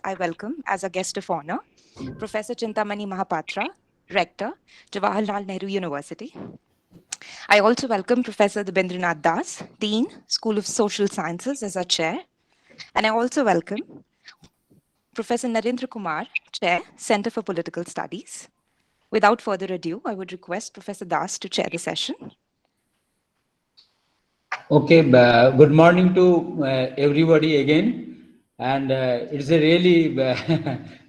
I welcome as a guest of honor Professor Chintamani Mahapatra, Rector, Jawaharlal Nehru University. I also welcome Professor Dipendra Das, Dean, School of Social Sciences as our chair. And I also welcome Professor Narendra Kumar, Chair, Center for Political Studies. Without further ado, I would request Professor Das to chair the session. Okay, good morning to everybody again, and it's a really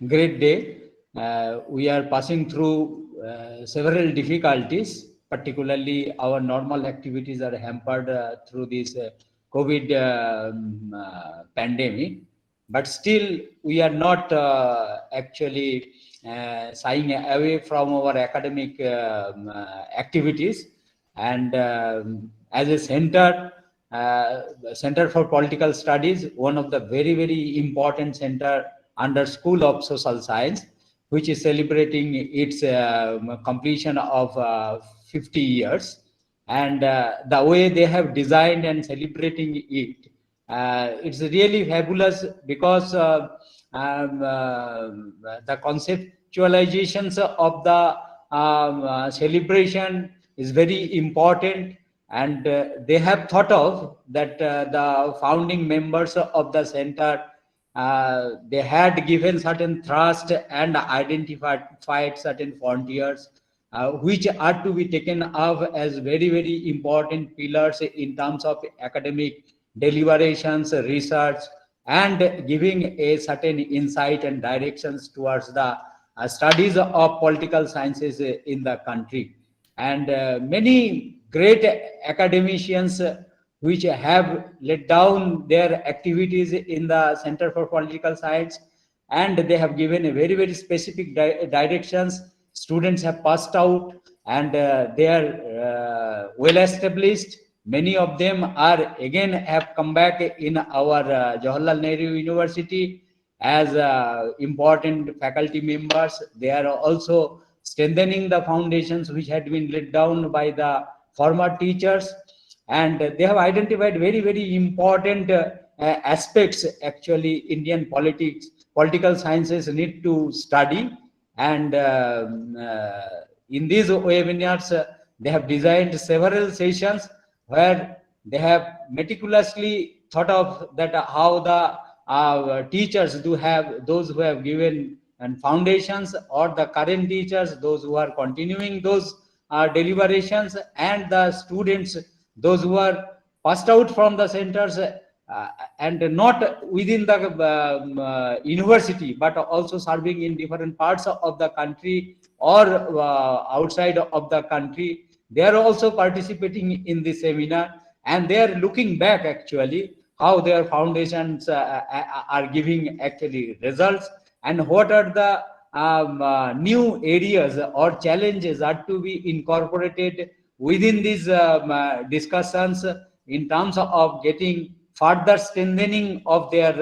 great day. We are passing through several difficulties, particularly our normal activities are hampered through this COVID pandemic, but still we are not actually shying away from our academic activities. And as a center for political studies, one of the very important center under School of Social Science, which is celebrating its completion of 50 years. And the way they have designed and celebrating it, it's really fabulous because the conceptualizations of the celebration is very important, and they have thought of that the founding members of the center, they had given certain thrust and identified certain frontiers which are to be taken up as very important pillars in terms of academic deliberations, research, and giving a certain insight and directions towards the studies of political sciences in the country. And many great academicians which have laid down their activities in the Center for Political Science, and they have given a very specific directions. Students have passed out, and they are well established. Many of them are again have come back in our Jawaharlal Nehru University as important faculty members. They are also strengthening the foundations which had been laid down by the former teachers, and they have identified very important aspects actually Indian political sciences need to study. And in these webinars, they have designed several sessions where they have meticulously thought of that how the teachers do have, those who have given and foundations, or the current teachers, those who are continuing those deliberations, and the students, those who are passed out from the centers and not within the university, but also serving in different parts of the country or outside of the country. They are also participating in this seminar, and they are looking back actually how their foundations are giving actually results, and what are the new areas or challenges are to be incorporated within these discussions in terms of getting further strengthening of their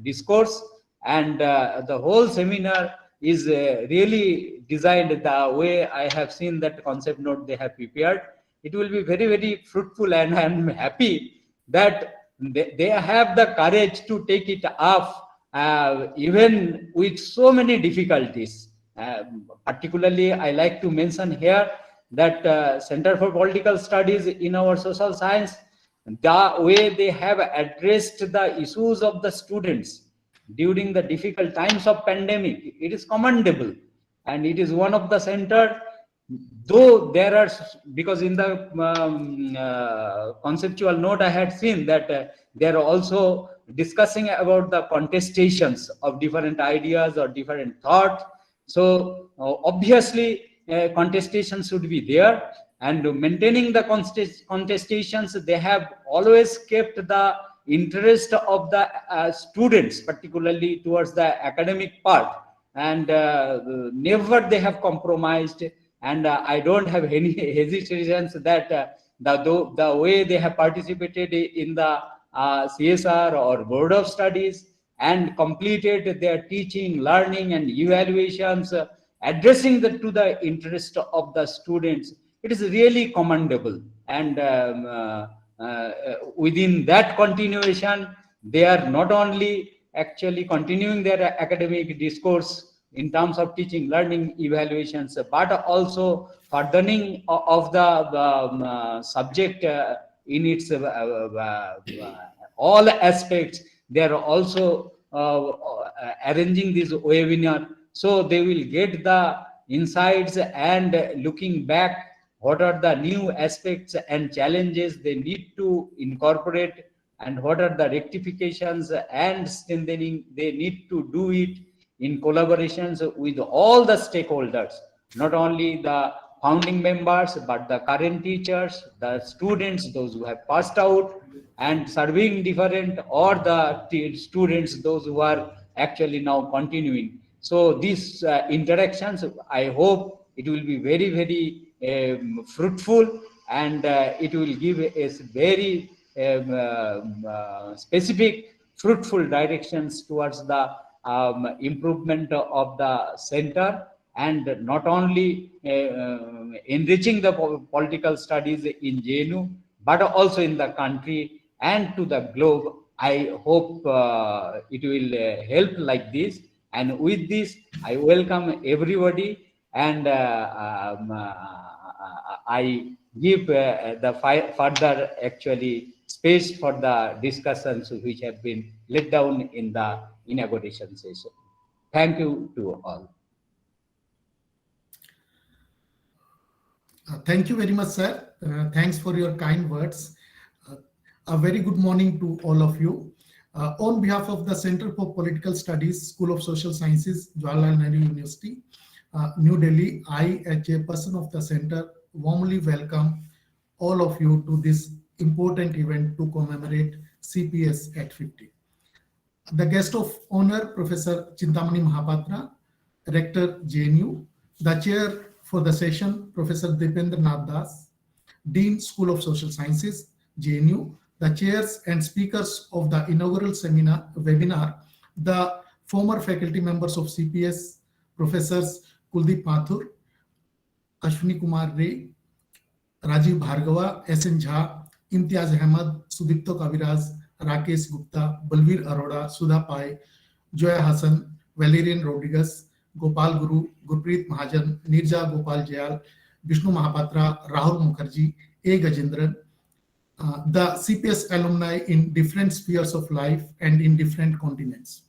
discourse. And the whole seminar is really designed the way I have seen that concept note they have prepared. It will be very fruitful, and I am happy that they have the courage to take it up even with so many difficulties. Particularly, I like to mention here that Center for Political Studies in our social science, the way they have addressed the issues of the students during the difficult times of pandemic, it is commendable. And it is one of the center, though there are, because in the conceptual note I had seen that they are also discussing about the contestations of different ideas or different thought. So obviously contestations should be there, and maintaining the contestations, they have always kept the interest of the students, particularly towards the academic part, and never they have compromised. And I don't have any hesitations that the way they have participated in the CSR or Board of Studies and completed their teaching, learning, and evaluations, addressing to the interest of the students, it is really commendable. And within that continuation, they are not only actually continuing their academic discourse in terms of teaching, learning, evaluations, but also furthering of the subject in its all aspects. They are also arranging this webinar, so they will get the insights and looking back what are the new aspects and challenges they need to incorporate, and what are the rectifications and strengthening they need to do it in collaborations with all the stakeholders, not only the founding members, but the current teachers, the students, those who have passed out and serving different, or the students, those who are actually now continuing. So these interactions, I hope it will be very, very fruitful, and it will give us very specific, fruitful directions towards the improvement of the center, and not only enriching the political studies in JNU, but also in the country and to the globe. I hope it will help like this. And with this, I welcome everybody, and I give the further actually space for the discussions which have been laid down in the inauguration session. Thank you to all. Thank you very much, sir. Thanks for your kind words. A very good morning to all of you. On behalf of the Center for Political Studies, School of Social Sciences, Jawaharlal Nehru University, New Delhi, I, as chairperson of the center, warmly welcome all of you to this important event to commemorate CPS at 50. The guest of honor, Professor Chintamani Mahapatra, Rector JNU, the chair for the session, Professor Dipendra Nath, Dean, School of Social Sciences, JNU, the chairs and speakers of the inaugural webinar, the former faculty members of CPS, Professors Kuldeep Mathur, Ashwini Kumar Ray, Rajeev Bhargava, SN Jha, Imtiaz Ahmed, Sudipto Kaviraj, Rakesh Gupta, Balveer Arora, Sudha Pai, Joya Hassan, Valerian Rodriguez, Gopal Guru, Gurpreet Mahajan, Neera Gopal Jayal, Vishnu Mahapatra, Rahul Mukherjee, A. Gajendran, the CPS alumni in different spheres of life and in different continents,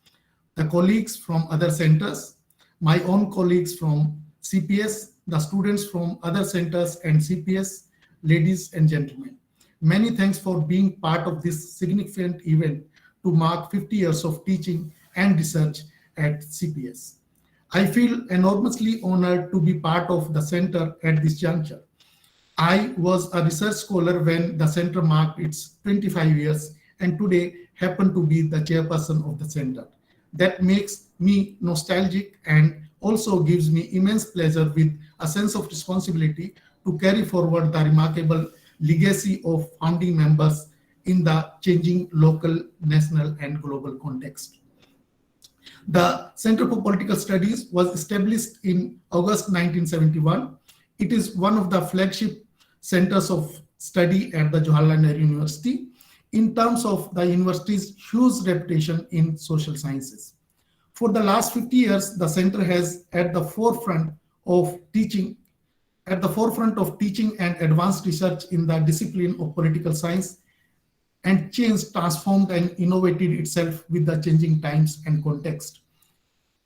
the colleagues from other centers, my own colleagues from CPS, the students from other centers and CPS, ladies and gentlemen. Many thanks for being part of this significant event to mark 50 years of teaching and research at CPS. I feel enormously honored to be part of the center at this juncture. I was a research scholar when the center marked its 25 years, and today happen to be the chairperson of the center. That makes me nostalgic and also gives me immense pleasure with a sense of responsibility to carry forward the remarkable legacy of founding members in the changing local, national, and global context. The Center for Political Studies was established in August 1971. It is one of the flagship centers of study at the Jawaharlal Nehru University in terms of the university's huge reputation in social sciences. For the last 50 years, the center has at the forefront of teaching and advanced research in the discipline of political science, and changed, transformed, and innovated itself with the changing times and context.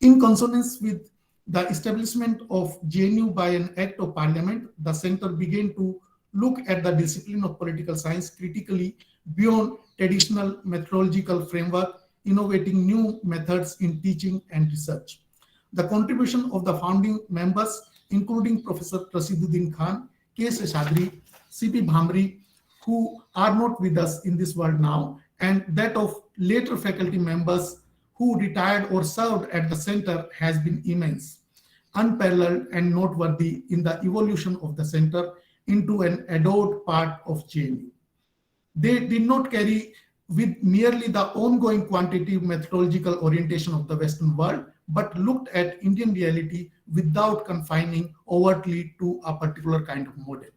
In consonance with the establishment of JNU by an act of parliament, the center began to look at the discipline of political science critically beyond traditional methodological framework, innovating new methods in teaching and research. The contribution of the founding members, including Professor Rasiduddin Khan, K. Seshadri, C.P. Bhamri, who are not with us in this world now, and that of later faculty members who retired or served at the center has been immense, unparalleled, and noteworthy in the evolution of the center into an adored part of JNU. They did not carry with merely the ongoing quantitative methodological orientation of the Western world, but looked at Indian reality without confining overtly to a particular kind of model.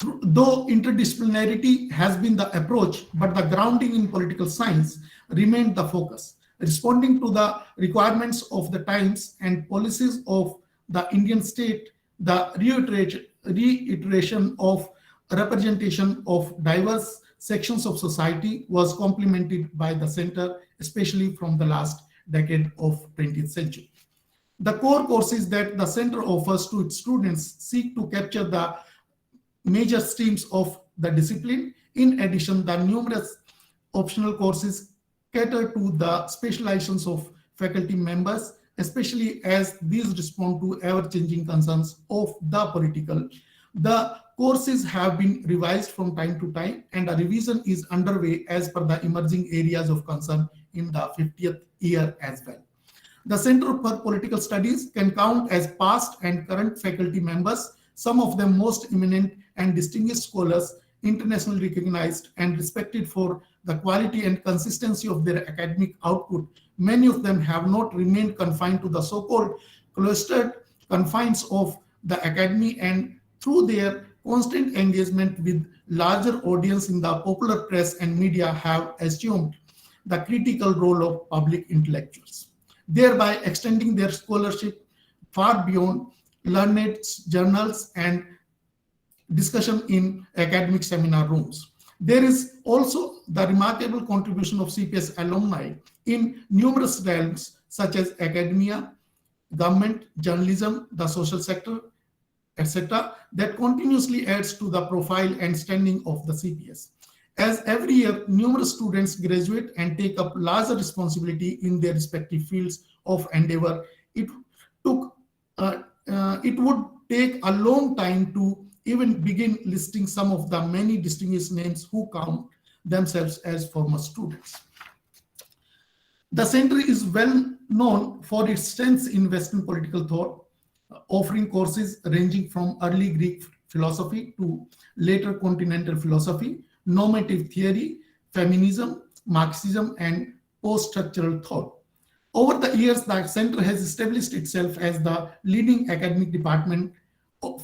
Though interdisciplinarity has been the approach, but the grounding in political science remained the focus. Responding to the requirements of the times and policies of the Indian state, the reiteration of representation of diverse sections of society was complemented by the center, especially from the last decade of 20th century. The core courses that the center offers to its students seek to capture the major streams of the discipline. In addition, the numerous optional courses cater to the specializations of faculty members, especially as these respond to ever-changing concerns of the political. The courses have been revised from time to time, and a revision is underway as per the emerging areas of concern in the 50th year as well. The Center for Political Studies can count as past and current faculty members, some of them most eminent and distinguished scholars, internationally recognized and respected for the quality and consistency of their academic output. Many of them have not remained confined to the so-called cloistered confines of the academy, and through their constant engagement with larger audience in the popular press and media have assumed the critical role of public intellectuals, thereby extending their scholarship far beyond learned journals and discussion in academic seminar rooms. There is also the remarkable contribution of CPS alumni in numerous realms such as academia, government, journalism, the social sector, etc., that continuously adds to the profile and standing of the CPS. As every year, numerous students graduate and take up larger responsibility in their respective fields of endeavor, it would take a long time to even begin listing some of the many distinguished names who count themselves as former students. The center is well known for its strengths in Western political thought, offering courses ranging from early Greek philosophy to later continental philosophy, normative theory, feminism, Marxism, and post-structural thought. Over the years, the center has established itself as the leading academic department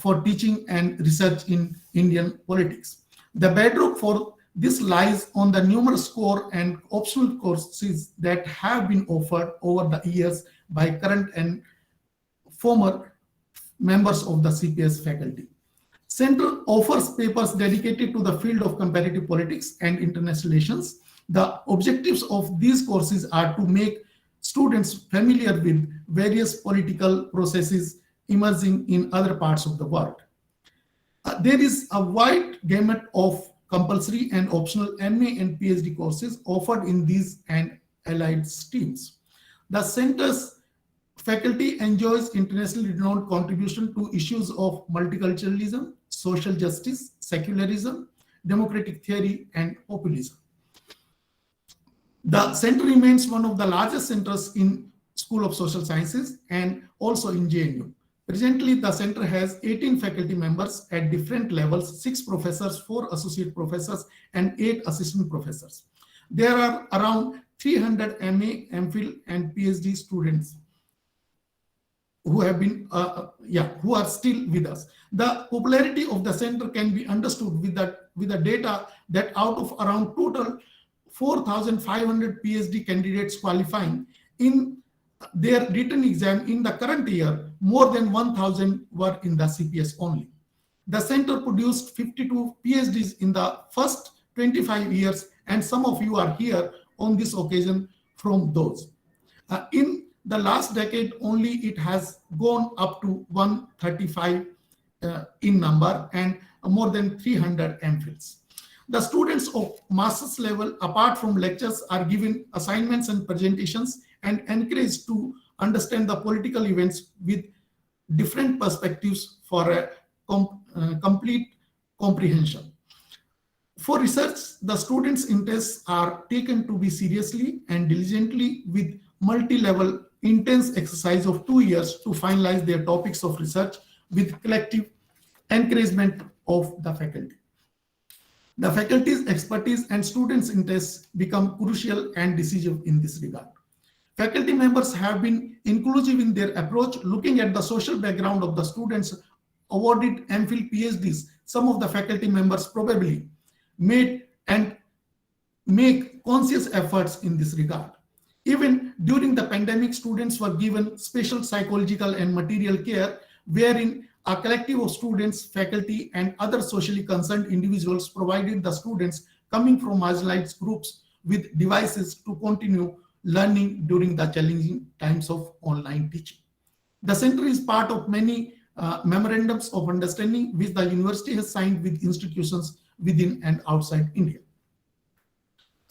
for teaching and research in Indian politics. The bedrock for this lies on the numerous core and optional courses that have been offered over the years by current and former members of the CPS faculty. Center offers papers dedicated to the field of comparative politics and international relations. The objectives of these courses are to make students familiar with various political processes emerging in other parts of the world. There is a wide gamut of compulsory and optional MA and PhD courses offered in these and allied streams. The center's faculty enjoys internationally renowned contribution to issues of multiculturalism, social justice, secularism, democratic theory, and populism. The center remains one of the largest centers in School of Social Sciences and also in JNU. Presently, the center has 18 faculty members at different levels, 6 professors, 4 associate professors, and 8 assistant professors. There are around 300 MA, MPhil, and PhD students who have been, who are still with us. The popularity of the center can be understood with the data that out of around total 4,500 PhD candidates qualifying in their written exam in the current year, more than 1,000 were in the CPS only. The center produced 52 PhDs in the first 25 years, and some of you are here on this occasion from those. In the last decade only, it has gone up to 135 in number and more than 300 MPhils. The students of master's level, apart from lectures, are given assignments and presentations and encouraged to understand the political events with different perspectives for a complete comprehension. For research, the students' interests are taken to be seriously and diligently with multi-level intense exercise of 2 years to finalize their topics of research with collective encouragement of the faculty. The faculty's expertise and students' interests become crucial and decisive in this regard. Faculty members have been inclusive in their approach, looking at the social background of the students awarded MPhil PhDs, some of the faculty members probably made and make conscious efforts in this regard. Even during the pandemic, students were given special psychological and material care, wherein a collective of students, faculty, and other socially concerned individuals provided the students coming from marginalized groups with devices to continue learning during the challenging times of online teaching. The center is part of many memorandums of understanding which the university has signed with institutions within and outside India.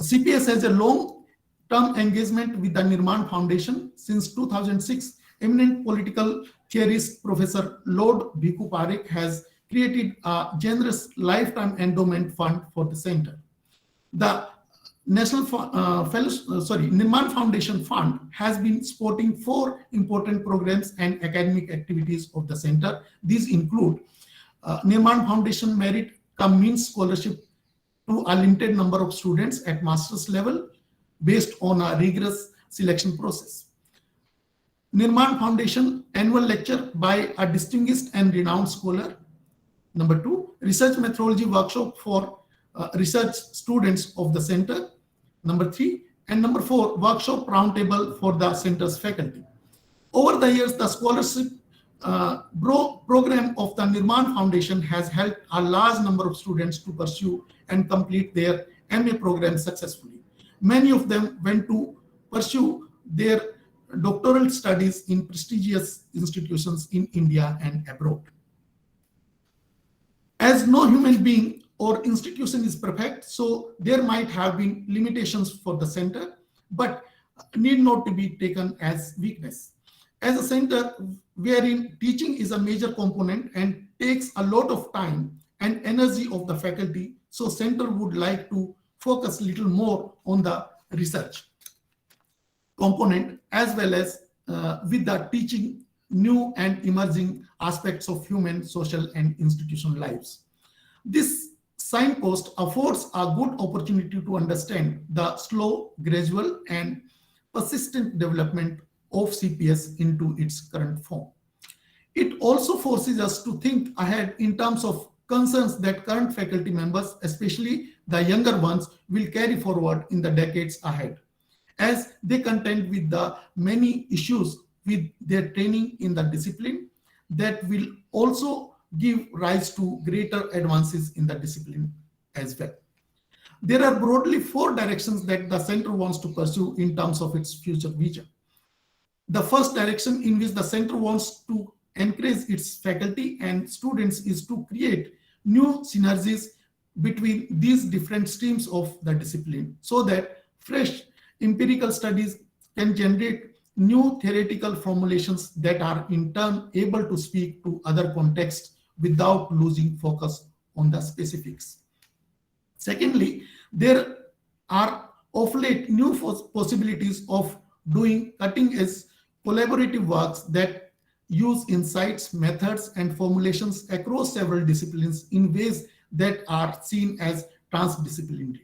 CPS has a long-term engagement with the Nirman Foundation. Since 2006, eminent political theorist Professor Lord Bhikkhu Parekh has created a generous lifetime endowment fund for the center. The Nirman Foundation Fund has been supporting 4 important programs and academic activities of the center. These include Nirman Foundation Merit Cum Means Scholarship to a limited number of students at master's level based on a rigorous selection process. Nirman Foundation Annual Lecture by a distinguished and renowned scholar. Number 2, Research Methodology Workshop for research students of the center. Number 3, and number 4, Workshop Roundtable for the center's faculty. Over the years, the scholarship program of the Nirman Foundation has helped a large number of students to pursue and complete their MA program successfully. Many of them went to pursue their doctoral studies in prestigious institutions in India and abroad. As no human being or institution is perfect, so there might have been limitations for the center, but need not to be taken as weakness. As a center wherein teaching is a major component and takes a lot of time and energy of the faculty, so center would like to focus a little more on the research component as well as with the teaching new and emerging aspects of human, social, and institutional lives. This signpost affords a good opportunity to understand the slow, gradual, and persistent development of CPS into its current form. It also forces us to think ahead in terms of concerns that current faculty members, especially the younger ones, will carry forward in the decades ahead, as they contend with the many issues with their training in the discipline that will also give rise to greater advances in the discipline as well. There are broadly 4 directions that the center wants to pursue in terms of its future vision. The first direction in which the center wants to encourage its faculty and students is to create new synergies between these different streams of the discipline so that fresh empirical studies can generate new theoretical formulations that are in turn able to speak to other contexts without losing focus on the specifics. Secondly, there are of late new possibilities of doing cutting-edge collaborative works that use insights, methods, and formulations across several disciplines in ways that are seen as transdisciplinary.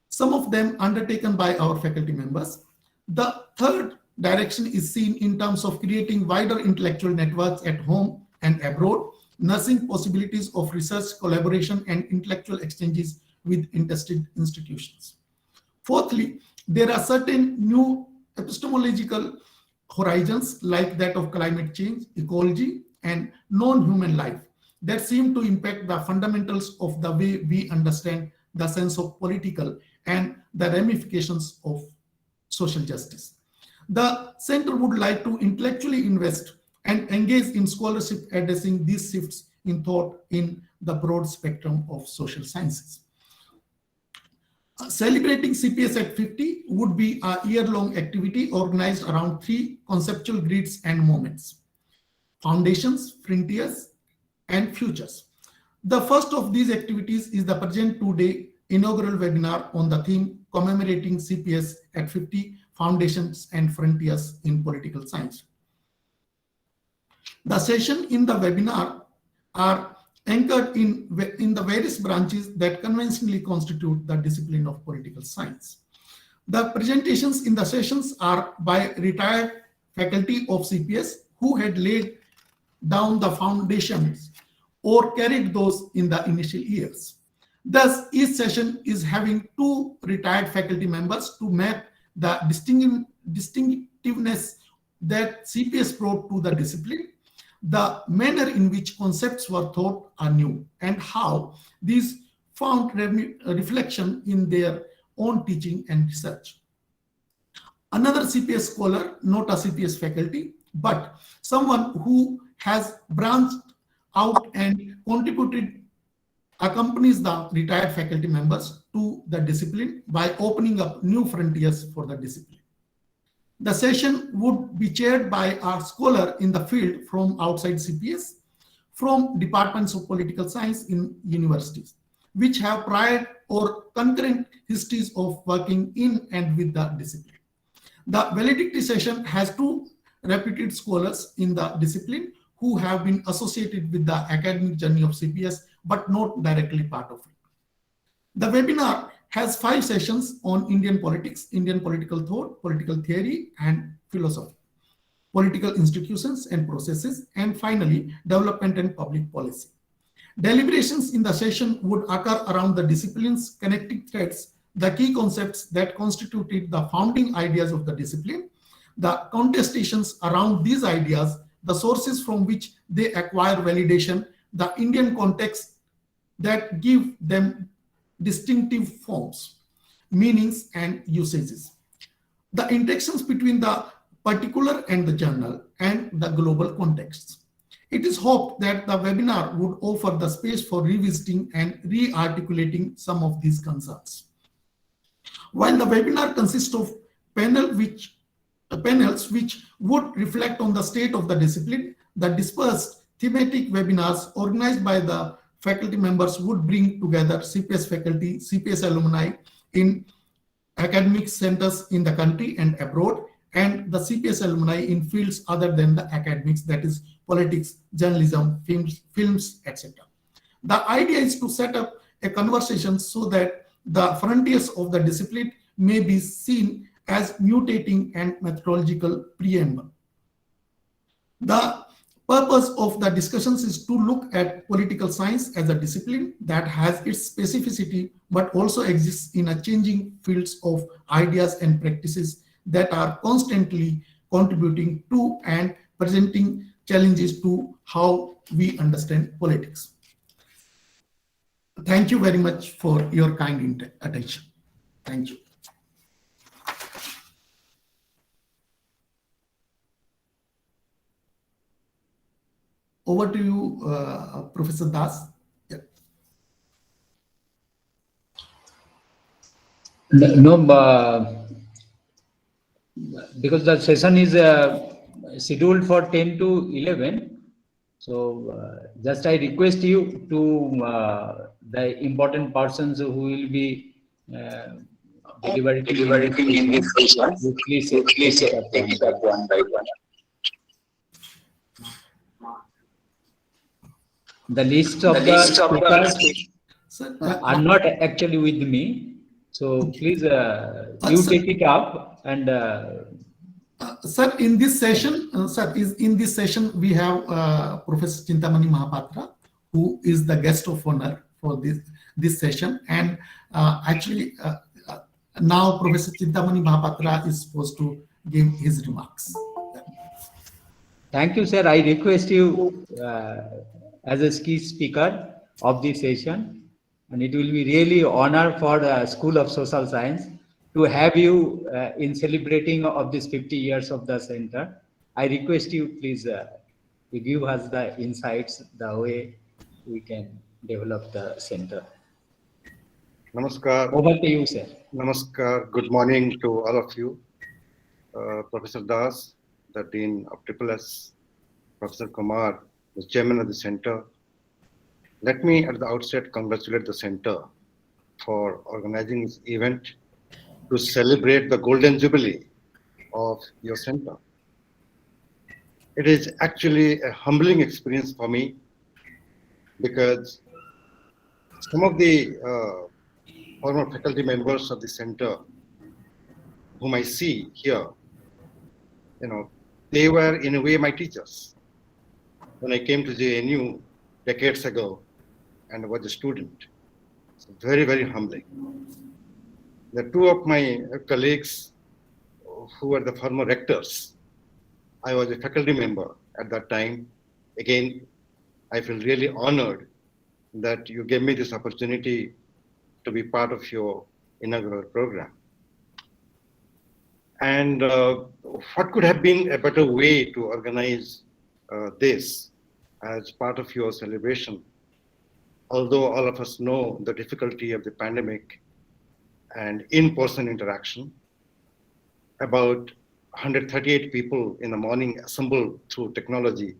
Some of them undertaken by our faculty members. The third direction is seen in terms of creating wider intellectual networks at home and abroad, nursing possibilities of research, collaboration, and intellectual exchanges with interested institutions. Fourthly, there are certain new epistemological horizons like that of climate change, ecology, and non-human life that seem to impact the fundamentals of the way we understand the sense of political and the ramifications of social justice. The center would like to intellectually invest and engage in scholarship addressing these shifts in thought in the broad spectrum of social sciences. Celebrating CPS at 50 would be a year-long activity organized around 3 conceptual grids and moments: foundations, frontiers, and futures. The first of these activities is the present 2-day inaugural webinar on the theme Commemorating CPS at 50, Foundations and Frontiers in Political Science. The sessions in the webinar are anchored in the various branches that conventionally constitute the discipline of political science. The presentations in the sessions are by retired faculty of CPS who had laid down the foundations or carried those in the initial years. Thus, each session is having two retired faculty members to map the distinctiveness that CPS brought to the discipline, the manner in which concepts were thought are new, and how these found reflection in their own teaching and research. Another CPS scholar, not a CPS faculty, but someone who has branched out and contributed, accompanies the retired faculty members to the discipline by opening up new frontiers for the discipline. The session would be chaired by a scholar in the field from outside CPS, from departments of political science in universities, which have prior or concurrent histories of working in and with the discipline. The valedictory session has two reputed scholars in the discipline who have been associated with the academic journey of CPS, but not directly part of it. The webinar has 5 sessions on Indian politics, Indian political thought, political theory, and philosophy, political institutions and processes, and finally, development and public policy. Deliberations in the session would occur around the discipline's connecting threads, the key concepts that constituted the founding ideas of the discipline, the contestations around these ideas, the sources from which they acquire validation, the Indian context that give them distinctive forms, meanings, and usages, the interactions between the particular and the journal, and the global contexts. It is hoped that the webinar would offer the space for revisiting and re-articulating some of these concerns. While the webinar consists of panels which would reflect on the state of the discipline, the dispersed thematic webinars organized by the faculty members would bring together CPS faculty, CPS alumni in academic centers in the country and abroad, and the CPS alumni in fields other than the academics, that is politics, journalism, films, etc. The idea is to set up a conversation so that the frontiers of the discipline may be seen as mutating and methodological preamble. The purpose of the discussions is to look at political science as a discipline that has its specificity but also exists in a changing fields of ideas and practices that are constantly contributing to and presenting challenges to how we understand politics. Thank you very much for your kind attention. Thank you. Over to you, Professor Das. Yeah. No, because the session is scheduled for 10 to 11. So just I request you to the important persons who will be deliberating in this session, please take it up one by one. The list of the speakers are not actually with me, so please you take it up and. Sir, in this session, we have Professor Chintamani Mahapatra, who is the guest of honor for this session, and actually now Professor Chintamani Mahapatra is supposed to give his remarks. Thank you, sir. I request you as a key speaker of this session, and it will be really honor for the School of Social Science to have you in celebrating of this 50 years of the center. I request you please to give us the insights, the way we can develop the center. Namaskar. Over to you, sir. Namaskar. Good morning to all of you. Professor Das, the Dean of SSS, Professor Kumar, the Chairman of the Center. Let me at the outset congratulate the Center for organizing this event to celebrate the Golden Jubilee of your center. It is actually a humbling experience for me because some of the former faculty members of the center whom I see here, they were in a way my teachers. When I came to JNU, decades ago and was a student. It's very, very humbling. The two of my colleagues who were the former rectors, I was a faculty member at that time. Again, I feel really honored that you gave me this opportunity to be part of your inaugural program. And what could have been a better way to organize this as part of your celebration? Although all of us know the difficulty of the pandemic and in-person interaction, about 138 people in the morning assembled through technology.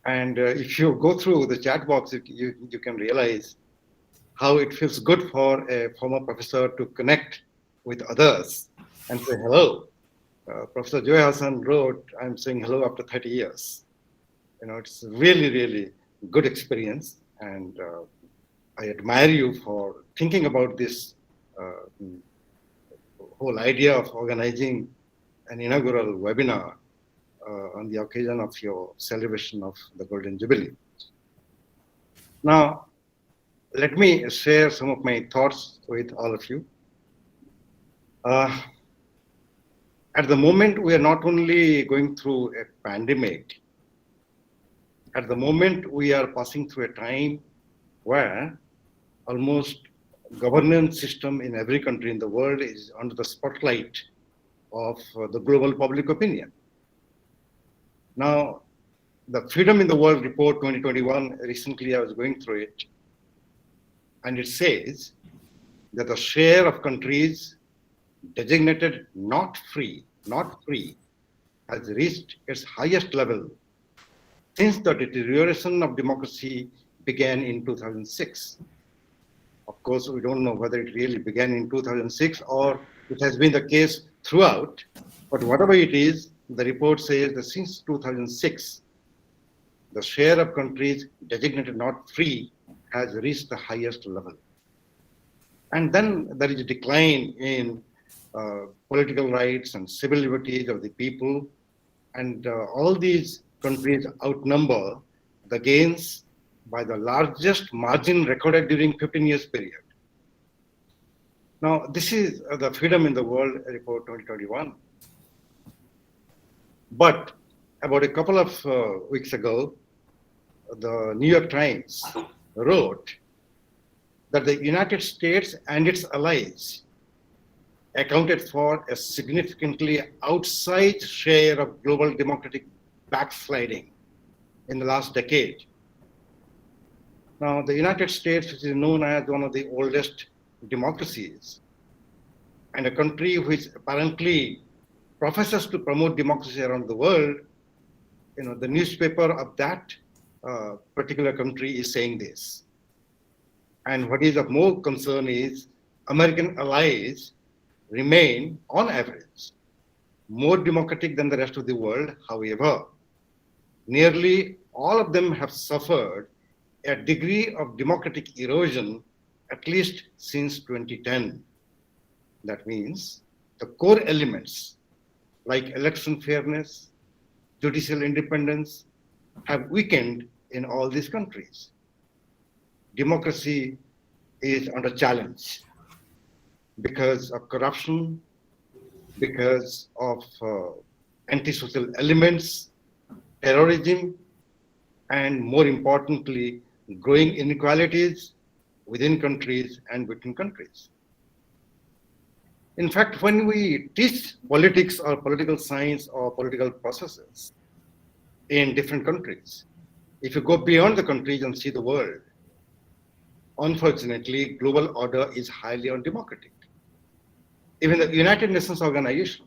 And if you go through the chat box, you can realize how it feels good for a former professor to connect with others and say hello. Professor Joy Hassan wrote, I'm saying hello after 30 years. You know, it's really, really good experience. And I admire you for thinking about this whole idea of organizing an inaugural webinar on the occasion of your celebration of the Golden Jubilee. Now, let me share some of my thoughts with all of you. At the moment, we are not only going through a pandemic, at the moment we are passing through a time where almost governance system in every country in the world is under the spotlight of the global public opinion. Now, the Freedom in the World Report 2021, recently I was going through it, and it says that the share of countries designated not free, has reached its highest level since the deterioration of democracy began in 2006. Of course, we don't know whether it really began in 2006 or it has been the case throughout, but whatever it is, the report says that since 2006, the share of countries designated not free has reached the highest level. And then there is a decline in political rights and civil liberties of the people, and all these countries outnumber the gains by the largest margin recorded during 15 years period. Now, this is the Freedom in the World Report 2021. But about a couple of weeks ago, the New York Times wrote that the United States and its allies accounted for a significantly outsized share of global democratic backsliding in the last decade. Now, the United States, which is known as one of the oldest democracies, and a country which apparently professes to promote democracy around the world, you know, the newspaper of that particular country is saying this. And what is of more concern is American allies remain, on average, more democratic than the rest of the world. However, nearly all of them have suffered a degree of democratic erosion at least since 2010. That means the core elements like election fairness, judicial independence have weakened in all these countries. Democracy is under challenge because of corruption, because of antisocial elements, terrorism, and more importantly, growing inequalities within countries and between countries. In fact, when we teach politics or political science or political processes in different countries, if you go beyond the countries and see the world, unfortunately, global order is highly undemocratic. Even the United Nations organization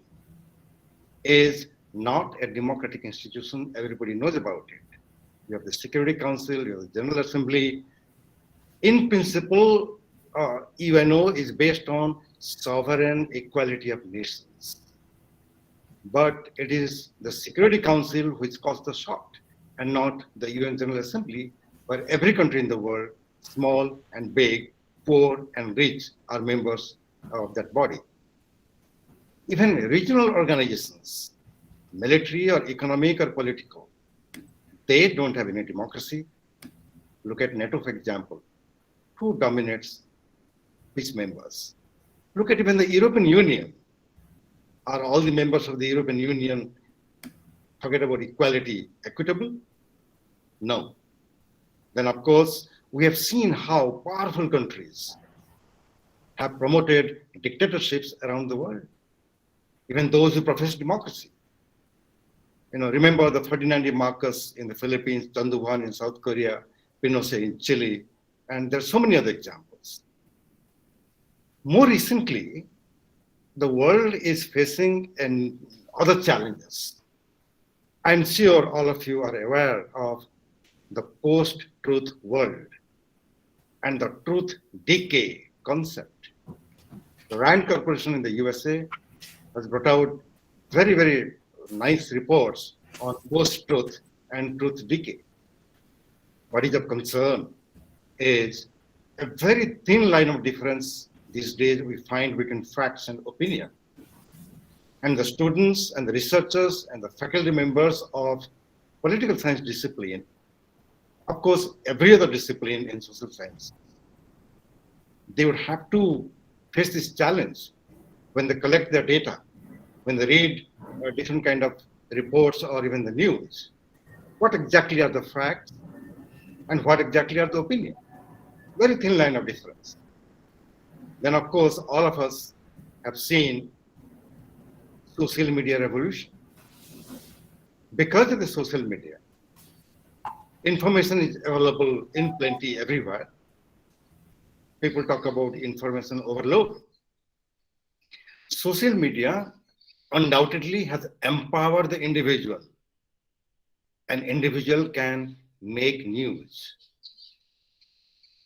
is not a democratic institution. Everybody knows about it. You have the Security Council, you have the General Assembly. In principle, UNO is based on sovereign equality of nations. But it is the Security Council which calls the shot, and not the UN General Assembly, where every country in the world, small and big, poor and rich, are members of that body. Even regional organizations, military or economic or political, they don't have any democracy. Look at NATO, for example. Who dominates which members? Look at even the European Union. Are all the members of the European Union, forget about equality, equitable? No. Then, of course, we have seen how powerful countries have promoted dictatorships around the world, even those who profess democracy. Remember the Ferdinand Marcos in the Philippines, Chandhoke in South Korea, Pinochet in Chile, and there are so many other examples. More recently, the world is facing other challenges. I'm sure all of you are aware of the post-truth world and the truth decay concept. The Rand Corporation in the USA has brought out very, very nice reports on post-truth and truth decay. What is of concern is a very thin line of difference these days we find between facts and opinion. And the students and the researchers and the faculty members of political science discipline, of course, every other discipline in social science, they would have to face this challenge when they collect their data, when they read different kind of reports or even the news. What exactly are the facts and what exactly are the opinion? Very thin line of difference. Then, of course, all of us have seen social media revolution. Because of the social media, information is available in plenty everywhere. People talk about information overload. Social media undoubtedly has empowered the individual. An individual can make news.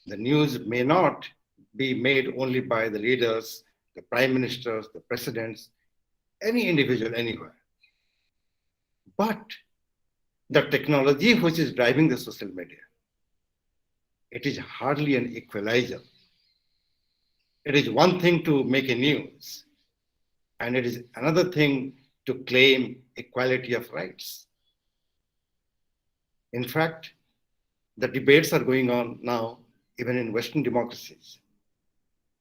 The news may not be made only by the leaders, the prime ministers, the presidents, any individual anywhere. But the technology which is driving the social media, it is hardly an equalizer. It is one thing to make a news, and it is another thing to claim equality of rights. In fact, the debates are going on now, even in Western democracies.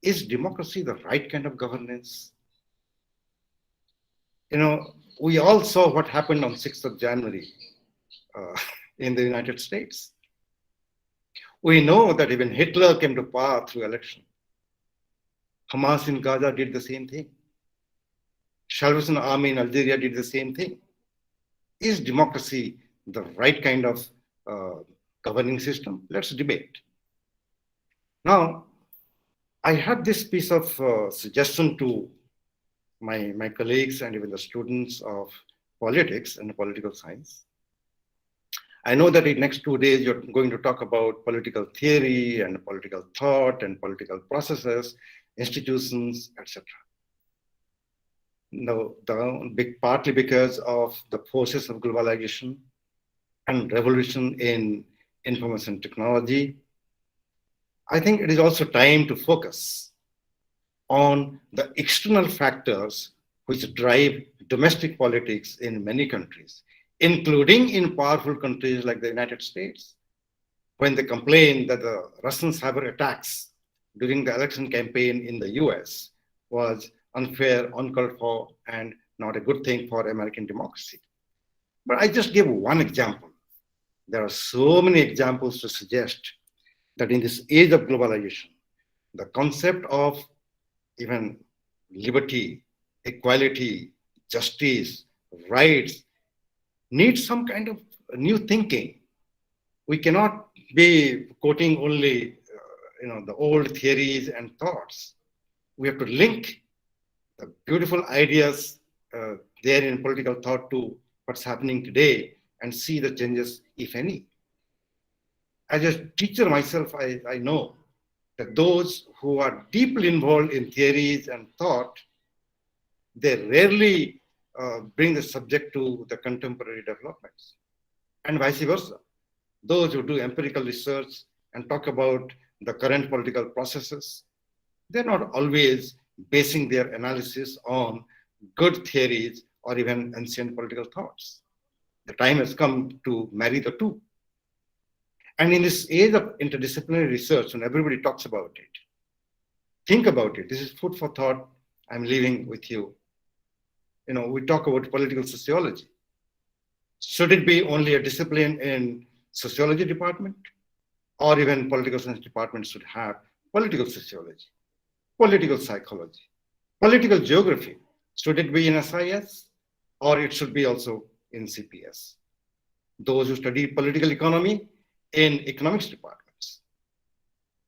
Is democracy the right kind of governance? We all saw what happened on 6th of January in the United States. We know that even Hitler came to power through election. Hamas in Gaza did the same thing. Salvation Army in Algeria did the same thing. Is democracy the right kind of governing system? Let's debate. Now, I had this piece of suggestion to my colleagues and even the students of politics and political science. I know that in the next 2 days, you're going to talk about political theory and political thought and political processes, institutions, etc. No, partly because of the forces of globalization and revolution in information technology, I think it is also time to focus on the external factors which drive domestic politics in many countries, including in powerful countries like the United States. When they complain that the Russian cyber attacks during the election campaign in the US was unfair, uncalled for, and not a good thing for American democracy. But I just give one example. There are so many examples to suggest that in this age of globalization, the concept of even liberty, equality, justice, rights needs some kind of new thinking. We cannot be quoting only the old theories and thoughts. We have to link the beautiful ideas there in political thought to what's happening today and see the changes, if any. As a teacher myself, I know that those who are deeply involved in theories and thought, they rarely bring the subject to the contemporary developments, and vice versa. Those who do empirical research and talk about the current political processes, they're not always basing their analysis on good theories or even ancient political thoughts. The time has come to marry the two. And in this age of interdisciplinary research, when everybody talks about it, think about it. This is food for thought. I'm leaving with you. We talk about political sociology. Should it be only a discipline in sociology department? Or even political science department should have political sociology, political psychology, political geography. Should it be in SIS? Or it should be also in CPS? Those who study political economy in economics departments.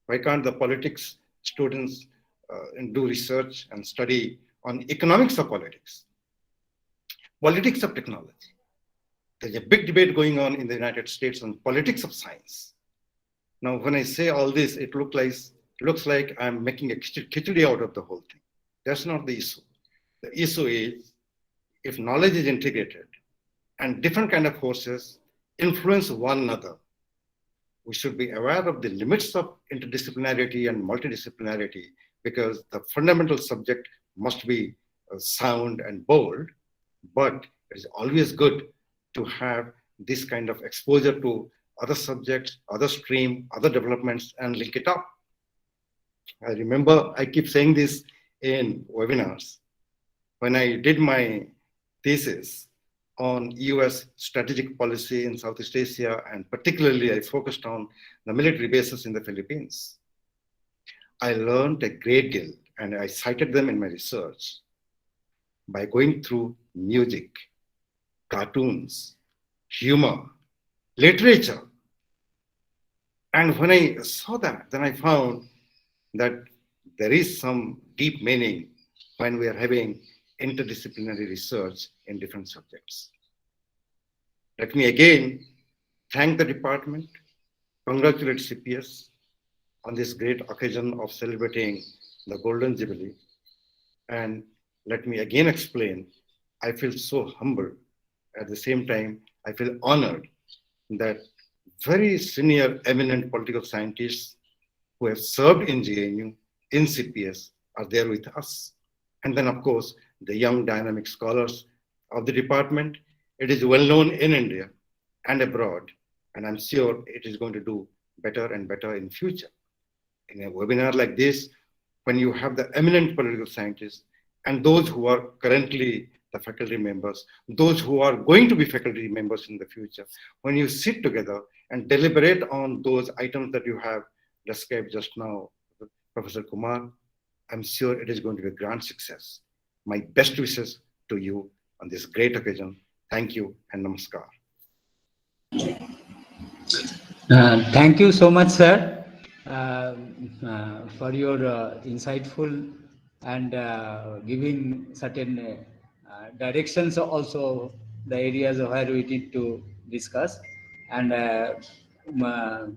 Why can't the politics students do research and study on economics of politics? Politics of technology. There's a big debate going on in the United States on politics of science. Now, when I say all this, it looks like I'm making a khichdi out of the whole thing. That's not the issue. The issue is, if knowledge is integrated and different kind of forces influence one another, we should be aware of the limits of interdisciplinarity and multidisciplinarity, because the fundamental subject must be sound and bold, but it is always good to have this kind of exposure to other subjects, other stream, other developments, and link it up. I remember I keep saying this in webinars. When I did my thesis on US strategic policy in Southeast Asia, and particularly I focused on the military bases in the Philippines, I learned a great deal, and I cited them in my research by going through music, cartoons, humor, literature. And when I saw that, then I found that there is some deep meaning when we are having interdisciplinary research in different subjects. Let me again thank the department, congratulate CPS on this great occasion of celebrating the Golden Jubilee. And let me again explain, I feel so humble. At the same time, I feel honored that very senior, eminent political scientists who have served in GNU, in CPS, are there with us. And then, of course, the young dynamic scholars of the department. It is well known in India and abroad, and I'm sure it is going to do better and better in future. In a webinar like this, when you have the eminent political scientists and those who are currently the faculty members, those who are going to be faculty members in the future, when you sit together and deliberate on those items that you have described just now, Professor Kumar, I'm sure it is going to be a grand success. My best wishes to you on this great occasion. Thank you and namaskar. Thank you so much, sir, for your insightful and giving certain directions, also the areas where we need to discuss, and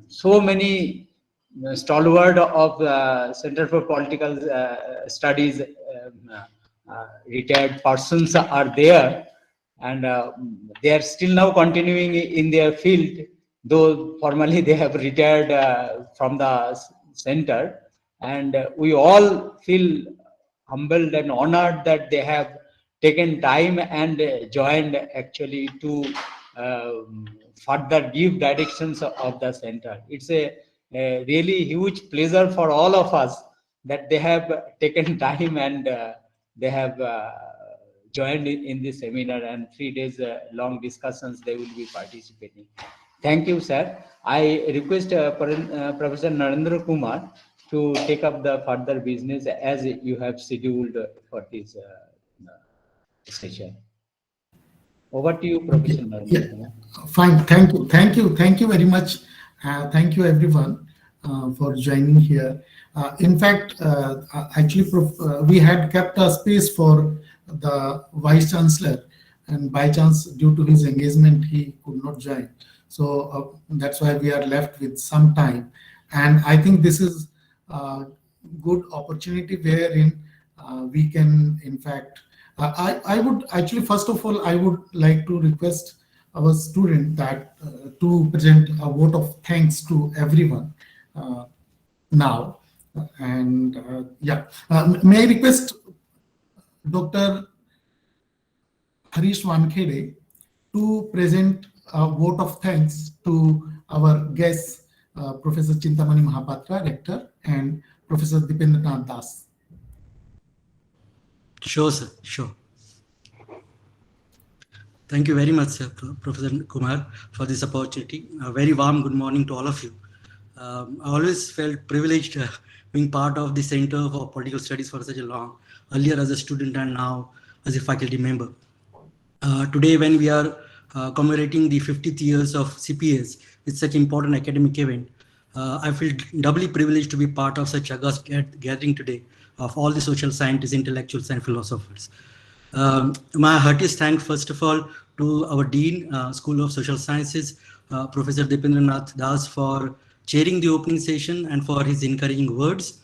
so many stalwart of the Center for Political Studies retired persons are there, and they are still now continuing in their field, though formally they have retired from the center. And we all feel humbled and honored that they have taken time and joined actually to further give directions of the center. It's a really huge pleasure for all of us that they have taken time and they have joined in this seminar, and 3 days long discussions they will be participating. Thank you, sir. I request Professor Narendra Kumar to take up the further business as you have scheduled for this session. Over to you, Professor Narendra Kumar. Fine. Thank you very much. Thank you, everyone, for joining here. In fact, actually, we had kept a space for the Vice Chancellor, and by chance, due to his engagement, he could not join. So that's why we are left with some time. And I think this is a good opportunity wherein we can, in fact, I would actually, first of all, I would like to request our student that to present a vote of thanks to everyone now. And may I request Dr. Harish Wankhede to present a vote of thanks to our guests Professor Chintamani Mahapatra, Rector, and Professor Dipendra Das. Sure, sir. Sure. Thank you very much, sir, Professor Kumar, for this opportunity. A very warm good morning to all of you. I always felt privileged being part of the Center for Political Studies for such a long, earlier as a student and now as a faculty member. Today, when we are commemorating the 50th years of CPS with such important academic event, I feel doubly privileged to be part of such august gathering today of all the social scientists, intellectuals, and philosophers. My heartiest thanks, first of all, to our Dean, School of Social Sciences, Professor Dipendra Nath Das, for chairing the opening session and for his encouraging words.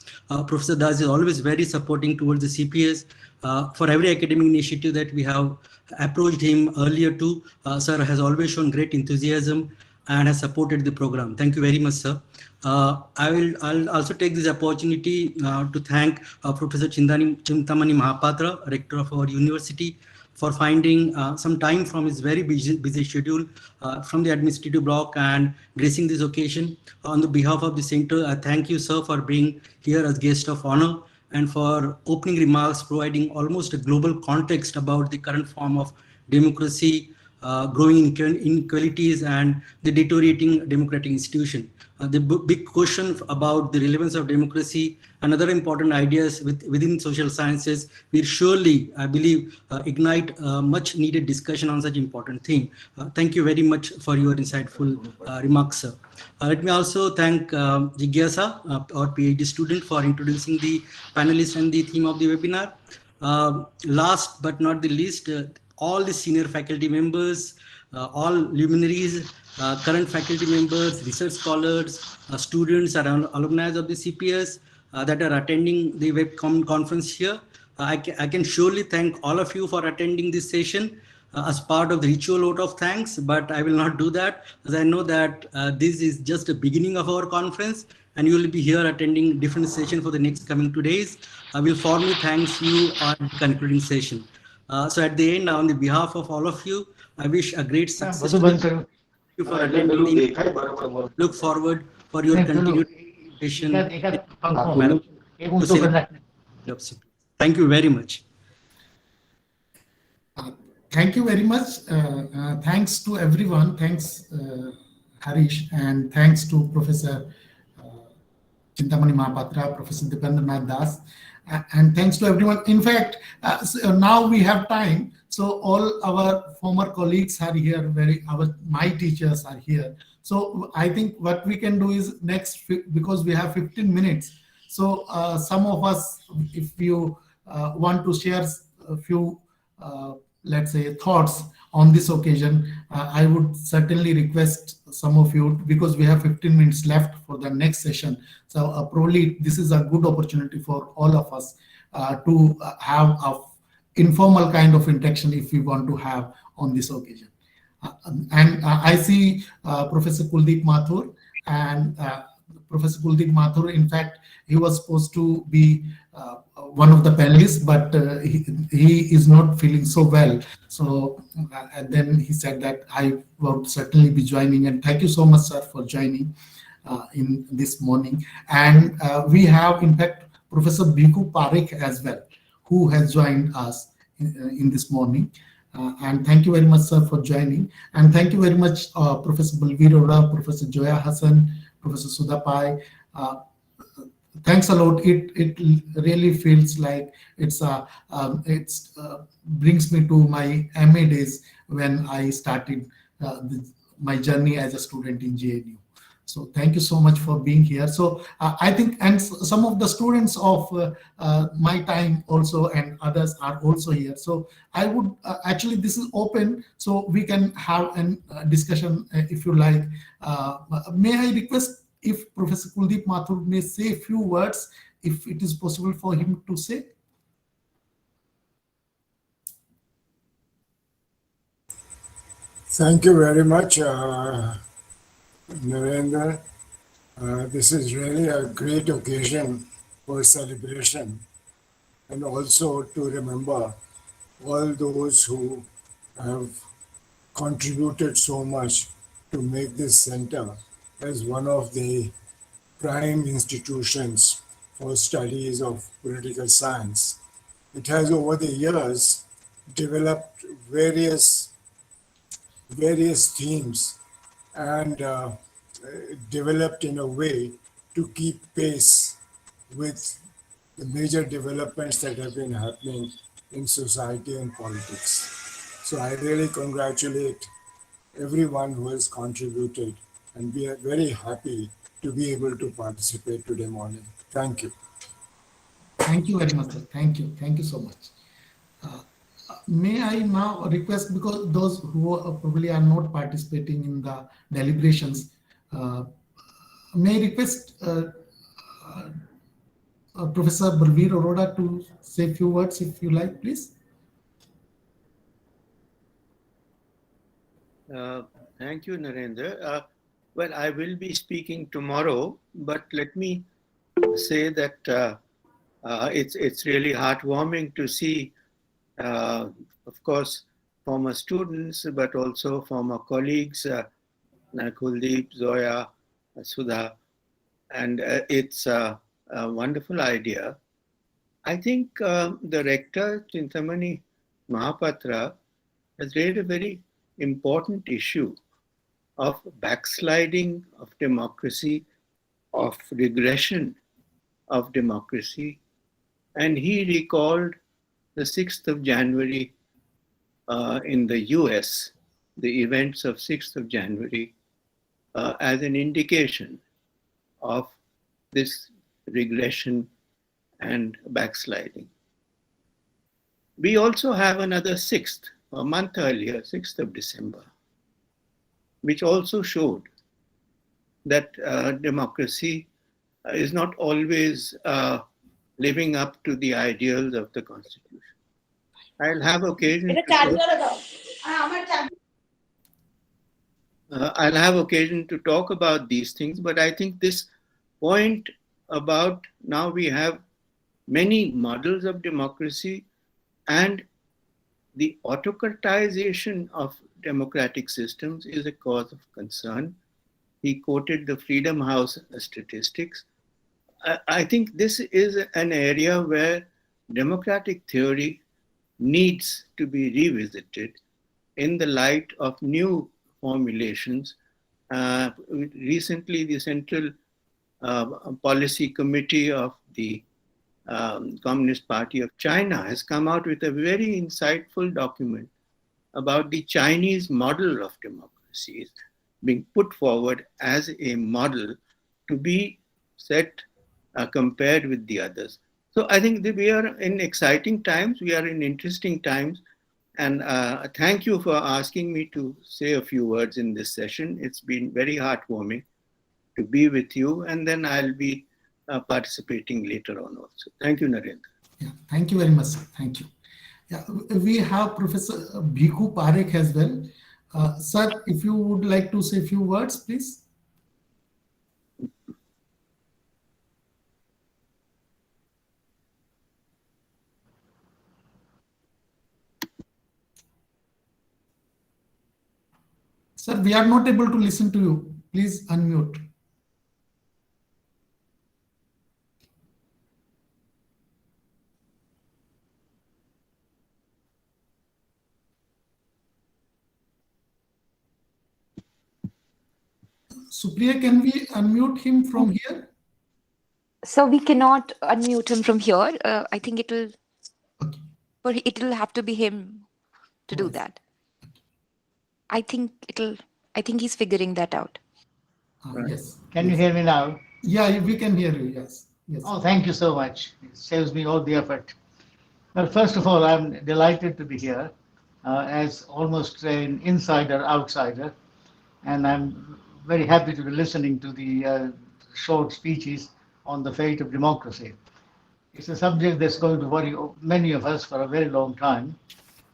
Professor Das is always very supporting towards the CPS. For every academic initiative that we have approached him earlier to, sir has always shown great enthusiasm and has supported the program. Thank you very much, sir. I'll also take this opportunity to thank Professor Chintamani Mahapatra, Rector of our university, for finding some time from his very busy schedule from the administrative block and gracing this occasion. On the behalf of the center, I thank you, sir, for being here as guest of honor and for opening remarks, providing almost a global context about the current form of democracy, growing inequalities, and the deteriorating democratic institution. The big question about the relevance of democracy and other important ideas within social sciences will surely, I believe, ignite much needed discussion on such important theme. Thank you very much for your insightful remarks, sir. Let me also thank Jigyasa, our PhD student, for introducing the panelists and the theme of the webinar. Last but not the least, all the senior faculty members, all luminaries, current faculty members, research scholars, students and alumni of the CPS that are attending the web conference here. I can surely thank all of you for attending this session as part of the ritual vote of thanks, but I will not do that as I know that this is just the beginning of our conference and you will be here attending different session for the next coming 2 days. I will formally thank you on the concluding session. So at the end, on the behalf of all of you, I wish a great success to you for attending. Look forward for your continued participation. Thank you very much. Thank you very much. Thanks to everyone. Thanks, Harish, and thanks to Professor Chintamani Mahapatra, Professor Dipendra Das, and thanks to everyone. In fact, so now we have time. So all our former colleagues are here. My teachers are here. So I think what we can do is next, because we have 15 minutes. So some of us, if you want to share a few, let's say, thoughts on this occasion, I would certainly request some of you, because we have 15 minutes left for the next session. So probably this is a good opportunity for all of us to have a informal kind of interaction if we want to have on this occasion. And I see Professor Kuldeep Mathur, and Professor Kuldeep Mathur, in fact, he was supposed to be one of the panelists, but he is not feeling so well. So and then he said that I would certainly be joining, and thank you so much, sir, for joining in this morning. And we have, in fact, Professor Bhiku Parekh as well, who has joined us in this morning. And thank you very much, sir, for joining. And thank you very much, Professor Balveer Oda, Professor Joya Hassan, Professor Sudha Pai. Thanks a lot. It really feels like it's brings me to my MA days when I started my journey as a student in JNU. So thank you so much for being here. So I think, and some of the students of my time also and others are also here. So I would actually, this is open, so we can have a discussion if you like. May I request if Professor Kuldeep Mathur may say a few words, if it is possible for him to say. Thank you very much, Narendra. This is really a great occasion for celebration, and also to remember all those who have contributed so much to make this center as one of the prime institutions for studies of political science. It has over the years developed various themes and developed in a way to keep pace with the major developments that have been happening in society and politics. So I really congratulate everyone who has contributed, and we are very happy to be able to participate today morning. Thank you. Thank you very much, sir. Thank you. Thank you so much. May I now request, because those who probably are not participating in the deliberations, may I request Professor Balveer Arora to say a few words, if you like, please. Thank you, Narendra. Well, I will be speaking tomorrow, but let me say that it's really heartwarming to see, of course, former students, but also former colleagues, Kuldeep, Zoya, Sudha, and it's a wonderful idea. I think the rector, Chintamani Mahapatra, has raised a very important issue of backsliding of democracy, of regression of democracy. And he recalled the 6th of January in the US, the events of 6th of January, as an indication of this regression and backsliding. We also have another 6th, a month earlier, 6th of December, which also showed that democracy is not always living up to the ideals of the Constitution. I'll have occasion to talk about these things, but I think this point about now we have many models of democracy and the autocratization of democratic systems is a cause of concern. He quoted the Freedom House statistics. I think this is an area where democratic theory needs to be revisited in the light of new formulations. Recently, the Central Policy Committee of the Communist Party of China has come out with a very insightful document about the Chinese model of democracy being put forward as a model to be set compared with the others. So I think that we are in exciting times, we are in interesting times, and thank you for asking me to say a few words in this session. It's been very heartwarming to be with you, and then I'll be participating later on also. Thank you, Narendra. Yeah, thank you very much, sir. Thank you. Yeah, we have Professor Bhiku Parekh as well. Sir, if you would like to say a few words, please. Sir, we are not able to listen to you. Please unmute. Supriya, can we unmute him from here? So we cannot unmute him from here. I think it'll have to be him to do that. I think he's figuring that out. Yes. Can you hear me now? Yeah, we can hear you. Yes. Yes. Oh, thank you so much. It saves me all the effort. Well, first of all, I'm delighted to be here as almost an insider outsider, and I'm very happy to be listening to the short speeches on the fate of democracy. It's a subject that's going to worry many of us for a very long time,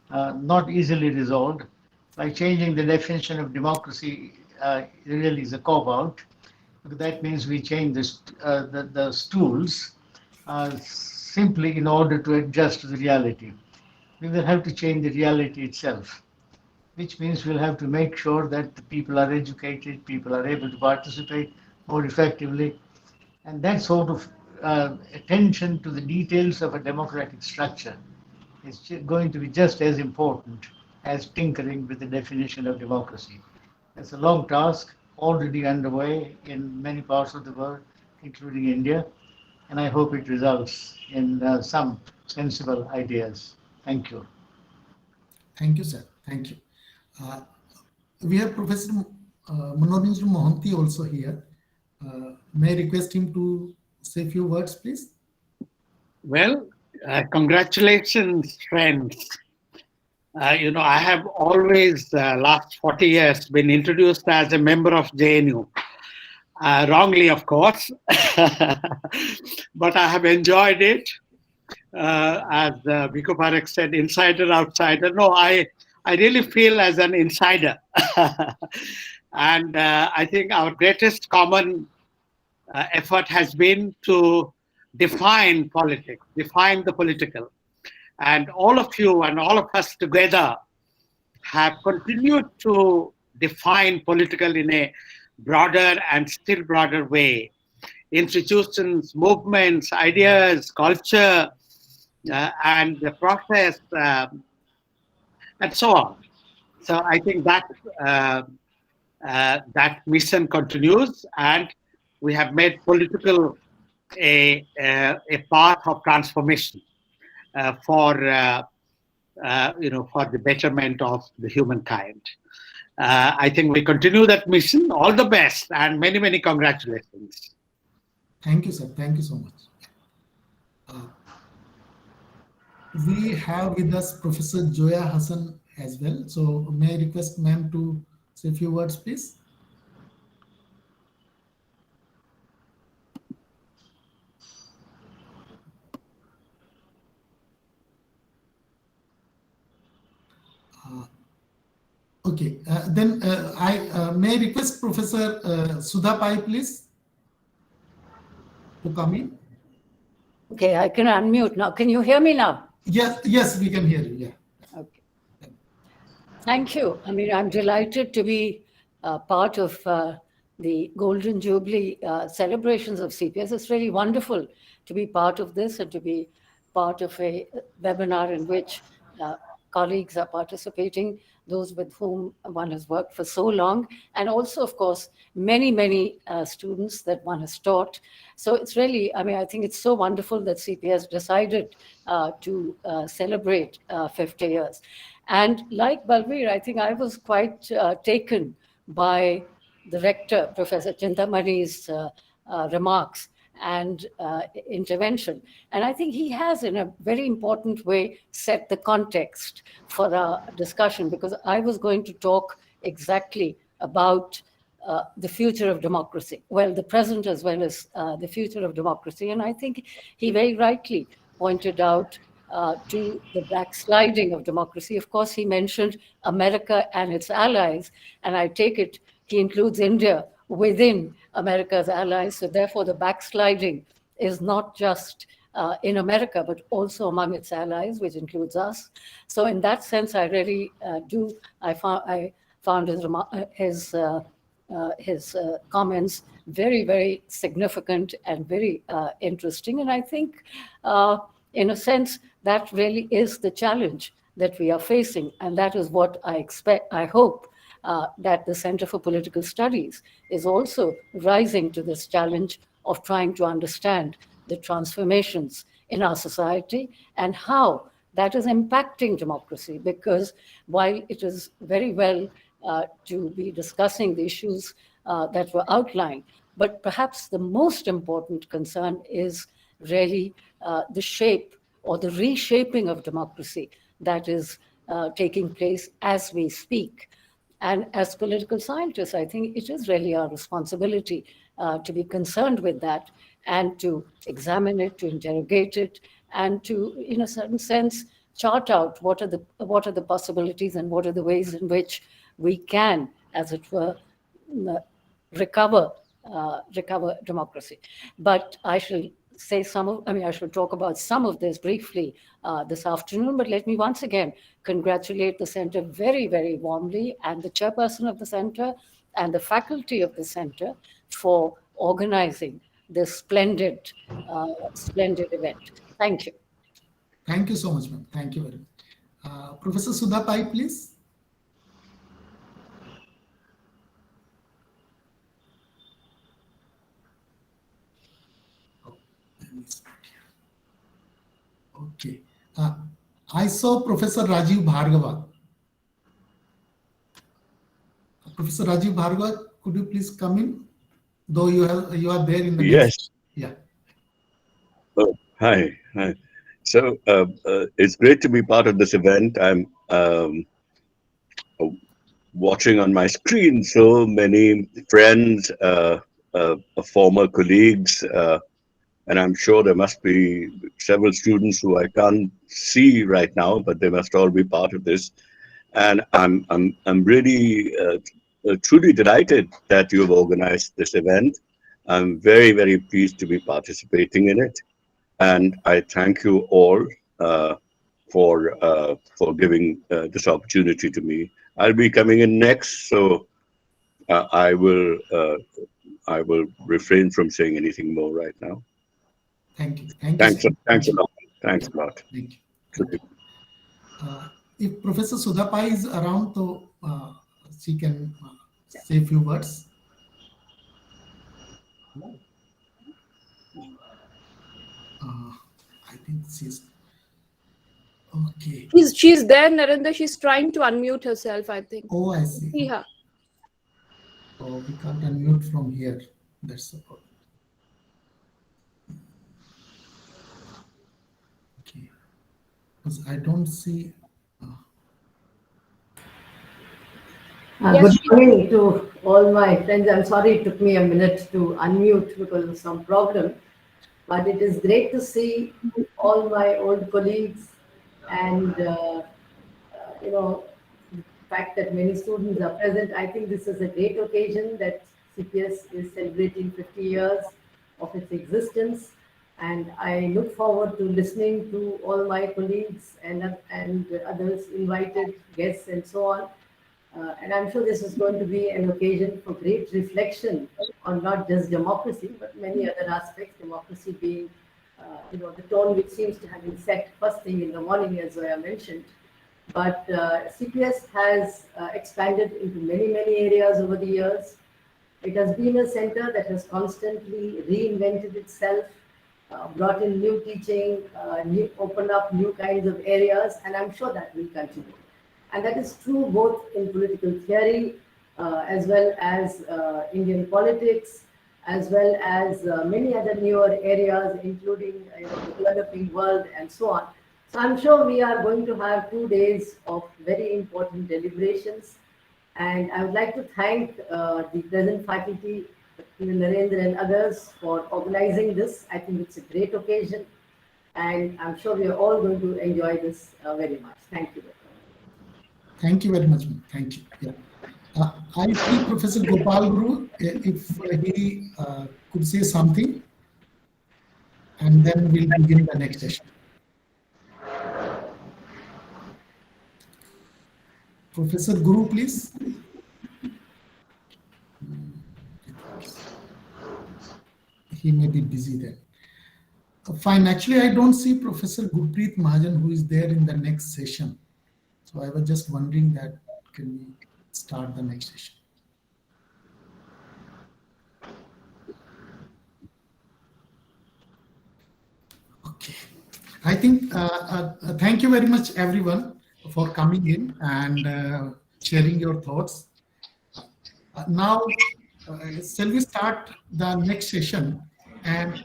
not easily resolved. By changing the definition of democracy really is a cop-out. That means we change the stools simply in order to adjust to the reality. We will have to change the reality itself. which means we'll have to make sure that the people are educated, people are able to participate more effectively. And that sort of attention to the details of a democratic structure is going to be just as important as tinkering with the definition of democracy. It's a long task already underway in many parts of the world, including India, and I hope it results in some sensible ideas. Thank you. Thank you, sir. Thank you. We have Professor Manoranjan Mohanty also here. May I request him to say a few words, please? Well, congratulations, friends. I have always, last 40 years, been introduced as a member of JNU. Wrongly, of course, but I have enjoyed it. As Biko Parekh said, insider, outsider. No, I really feel as an insider. And I think our greatest common effort has been to define politics, define the political. And all of you and all of us together have continued to define political in a broader and still broader way. Institutions, movements, ideas, culture, and the process, and so on. So I think that that mission continues, and we have made political a path of transformation for for the betterment of the humankind. I think we continue that mission. All the best and many, many congratulations. Thank you, sir. Thank you so much. We have with us Professor Joya Hassan as well. So may I request ma'am to say a few words, please? Okay, then I may request Professor Sudha Pai, please, to come in. Okay, I can unmute now. Can you hear me now? Yes, we can hear you. Yeah. Okay. Thank you. I mean, I'm delighted to be part of the Golden Jubilee celebrations of CPS. It's really wonderful to be part of this and to be part of a webinar in which colleagues are participating, those with whom one has worked for so long, and also, of course, many, many students that one has taught. So it's really, I mean, I think it's so wonderful that CPS decided to celebrate 50 years. And like Balbir, I think I was quite taken by the rector, Professor Chintamani's remarks and intervention. And I think he has, in a very important way, set the context for our discussion, because I was going to talk exactly about the future of democracy. Well, the present as well as the future of democracy. And I think he very rightly pointed out to the backsliding of democracy. Of course, he mentioned America and its allies, and I take it he includes India within America's allies. So therefore, the backsliding is not just in America, but also among its allies, which includes us. So in that sense, I really I found his comments very, very significant and very interesting. And I think, in a sense, that really is the challenge that we are facing. And that is what I hope that the Center for Political Studies is also rising to this challenge of trying to understand the transformations in our society and how that is impacting democracy. Because while it is very well to be discussing the issues that were outlined, but perhaps the most important concern is really the shape or the reshaping of democracy that is taking place as we speak. And as political scientists, I think it is really our responsibility to be concerned with that and to examine it, to interrogate it, and to, in a certain sense, chart out what are the possibilities and what are the ways in which we can, as it were, recover democracy. But I shall say I should talk about some of this briefly this afternoon, but let me once again congratulate the center very, very warmly, and the chairperson of the center and the faculty of the center for organizing this splendid event. Thank you. Thank you so much, ma'am. Thank you very much. Professor Sudha Pai, please. Okay. I saw Professor Rajeev Bhargava. Professor Rajeev Bhargava, could you please come in? Though you are there in the Yes. Yeah. Oh, hi. So it's great to be part of this event. I'm watching on my screen so many friends, former colleagues, and I'm sure there must be several students who I can't see right now, but they must all be part of this. And I'm really truly delighted that you have organized this event. I'm very, very pleased to be participating in it, and I thank you all for giving this opportunity to me. I'll be coming in next, so I will refrain from saying anything more right now. Thank you. Thanks a lot. Thank you. Thank you. If Professor Sudha Pai is around, so she can say a few words. I think she's okay. She's there, Narendra. She's trying to unmute herself, I think. Oh, I see. Yeah. Oh, we can't unmute from here. That's the problem. Okay. Because I don't see. Good morning to all my friends. I'm sorry it took me a minute to unmute because of some problem, but it is great to see all my old colleagues and the fact that many students are present. I think this is a great occasion that CPS is celebrating 50 years of its existence, and I look forward to listening to all my colleagues and others, invited guests and so on. And I'm sure this is going to be an occasion for great reflection on not just democracy, but many other aspects, democracy being, the tone which seems to have been set first thing in the morning, as I mentioned. But CPS has expanded into many, many areas over the years. It has been a center that has constantly reinvented itself, brought in new teaching, opened up new kinds of areas, and I'm sure that will continue. And that is true both in political theory, as well as Indian politics, as well as many other newer areas, including the developing world and so on. So I'm sure we are going to have 2 days of very important deliberations. And I would like to thank the present faculty, Narendra and others, for organizing this. I think it's a great occasion, and I'm sure we are all going to enjoy this very much. Thank you. Thank you very much, ma'am. Thank you. Yeah. I see Professor Gopal Guru, if he could say something, and then we'll begin the next session. Professor Guru, please. He may be busy then. Fine. Actually, I don't see Professor Gurpreet Mahajan, who is there in the next session. So I was just wondering that can we start the next session? Okay. I think thank you very much, everyone, for coming in and sharing your thoughts. Now, shall we start the next session? And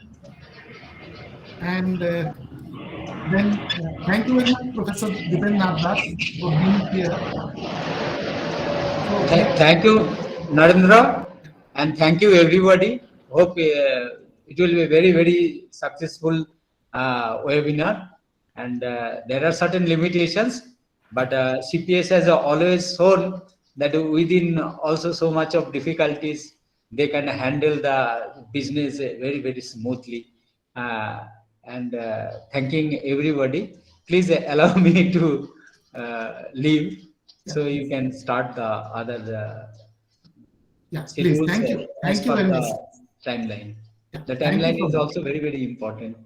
then thank you very much, Professor Dipendra, for being here. Thank you, Narendra, and thank you, everybody. Hope it will be a very, very successful webinar. And there are certain limitations, but CPS has always shown that within also so much of difficulties, they can handle the business very, very smoothly. and thanking everybody. Please allow me to leave so you can start the other please. schedules Thank you. as Thank you per very the much. timeline. The Thank you timeline so is much. also very, very important.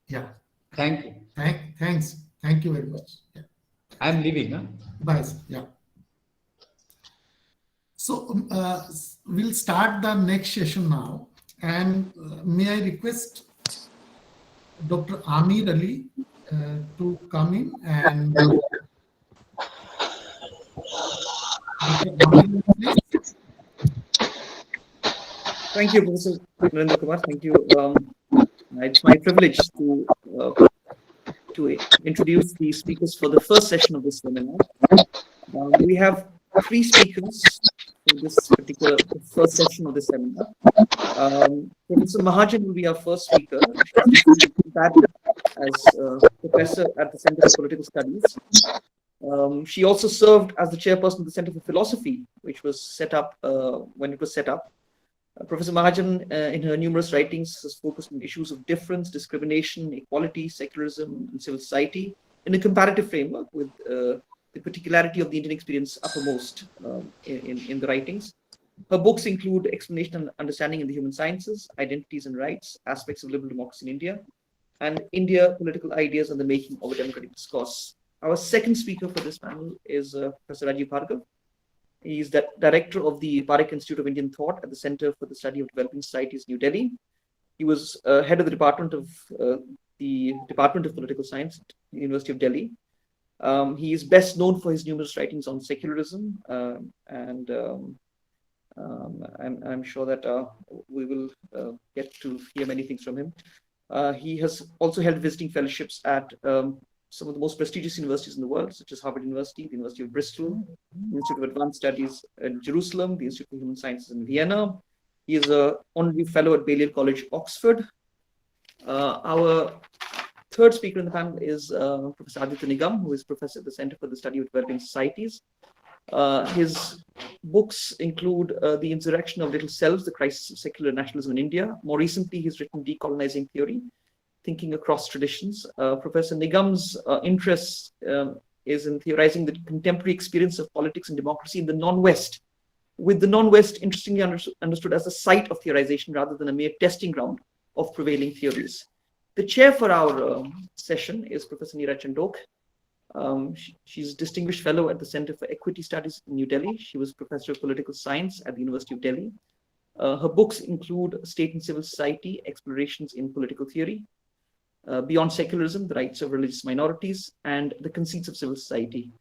Yeah. Thank you. Thanks. Thank you very much. Yeah. I'm leaving. Huh? Bye. Yeah. So we'll start the next session now. And may I request Dr. Amir Ali to come in and Dr. Amir, please. Thank you, Professor Narendra Kumar. Thank you. It's my privilege to introduce the speakers for the first session of this seminar. We have 3 speakers for this particular first session of the seminar. Professor Mahajan will be our first speaker. She's that as professor at the Center for Political Studies. She also served as the chairperson of the Center for Philosophy, which was set up when it was set up. Professor Mahajan, in her numerous writings, has focused on issues of difference, discrimination, equality, secularism, and civil society in a comparative framework with the particularity of the Indian experience uppermost in the writings. Her books include Explanation and Understanding in the Human Sciences, Identities and Rights, Aspects of Liberal Democracy in India, and India, Political Ideas and the Making of a Democratic Discourse. Our second speaker for this panel is Professor Rajeev Bhargava. He is the director of the Parekh Institute of Indian Thought at the Center for the Study of Developing Societies, New Delhi. He was head of the Department of Political Science at the University of Delhi. He is best known for his numerous writings on secularism, and I'm sure that we will get to hear many things from him. He has also held visiting fellowships at some of the most prestigious universities in the world, such as Harvard University, the University of Bristol, the Institute of Advanced Studies in Jerusalem, the Institute of Human Sciences in Vienna. He is an honorary fellow at Balliol College, Oxford. Our third speaker in the panel is Professor Aditya Nigam, who is professor at the Center for the Study of Developing Societies. His books include The Insurrection of Little Selves, The Crisis of Secular Nationalism in India. More recently, he's written Decolonizing Theory, Thinking Across Traditions. Professor Nigam's interest is in theorizing the contemporary experience of politics and democracy in the non-West, with the non-West interestingly understood as a site of theorization rather than a mere testing ground of prevailing theories. The chair for our session is Professor Neera Chandhoke. She's a distinguished fellow at the Center for Equity Studies in New Delhi. She was professor of political science at the University of Delhi. Her books include State and Civil Society, Explorations in Political Theory, Beyond Secularism, The Rights of Religious Minorities, and The Conceits of Civil Society.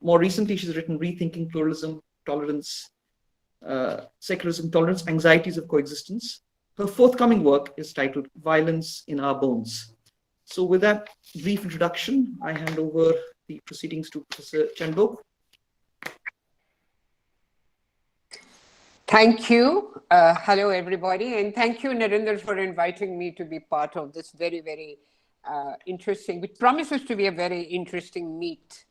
More recently, she's written Rethinking Pluralism, Tolerance, Secularism, Tolerance, Anxieties of Coexistence. Her forthcoming work is titled Violence in Our Bones. So with that brief introduction, I hand over the proceedings to Professor Chandhoke. Thank you. Hello, everybody. And thank you, Narendra, for inviting me to be part of this very, very interesting, which promises to be a very interesting meet.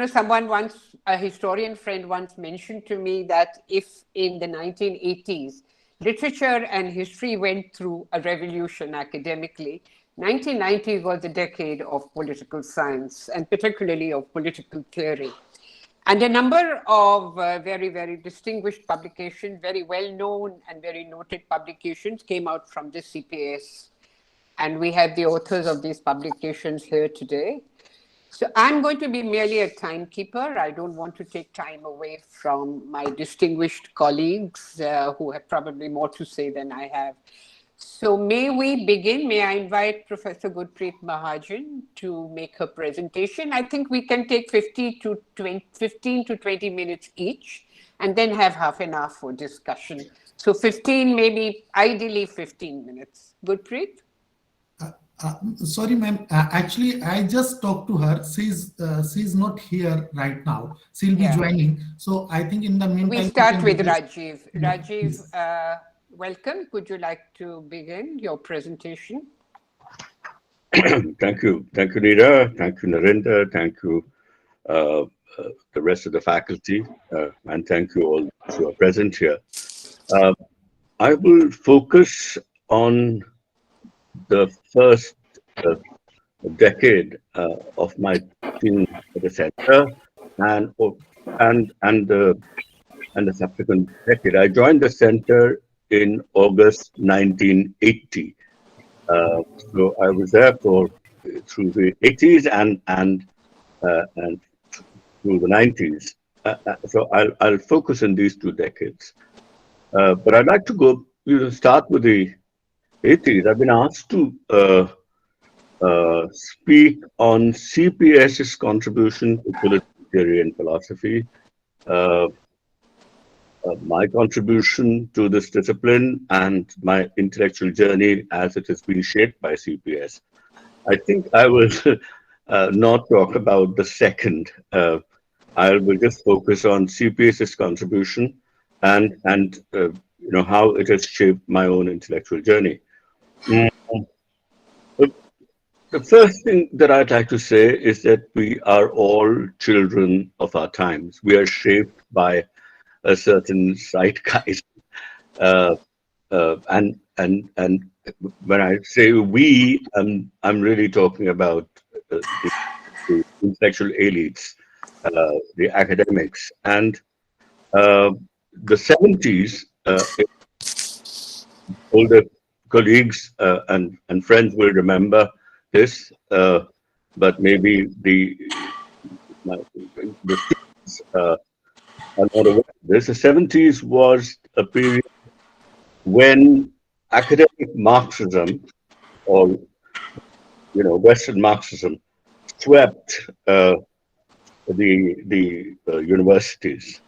Someone once, a historian friend once mentioned to me that if in the 1980s, literature and history went through a revolution academically, 1990s was the decade of political science and particularly of political theory. And a number of very, very distinguished publications, very well-known and very noted publications came out from the CPS. And we have the authors of these publications here today. So I'm going to be merely a timekeeper. I don't want to take time away from my distinguished colleagues who have probably more to say than I have. So may we begin? May I invite Professor Gurpreet Mahajan to make her presentation? I think we can take 15 to 20 minutes each and then have half an hour for discussion. So 15, maybe ideally 15 minutes. Gurpreet? Sorry, ma'am. Actually, I just talked to her. She's not here right now. She'll be joining. So I think in the meantime, we start with Rajeev. Rajeev, welcome. Could you like to begin your presentation? Thank you. Thank you, Neera. Thank you, Narendra. Thank you, the rest of the faculty. And thank you all who are present here. I will focus on the first decade of my teaching at the center, and the subsequent decade. I joined the center in August 1980. So I was there through the 80s and through the 90s. So I'll focus on these 2 decades. But I'd like to start with the 80s. I've been asked to speak on CPS's contribution to political theory and philosophy, my contribution to this discipline, and my intellectual journey as it has been shaped by CPS. I think I will not talk about the second. I will just focus on CPS's contribution and how it has shaped my own intellectual journey. The first thing that I'd like to say is that we are all children of our times. We are shaped by a certain zeitgeist, and when I say we, I'm really talking about the intellectual elites, the academics, and the 70s. Older colleagues and friends will remember this, but maybe the students are not aware of this. The 70s was a period when academic Marxism, or Western Marxism, swept the universities.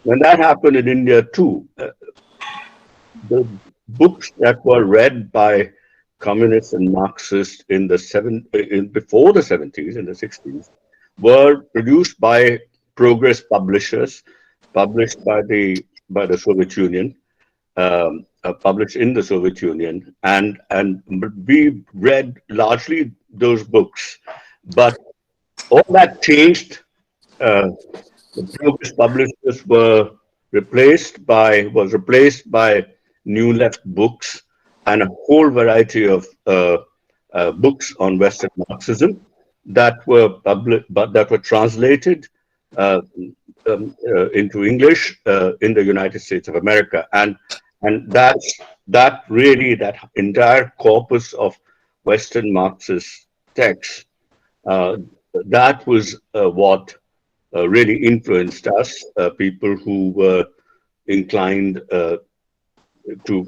When that happened in India too, the books that were read by communists and Marxists before the 70s, in the 60s, were produced by progress publishers, published by the Soviet Union, published in the Soviet Union, and we read largely those books. But all that changed. The progress publishers was replaced by New Left books and a whole variety of books on Western Marxism that were translated into English in the United States of America, and that entire corpus of Western Marxist texts, that was what really influenced us, people who were inclined to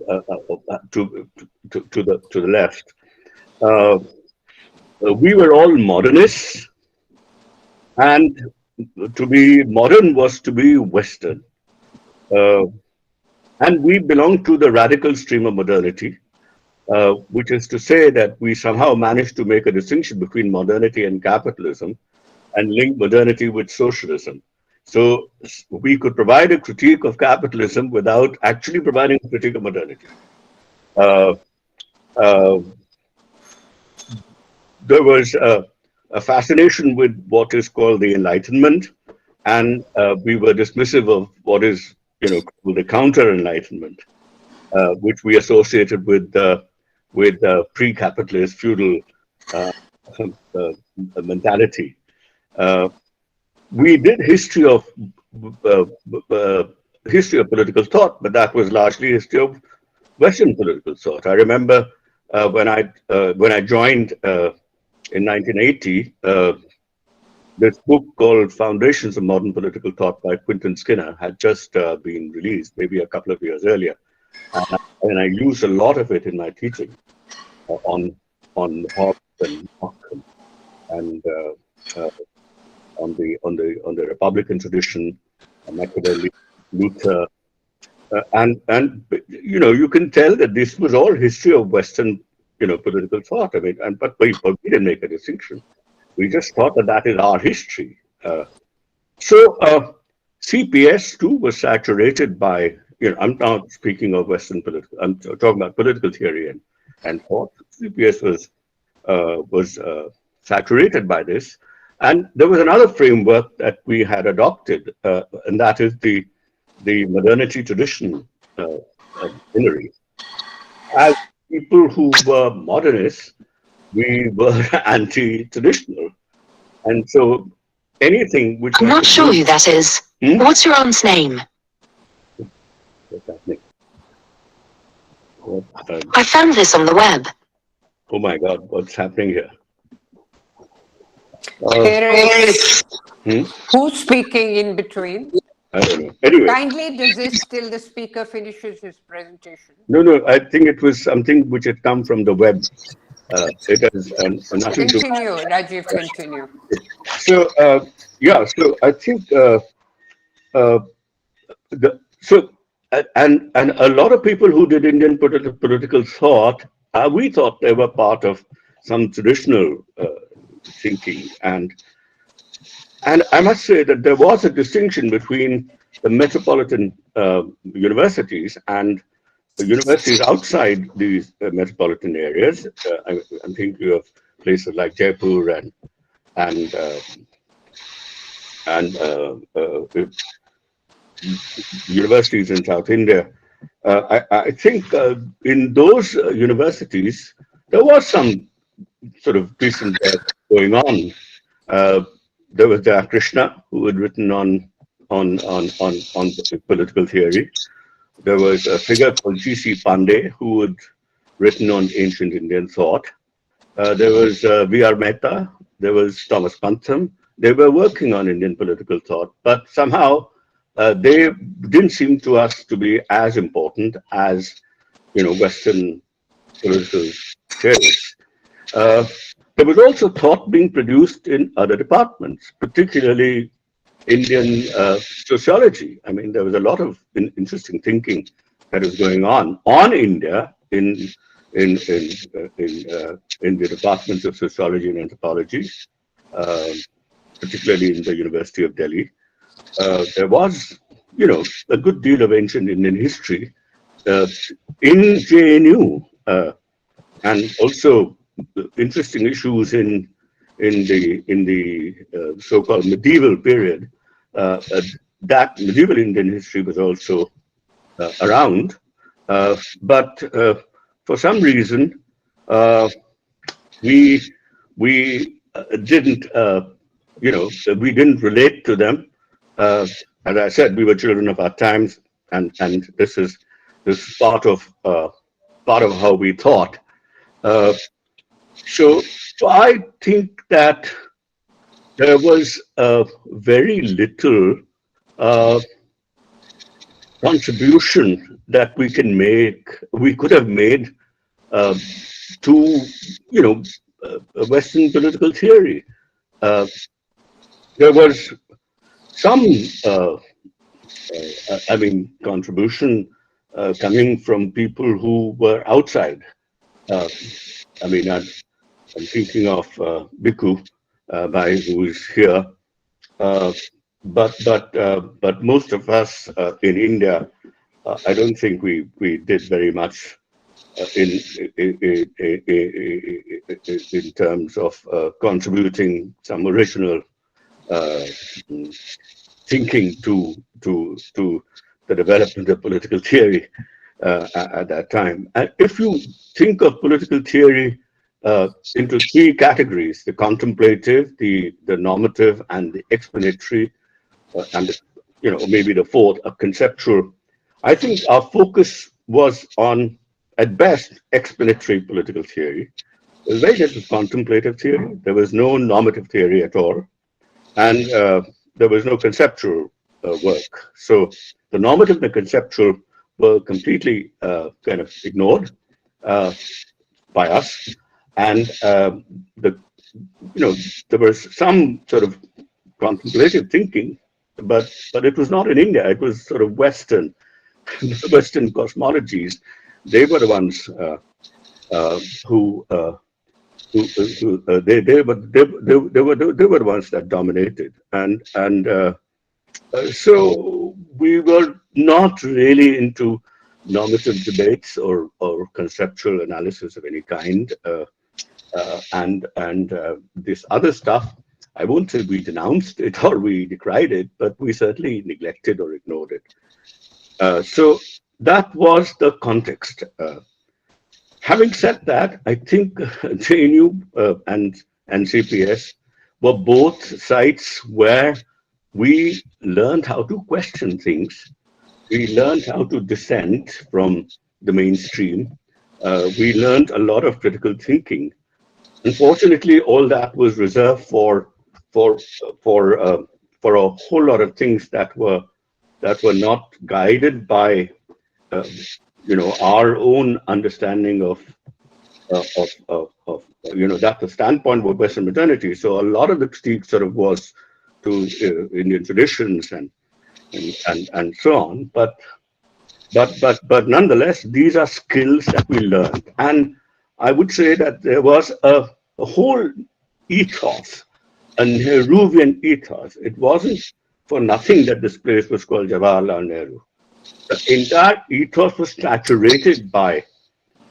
the left. We were all modernists, and to be modern was to be Western. And we belonged to the radical stream of modernity, which is to say that we somehow managed to make a distinction between modernity and capitalism and link modernity with socialism. So we could provide a critique of capitalism without actually providing a critique of modernity. There was a fascination with what is called the Enlightenment, and we were dismissive of what is called the counter-Enlightenment, which we associated with pre-capitalist feudal mentality. We did history of political thought, but that was largely history of Western political thought. I remember when I joined in 1980, this book called Foundations of Modern Political Thought by Quentin Skinner had just been released, maybe a couple of years earlier, and I used a lot of it in my teaching on Hobbes and Locke and on the Republican tradition, Machiavelli, Luther, and you can tell that this was all history of Western political thought. I mean, but we didn't make a distinction. We just thought that is our history. So CPS too was saturated by. I'm not speaking of Western political. I'm talking about political theory and thought. CPS was saturated by this. And there was another framework that we had adopted, and that is the modernity tradition Hillary. As people who were modernists, we were anti-traditional. And so anything which... I'm not sure who that is. What's your aunt's name? What's happening? I found this on the web. Oh my God, what's happening here? Who's speaking in between? I don't know. Anyway. Kindly desist till the speaker finishes his presentation. No, I think it was something which had come from the web. It has nothing to... Continue, Rajeev, continue. So, so I think and a lot of people who did Indian political thought, we thought they were part of some traditional thinking. And I must say that there was a distinction between the metropolitan universities and the universities outside these metropolitan areas. I'm thinking of places like Jaipur and universities in South India. I think in those universities there was some sort of decent work going on. There was Krishna, who had written on political theory. There was a figure called G.C. Pandey, who had written on ancient Indian thought. There was V.R. Mehta. There was Thomas Pantham. They were working on Indian political thought, but somehow they didn't seem to us to be as important as, Western political theories. There was also thought being produced in other departments, particularly Indian sociology. I mean, there was a lot of interesting thinking that was going on India in the departments of sociology and anthropology, particularly in the University of Delhi. There was, a good deal of ancient Indian history in JNU, and also interesting issues in the so-called medieval period. That medieval Indian history was also around, but for some reason we didn't we didn't relate to them. As I said, we were children of our times, and this is part of how we thought. So I think that there was very little contribution that we could have made to Western political theory. There was some contribution coming from people who were outside. I'm thinking of Bhikkhu Bhai, who is here, but most of us in India, I don't think we did very much in terms of contributing some original thinking to the development of political theory at that time. And if you think of political theory into three categories: the contemplative, the normative, and the explanatory, and maybe the fourth, a conceptual. I think our focus was on, at best, explanatory political theory. There was very little contemplative theory. There was no normative theory at all, and there was no conceptual work. So the normative and the conceptual were completely kind of ignored by us. And there was some sort of contemplative thinking, but it was not in India. It was sort of Western cosmologies. They were the ones who were the ones that dominated, and so we were not really into normative debates or conceptual analysis of any kind. And this other stuff, I won't say we denounced it or we decried it, but we certainly neglected or ignored it. So that was the context. Having said that, I think JNU and CPS were both sites where we learned how to question things. We learned how to dissent from the mainstream. We learned a lot of critical thinking. Unfortunately, all that was reserved for a whole lot of things that were not guided by our own understanding of that's the standpoint of Western modernity. So a lot of the critique sort of was to Indian traditions and so on. But nonetheless, these are skills that we learned. And I would say that there was a whole ethos, a Nehruvian ethos. It wasn't for nothing that this place was called Jawaharlal Nehru. The entire ethos was saturated by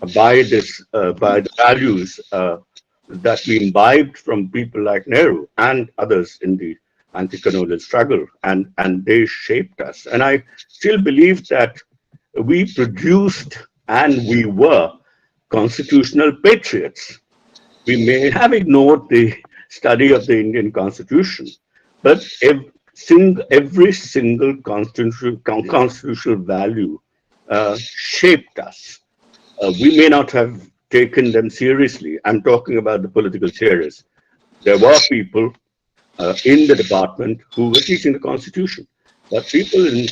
the values that we imbibed from people like Nehru and others in the anti-colonial struggle, and they shaped us. And I still believe that we produced and we were constitutional patriots. We may have ignored the study of the Indian Constitution, but every single constitutional value shaped us. We may not have taken them seriously. I'm talking about the political theorists. There were people in the department who were teaching the Constitution, but people in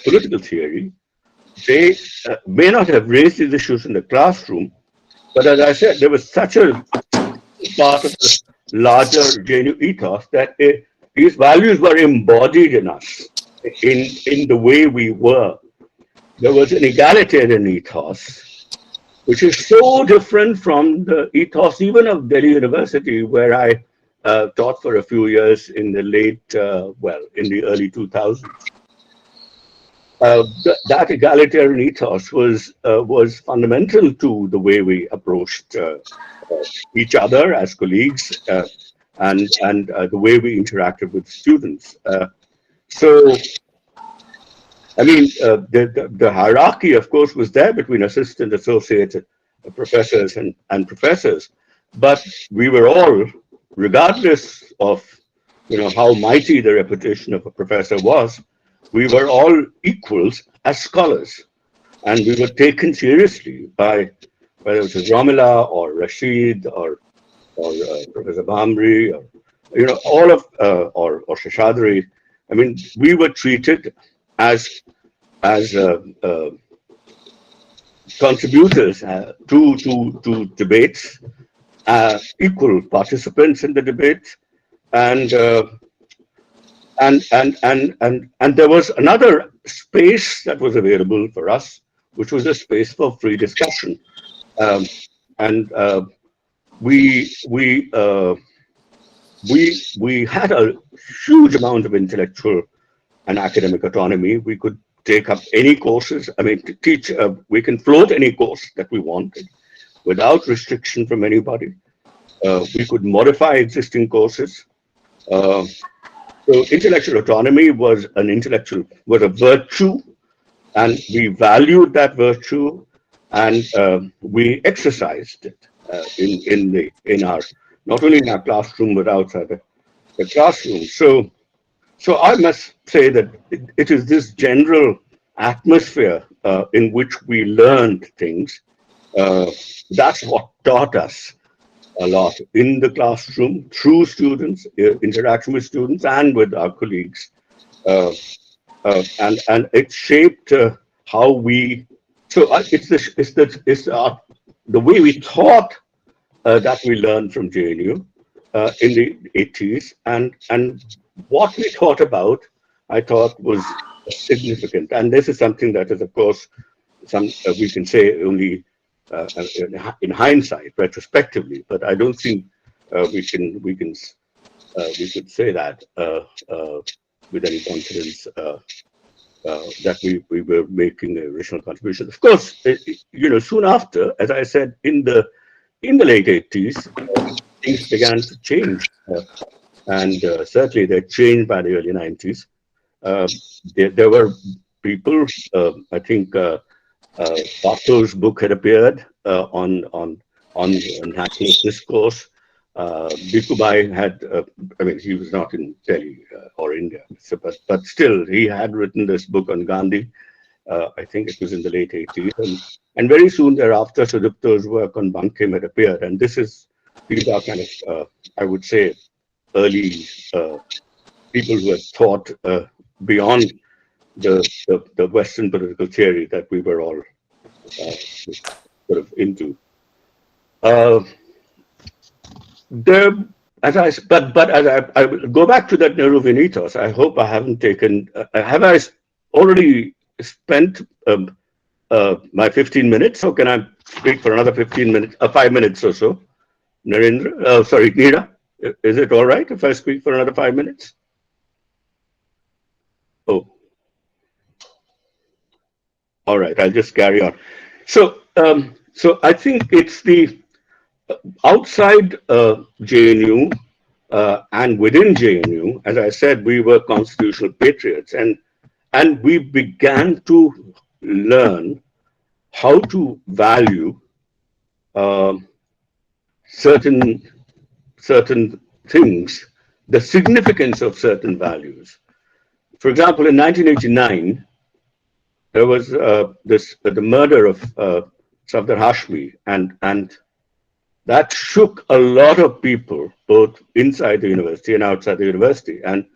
political theory, they may not have raised these issues in the classroom, but as I said, there was such a part of the larger JNU ethos that these values were embodied in us, in the way we were. There was an egalitarian ethos, which is so different from the ethos even of Delhi University, where I taught for a few years in the in the early 2000s. That egalitarian ethos was fundamental to the way we approached each other as colleagues and the way we interacted with students. So, I mean, the hierarchy, of course, was there between assistant, associate, professors, and professors, but we were all, regardless of how mighty the reputation of a professor was, we were all equals as scholars, and we were taken seriously by whether it was Romila or Rashid or Professor Bhamri or all of or Shashadri. I mean, we were treated as contributors to debates, equal participants in the debate, and there was another space that was available for us, which was a space for free discussion, we had a huge amount of intellectual and academic autonomy. We could take up any courses. I mean, teach. We can float any course that we wanted without restriction from anybody. We could modify existing courses. So intellectual autonomy was a virtue, and we valued that virtue, and we exercised it in our not only in our classroom but outside the classroom. So I must say that it is this general atmosphere in which we learned things. That's what taught us a lot in the classroom, through students, interaction with students and with our colleagues. And it shaped how we, so it's the way we thought that we learned from JNU in the 80s, and what we thought about, I thought was significant. And this is something that is, of course, we can say only in hindsight, retrospectively, but I don't think we could say that with any confidence that we were making a original contribution. Of course, soon after, as I said, in the late 80s, things began to change, and certainly they changed by the early 90s. There were people. I think Barthel's book had appeared on national discourse. Bhikubai had, I mean, he was not in Delhi or India, so, but still he had written this book on Gandhi. I think it was in the late 80s. And very soon thereafter, Sudipto's work on Bankim had appeared. And these are kind of, I would say, early people who had thought beyond the Western political theory that we were all sort of into. But as I will go back to that Nehruvian ethos, I hope I haven't taken, have I already spent my 15 minutes, or can I speak for another 15 minutes, 5 minutes or so? Narendra, sorry, Neera, is it all right if I speak for another 5 minutes? Oh, all right, I'll just carry on. So, so I think it's the outside JNU and within JNU, as I said, we were constitutional patriots, and we began to learn how to value certain things, the significance of certain values. For example, in 1989, there was the murder of Safdar Hashmi, and that shook a lot of people, both inside the university and outside the university. And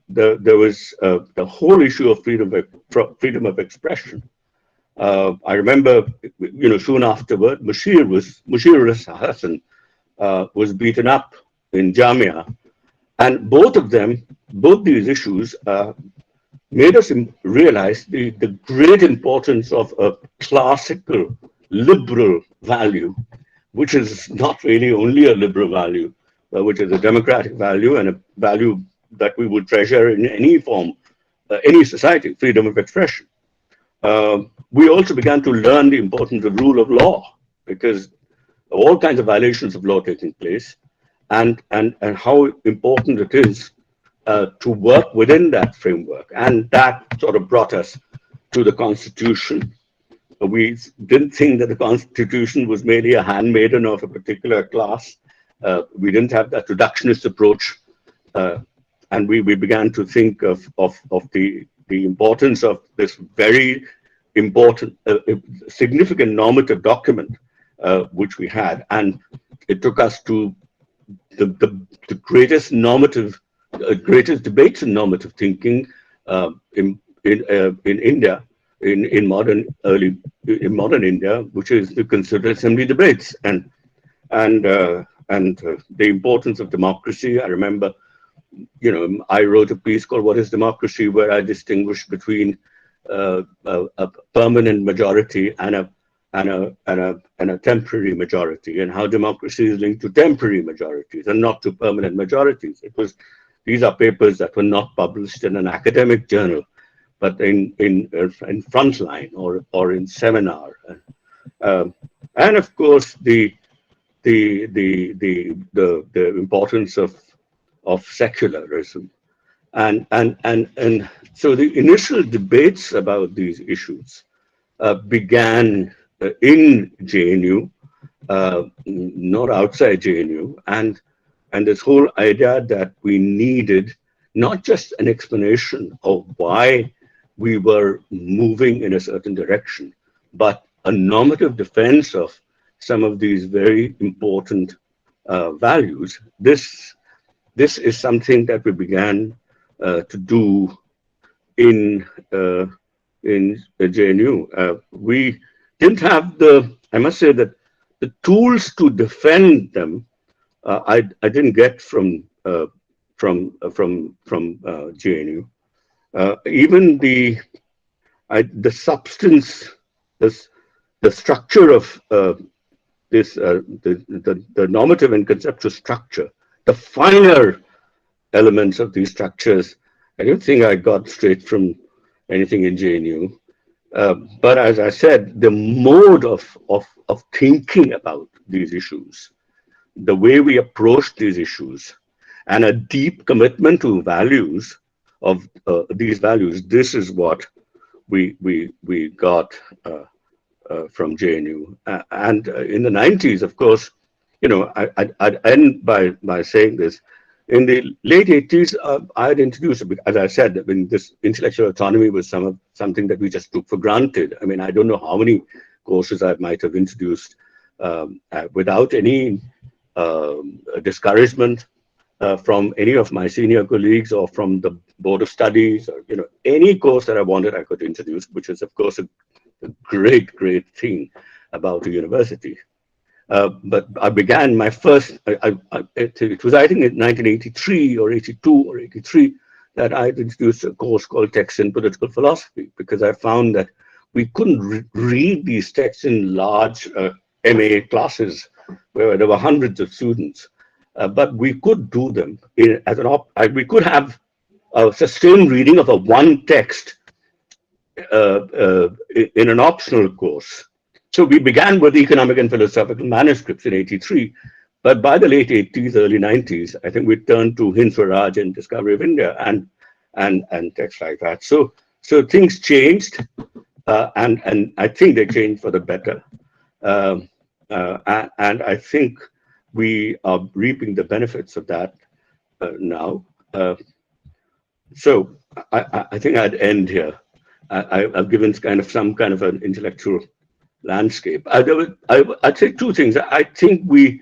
there was the whole issue of freedom of expression. I remember, soon afterward, Mushir Hassan was beaten up in Jamia, and both these issues made us realize the great importance of a classical liberal value, which is not really only a liberal value, which is a democratic value and a value that we would treasure in any form, any society, freedom of expression. We also began to learn the importance of rule of law, because of all kinds of violations of law taking place, and how important it is to work within that framework. And that sort of brought us to the Constitution. We didn't think that the Constitution was merely a handmaiden of a particular class. We didn't have that reductionist approach. And we began to think of the importance of this very important, significant normative document which we had. And it took us to the greatest debates in normative thinking in India, in modern India, which is the Constituent Assembly debates, and the importance of democracy. I remember, I wrote a piece called "What is Democracy," where I distinguished between a permanent majority and a temporary majority, and how democracy is linked to temporary majorities and not to permanent majorities. These are papers that were not published in an academic journal, but in Frontline or in Seminar, and of course the importance of secularism, and so the initial debates about these issues began in JNU, not outside JNU, and this whole idea that we needed not just an explanation of why we were moving in a certain direction, but a normative defense of some of these very important values. This is something that we began to do in JNU. We didn't have I must say that the tools to defend them, I didn't get from JNU. Even the substance, the structure of the normative and conceptual structure, the finer elements of these structures, I don't think I got straight from anything in JNU. But as I said, the mode of thinking about these issues, the way we approach these issues, and a deep commitment to values of these values, this is what we got from JNU. And in the 90s, of course, you know, I'd end by saying this. In the late 80s, I had introduced, as I said, I mean, this intellectual autonomy was something that we just took for granted. I mean, I don't know how many courses I might have introduced without any discouragement from any of my senior colleagues or from the board of studies, or, you know, any course that I wanted, I could introduce, which is, of course, a great thing about a university. But I began my first, it was, I think, in 1983 or 82 or 83, that I introduced a course called Texts in Political Philosophy, because I found that we couldn't read these texts in large MA classes where there were hundreds of students, but we could do them as we could have a sustained reading of a one text in an optional course. So we began with economic and philosophical manuscripts in 83, but by the late 80s, early 90s, I think we turned to Hind Swaraj and Discovery of India and texts like that. So things changed, and I think they changed for the better. And I think we are reaping the benefits of that now. So I think I'd end here. I've given some kind of an intellectual landscape. I'd say two things. I think we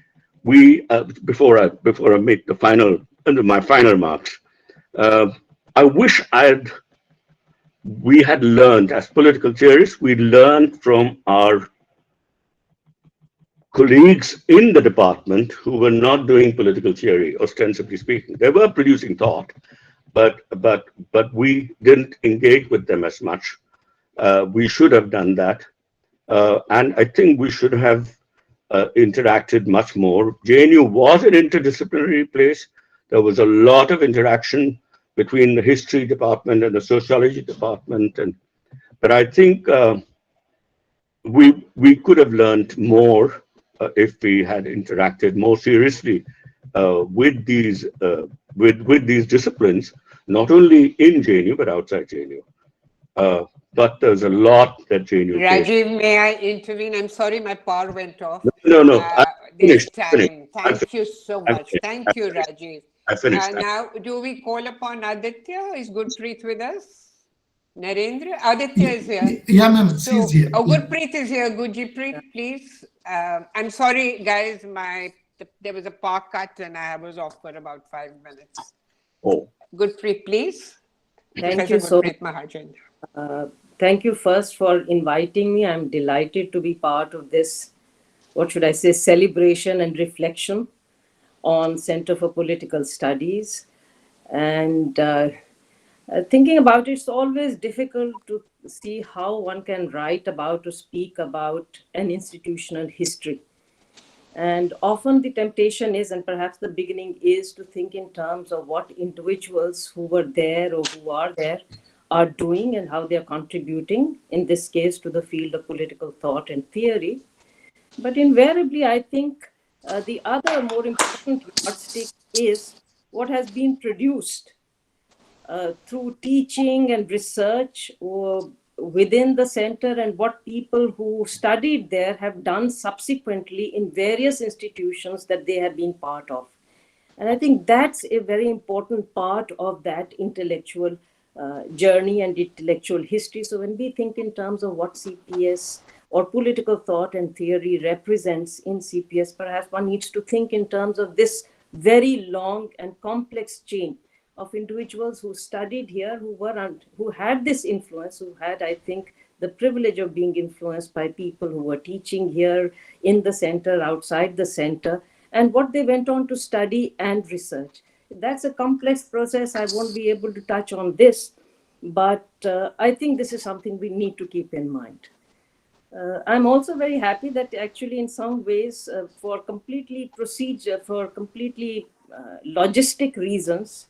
before I make my final remarks, I wish we had learned, as political theorists, we learned from our colleagues in the department who were not doing political theory, ostensibly speaking. They were producing thought, but we didn't engage with them as much. We should have done that. And I think we should have interacted much more. JNU was an interdisciplinary place. There was a lot of interaction between the history department and the sociology department. But I think we could have learned more if we had interacted more seriously with these disciplines, not only in JNU, but outside JNU. But there's a lot that JNU Rajeev, may I intervene? I'm sorry, my power went off. No. There's time. Thank you so much. Thank you, Rajeev. I finished. Now, do we call upon Aditya? Is Gurpreet with us? Narendra? Aditya is here. Yeah, ma'am. So, She's here. Gurpreet is here. Gurpreet, please. I'm sorry, guys. There was a power cut and I was off for about 5 minutes. Oh. Gurpreet, please. Thank you so much. Mahajan. Thank you first for inviting me. I'm delighted to be part of this, what should I say, celebration and reflection on Center for Political Studies. And thinking about it, it's always difficult to see how one can write about or speak about an institutional history. And often the temptation is, and perhaps the beginning is, to think in terms of what individuals who were there or who are there are doing and how they are contributing, in this case, to the field of political thought and theory. But invariably, I think the other more important yardstick is what has been produced through teaching and research within the center, and what people who studied there have done subsequently in various institutions that they have been part of. And I think that's a very important part of that intellectual journey and intellectual history. So when we think in terms of what CPS or political thought and theory represents in CPS, perhaps one needs to think in terms of this very long and complex chain of individuals who studied here, who had this influence, who had, I think, the privilege of being influenced by people who were teaching here in the center, outside the center, and what they went on to study and research. That's a complex process. I won't be able to touch on this, but I think this is something we need to keep in mind. I'm also very happy that actually in some ways for completely logistic reasons,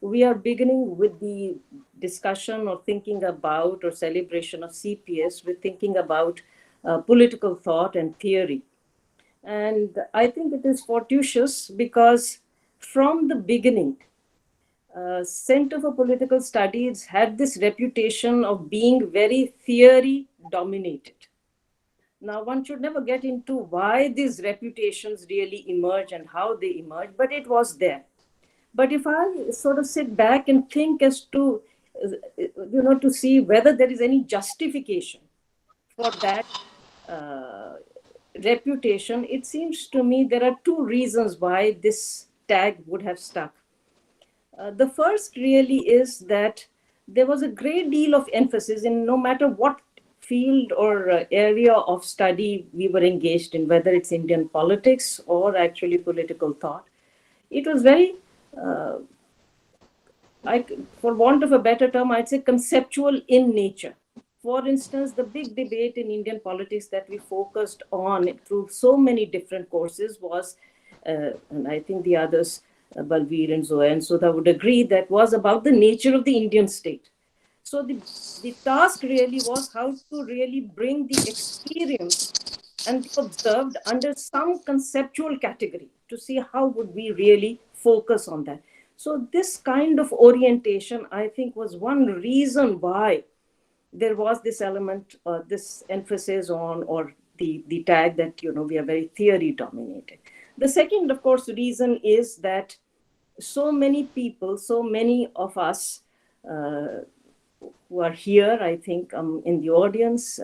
we are beginning with the discussion or thinking about or celebration of CPS with thinking about political thought and theory. And I think it is fortuitous because from the beginning, Center for Political Studies had this reputation of being very theory dominated. Now, one should never get into why these reputations really emerge and how they emerge, but it was there. But if I sort of sit back and think as to, to see whether there is any justification for that reputation, it seems to me there are two reasons why this tag would have stuck. The first really is that there was a great deal of emphasis in no matter what field or area of study we were engaged in, whether it's Indian politics or actually political thought. It was very, for want of a better term, I'd say conceptual in nature. For instance, the big debate in Indian politics that we focused on through so many different courses was, and I think the others, Balveer and Zoya and Sudha would agree, that was about the nature of the Indian state. So the task really was how to really bring the experience and the observed under some conceptual category to see how would we really focus on that. So this kind of orientation, I think, was one reason why there was this element, this emphasis on, or the tag that, we are very theory dominated. The second, of course, reason is that so many people, so many of us who are here, I think, in the audience,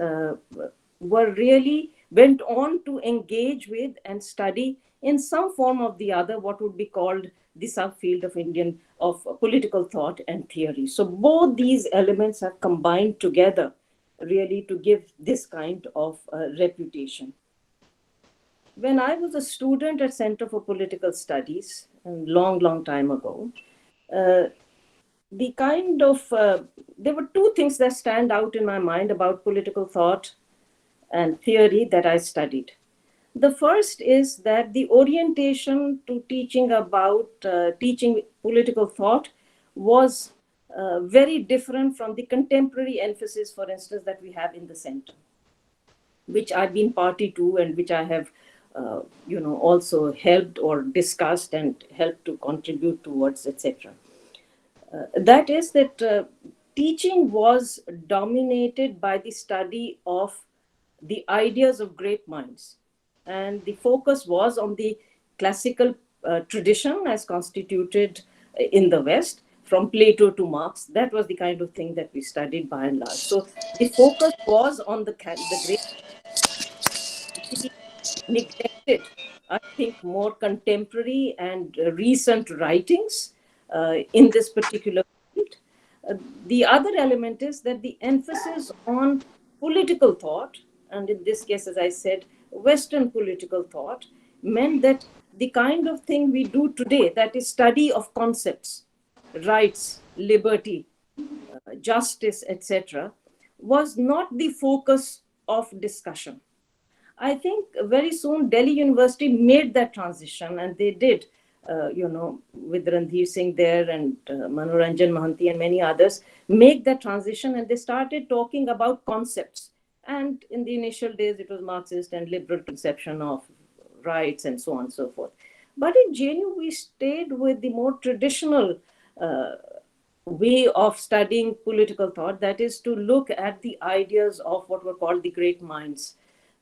went on to engage with and study in some form or the other what would be called the subfield of political thought and theory. So both these elements have combined together really to give this kind of reputation. When I was a student at Center for Political Studies, long time ago, there were two things that stand out in my mind about political thought and theory that I studied. The first is that the orientation to teaching political thought was very different from the contemporary emphasis, for instance, that we have in the center, which I've been party to and which I have also helped or discussed and helped to contribute towards, etc. That is that teaching was dominated by the study of the ideas of great minds. And the focus was on the classical tradition as constituted in the West, from Plato to Marx. That was the kind of thing that we studied by and large. So the focus was on the great, neglected, I think, more contemporary and recent writings in this particular field. The other element is that the emphasis on political thought, and in this case, as I said, Western political thought, meant that the kind of thing we do today, that is study of concepts, rights, liberty, justice, etc., was not the focus of discussion. I think very soon Delhi University made that transition, and they did, with Randhir Singh there and Manoranjan Mahanti and many others, make that transition, and they started talking about concepts. And in the initial days, it was Marxist and liberal conception of rights and so on and so forth. But in JNU, we stayed with the more traditional way of studying political thought, that is to look at the ideas of what were called the great minds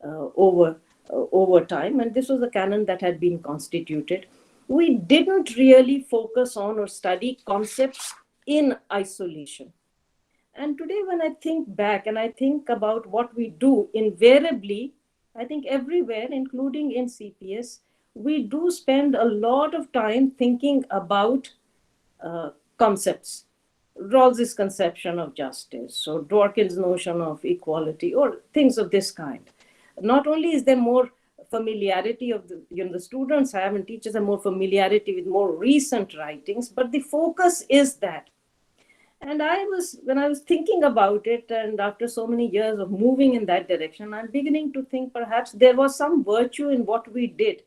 over time. And this was a canon that had been constituted. We didn't really focus on or study concepts in isolation. And today, when I think back and I think about what we do, invariably, I think everywhere, including in CPS, we do spend a lot of time thinking about concepts. Rawls's conception of justice, or Dworkin's notion of equality, or things of this kind. Not only is there more familiarity of the students have and teachers have more familiarity with more recent writings, but the focus is that. And when I was thinking about it, and after so many years of moving in that direction, I'm beginning to think perhaps there was some virtue in what we did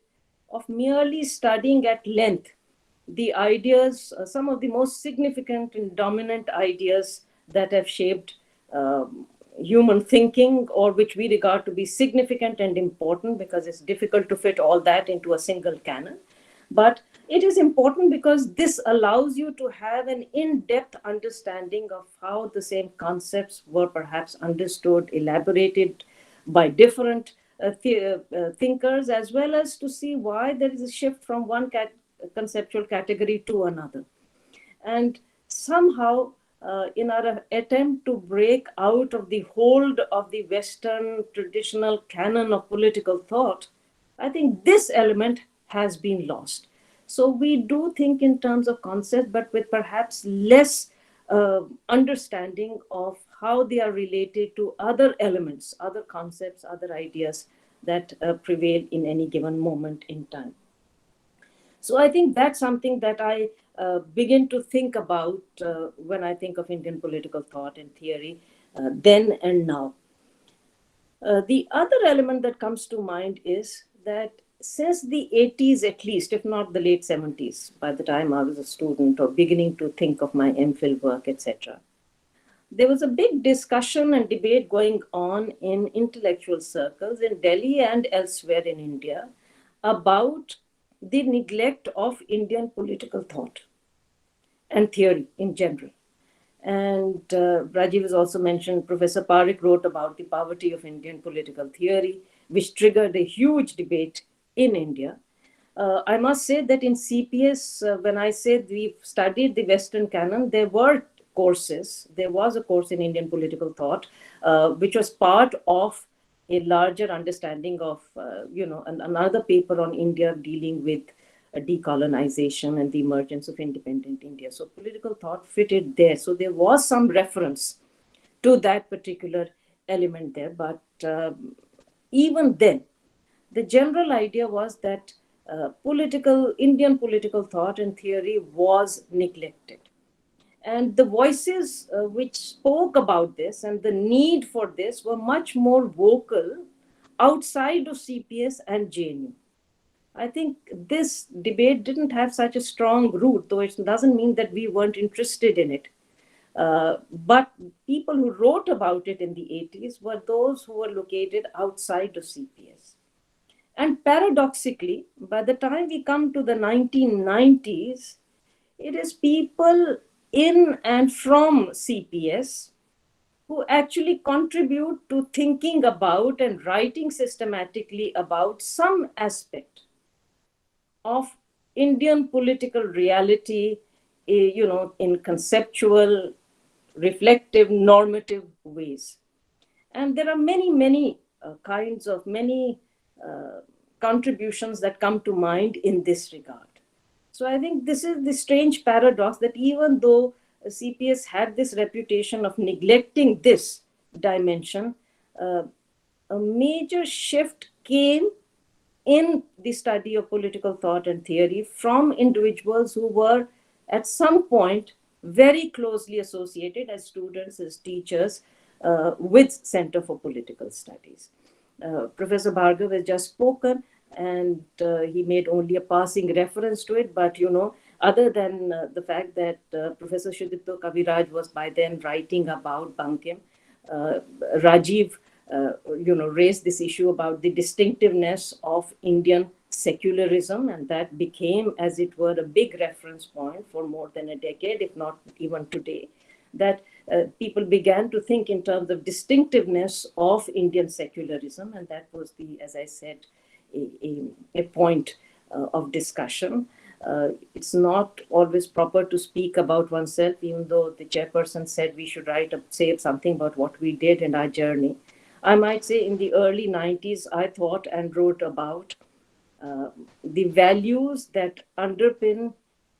of merely studying at length the ideas, some of the most significant and dominant ideas that have shaped human thinking, or which we regard to be significant and important, because it's difficult to fit all that into a single canon. But it is important because this allows you to have an in-depth understanding of how the same concepts were perhaps understood, elaborated by different thinkers, as well as to see why there is a shift from one conceptual category to another. And somehow, in our attempt to break out of the hold of the Western traditional canon of political thought, I think this element has been lost. So we do think in terms of concept, but with perhaps less understanding of how they are related to other elements, other concepts, other ideas that prevail in any given moment in time. So I think that's something that I begin to think about when I think of Indian political thought and theory then and now. The other element that comes to mind is that since the 80s at least, if not the late 70s, by the time I was a student or beginning to think of my MPhil work, etc., there was a big discussion and debate going on in intellectual circles in Delhi and elsewhere in India about the neglect of Indian political thought and theory in general. And Rajeev has also mentioned, Professor Parekh wrote about the poverty of Indian political theory, which triggered a huge debate in India. I must say that in CPS, when I said we've studied the Western canon, there were courses. There was a course in Indian political thought, which was part of a larger understanding of, another paper on India dealing with decolonization and the emergence of independent India. So political thought fitted there. So there was some reference to that particular element there. But even then, the general idea was that Indian political thought and theory was neglected. And the voices which spoke about this and the need for this were much more vocal outside of CPS and JNU. I think this debate didn't have such a strong root, though it doesn't mean that we weren't interested in it. But people who wrote about it in the 80s were those who were located outside of CPS. And paradoxically, by the time we come to the 1990s, it is people in and from CPS who actually contribute to thinking about and writing systematically about some aspect of Indian political reality, in conceptual, reflective, normative ways. And there are many kinds of contributions that come to mind in this regard. So I think this is the strange paradox that even though CPS had this reputation of neglecting this dimension, a major shift came in the study of political thought and theory from individuals who were at some point very closely associated as students, as teachers, with Center for Political Studies. Professor Bhargava has just spoken, and he made only a passing reference to it, but other than the fact that Professor Sudipto Kaviraj was by then writing about Bankim, Rajeev raised this issue about the distinctiveness of Indian secularism, and that became, as it were, a big reference point for more than a decade, if not even today, that people began to think in terms of distinctiveness of Indian secularism, and that was as I said, a point of discussion. It's not always proper to speak about oneself, even though the chairperson said we should say something about what we did in our journey. I might say in the early 90s, I thought and wrote about the values that underpin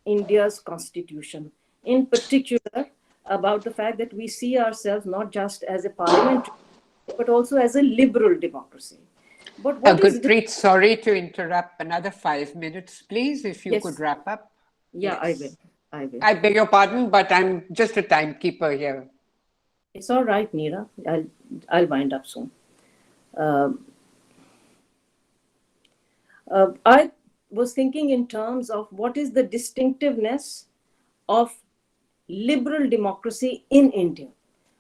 India's constitution, in particular about the fact that we see ourselves not just as a parliamentary, but also as a liberal democracy. But what Gurpreet, sorry to interrupt. Another 5 minutes, please, if you could wrap up. Yeah, yes. I will. I beg your pardon, but I'm just a timekeeper here. It's all right, Neera. I'll wind up soon. I was thinking in terms of what is the distinctiveness of liberal democracy in India.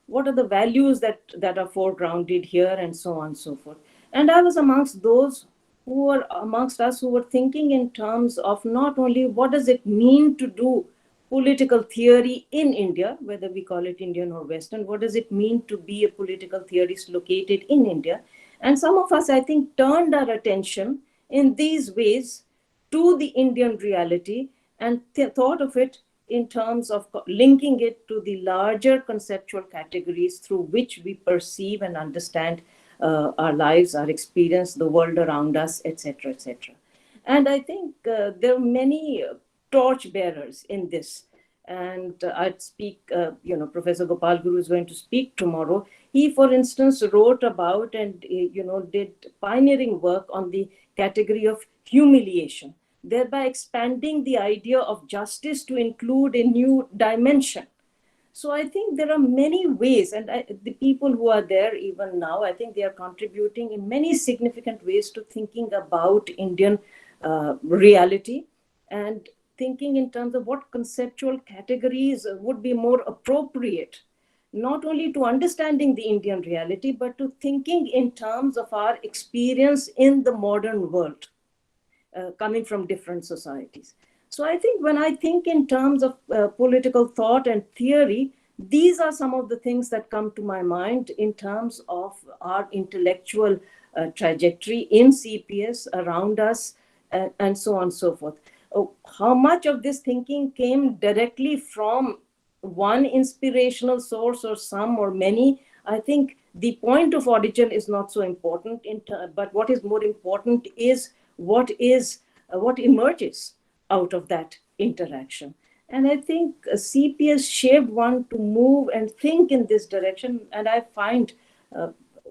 What are the values that are foregrounded here, and so on and so forth. And I was amongst those who were amongst us who were thinking in terms of not only what does it mean to do political theory in India, whether we call it Indian or Western, what does it mean to be a political theorist located in India? And some of us, I think, turned our attention in these ways to the Indian reality and thought of it in terms of linking it to the larger conceptual categories through which we perceive and understand our lives, our experience, the world around us, etc., etc. And I think there are many torch bearers in this. And I'd speak, Professor Gopal Guru is going to speak tomorrow. He, for instance, wrote about and, did pioneering work on the category of humiliation, thereby expanding the idea of justice to include a new dimension. So I think there are many ways, and the people who are there even now, I think they are contributing in many significant ways to thinking about Indian reality and thinking in terms of what conceptual categories would be more appropriate, not only to understanding the Indian reality, but to thinking in terms of our experience in the modern world, coming from different societies. So I think when I think in terms of political thought and theory, these are some of the things that come to my mind in terms of our intellectual trajectory in CPS, around us, and so on and so forth. How much of this thinking came directly from one inspirational source or some or many? I think the point of origin is not so important, but what is more important is what emerges out of that interaction. And I think CPS shaped one to move and think in this direction. And I find,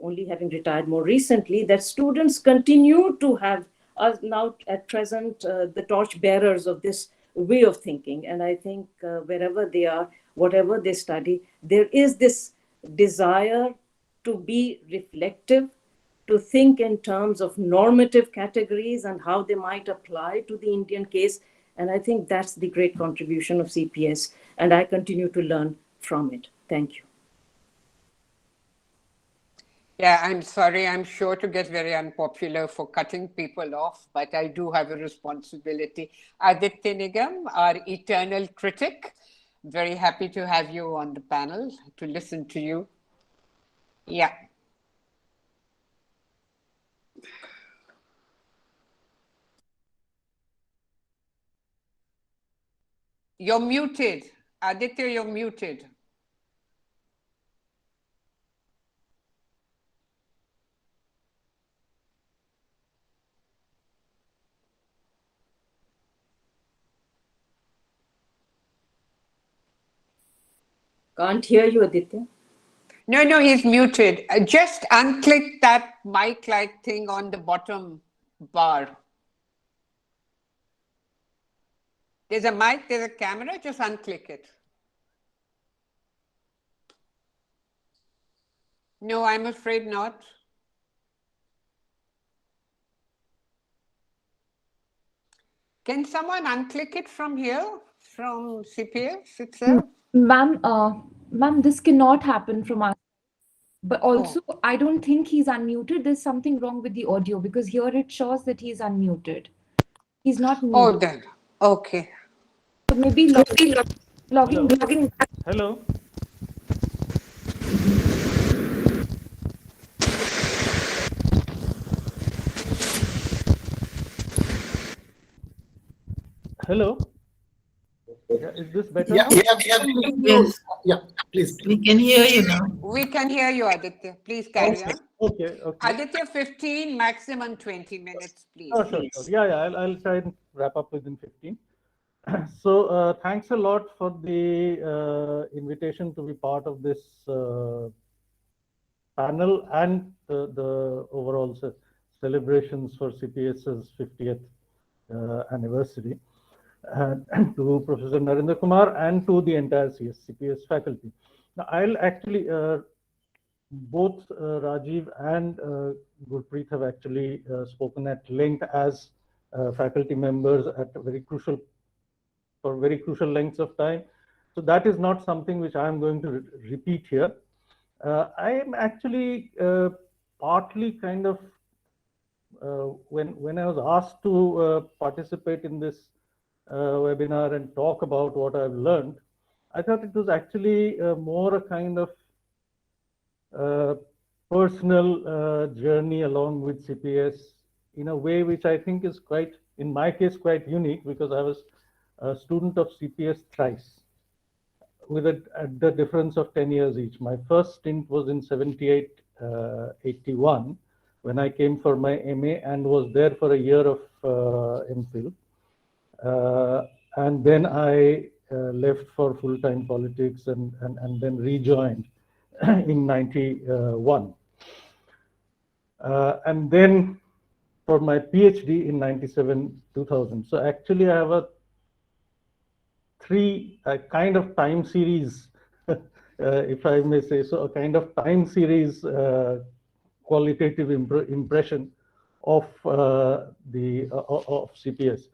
only having retired more recently, that students continue to have, are now at present, the torch bearers of this way of thinking. And I think wherever they are, whatever they study, there is this desire to be reflective, to think in terms of normative categories and how they might apply to the Indian case. And I think that's the great contribution of CPS. And I continue to learn from it. Thank you. Yeah, I'm sorry. I'm sure to get very unpopular for cutting people off, but I do have a responsibility. Aditya Nigam, our eternal critic, very happy to have you on the panel to listen to you. Yeah. You're muted. Aditya, you're muted. Can't hear you, Aditya. No, he's muted. Just unclick that mic-like thing on the bottom bar. There's a mic, there's a camera, just unclick it. No, I'm afraid not. Can someone unclick it from here, from CPS itself? Ma'am, this cannot happen from us. But also, I don't think he's unmuted. There's something wrong with the audio because here it shows that he's unmuted. He's not muted. Oh, then. Okay. So maybe logging back. Hello. Hello. Yeah, is this better? Yeah, please. We can hear you now. We can hear you, Aditya. Please carry on. Okay. Aditya, 15, maximum 20 minutes, please. Oh, sure. Yeah, I'll try and wrap up within 15. So thanks a lot for the invitation to be part of this panel and the overall celebrations for CPS's 50th anniversary. To Professor Narendra Kumar and to the entire CPS faculty. Now, I'll actually, both Rajeev and Gurpreet have actually spoken at length as faculty members at very crucial lengths of time. So that is not something which I'm going to repeat here. I am actually partly kind of when I was asked to participate in this webinar and talk about what I've learned, I thought it was actually more a kind of personal journey along with CPS in a way which I think is quite, in my case, quite unique, because I was a student of CPS thrice with the difference of 10 years each. My first stint was in 78, 81, when I came for my MA and was there for a year of MPhil. And then I left for full-time politics and then rejoined in 91. And then for my PhD in 97, 2000. So actually I have a kind of time series, if I may say so, a kind of time series qualitative impression of of CPS.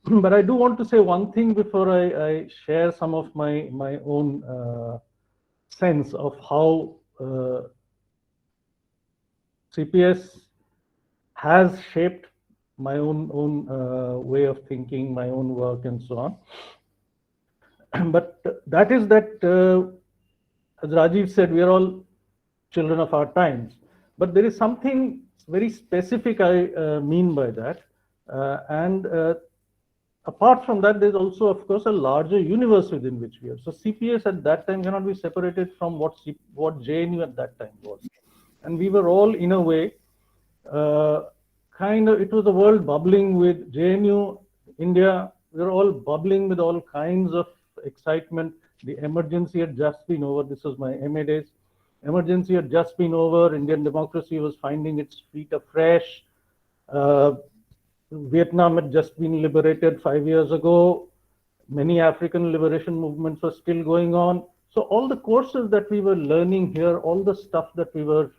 But I do want to say one thing before I share some of my own sense of how CPS has shaped my own way of thinking, my own work, and so on. But that is that, as Rajeev said, we are all children of our times. But there is something very specific I mean by that. And apart from that, there's also, of course, a larger universe within which we are. So CPS at that time cannot be separated from what JNU at that time was. And we were all, in a way, it was a world bubbling with JNU, India. We were all bubbling with all kinds of excitement. The emergency had just been over. This was my MA days. Emergency had just been over. Indian democracy was finding its feet afresh. Vietnam had just been liberated 5 years ago. Many African liberation movements were still going on. So all the courses that we were learning here, all the stuff that we were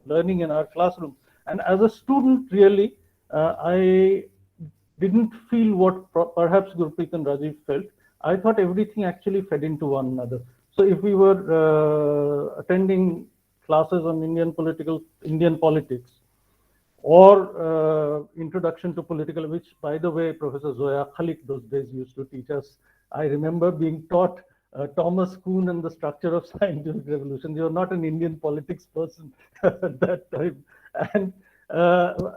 learning in our classroom. And as a student, really, I didn't feel what perhaps Gurpreet and Rajeev felt. I thought everything actually fed into one another. So if we were attending classes on Indian politics, or introduction to political, which, by the way, Professor Zoya Khalik those days used to teach us. I remember being taught Thomas Kuhn and the structure of scientific revolution. You are not an Indian politics person at that time. And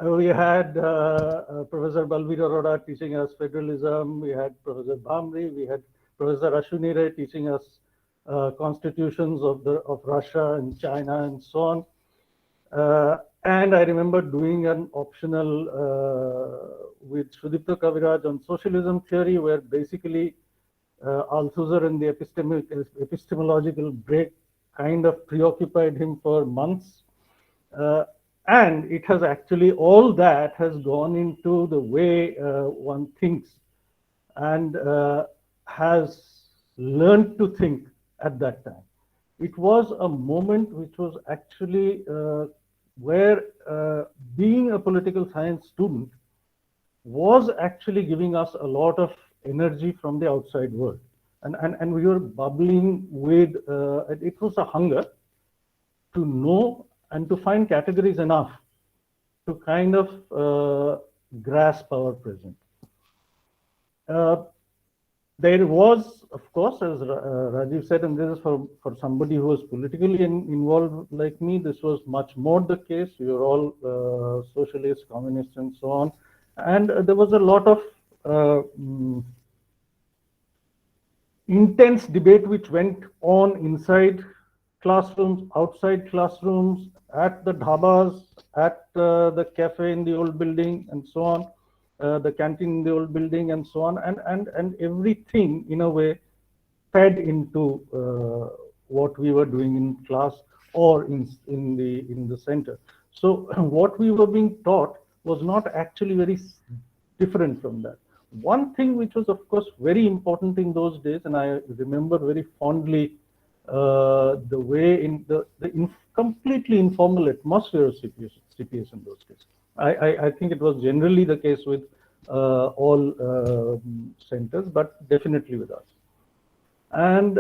we had Professor Balbir Arora teaching us federalism. We had Professor Bhamri. We had Professor Ashunire teaching us constitutions of Russia and China and so on. And I remember doing an optional with Sudipta Kaviraj on socialism theory, where basically Althusser and the epistemological break kind of preoccupied him for months. And it has actually, all that has gone into the way one thinks and has learned to think at that time. It was a moment which was actually where being a political science student was actually giving us a lot of energy from the outside world. And we were bubbling with, it was a hunger to know and to find categories enough to kind of grasp our present. There was, of course, as Rajeev said, and this is for somebody who was politically involved like me, this was much more the case. We were all socialists, communists, and so on. And there was a lot of intense debate which went on inside classrooms, outside classrooms, at the dhabas, at the cafe in the old building, and so on. The canteen in the old building, and so on, and everything in a way fed into what we were doing in class or in the center. So what we were being taught was not actually very different from that. One thing which was, of course, very important in those days, and I remember very fondly the way in the completely informal atmosphere of CPS in those days. I think it was generally the case with all centers, but definitely with us. And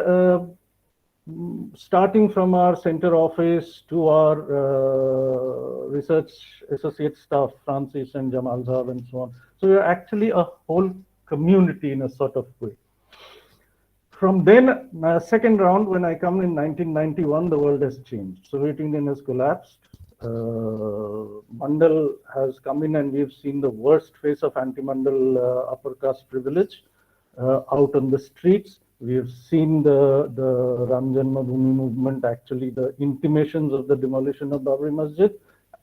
starting from our center office to our research associate staff, Francis and Jamal Saab and so on. So we're actually a whole community in a sort of way. From then, second round, when I come in 1991, the world has changed. Soviet Union has collapsed. Mandal has come in, and we've seen the worst face of anti-Mandal upper caste privilege out on the streets. We have seen the Ram Janmabhoomi movement, actually the intimations of the demolition of Babri Masjid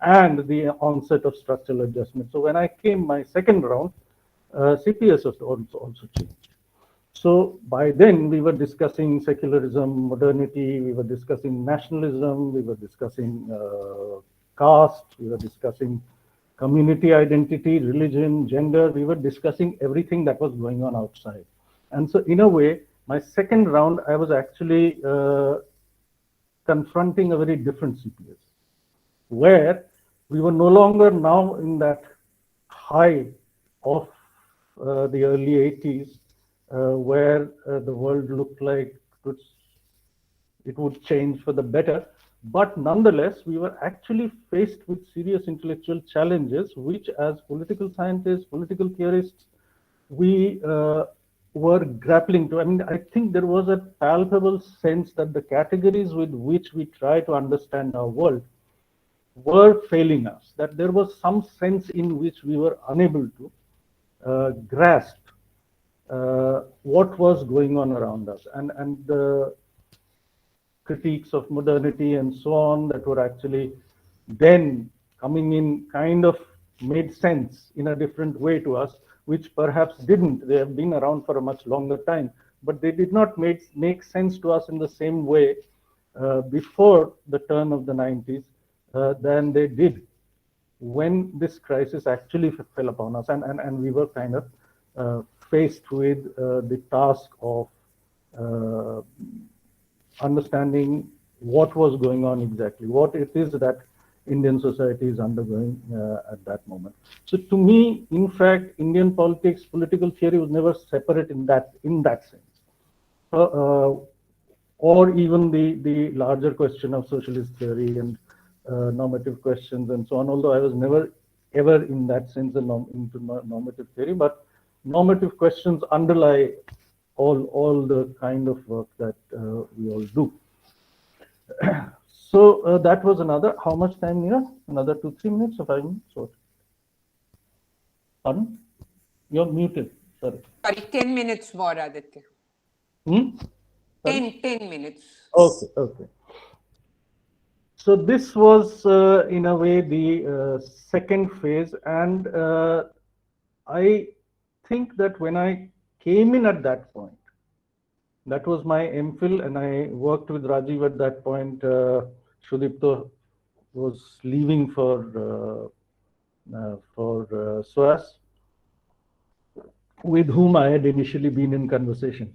and the onset of structural adjustment. So when I came my second round, CPS has also changed. So by then we were discussing secularism, modernity, we were discussing nationalism, we were discussing caste, we were discussing community identity, religion, gender, we were discussing everything that was going on outside. And so in a way, my second round, I was actually confronting a very different CPS, where we were no longer now in that high of the early 80s, where the world looked like it would change for the better. But nonetheless, we were actually faced with serious intellectual challenges, which as political scientists, political theorists, we were grappling to. I mean, I think there was a palpable sense that the categories with which we try to understand our world were failing us, that there was some sense in which we were unable to grasp what was going on around us, and the critiques of modernity and so on that were actually then coming in kind of made sense in a different way to us, which perhaps didn't. They have been around for a much longer time, but they did not make sense to us in the same way before the turn of the 90s than they did when this crisis actually fell upon us, and we were kind of faced with the task of understanding what was going on exactly, what it is that Indian society is undergoing at that moment. So to me, in fact, Indian politics, political theory was never separate in that sense. Or even the larger question of socialist theory and normative questions and so on, although I was never ever in that sense into normative theory, but normative questions underlie all the kind of work that we all do. So that was another. How much time, Neera? Another 2-3 minutes or 5 minutes? What? Pardon? You're muted. Sorry. Sorry, 10 minutes more, Aditya. 10 minutes. Okay. So this was, in a way, the second phase, and I think that when I came in at that point, that was my MPhil, and I worked with Rajeev at that point. Sudipto was leaving for SOAS, with whom I had initially been in conversation.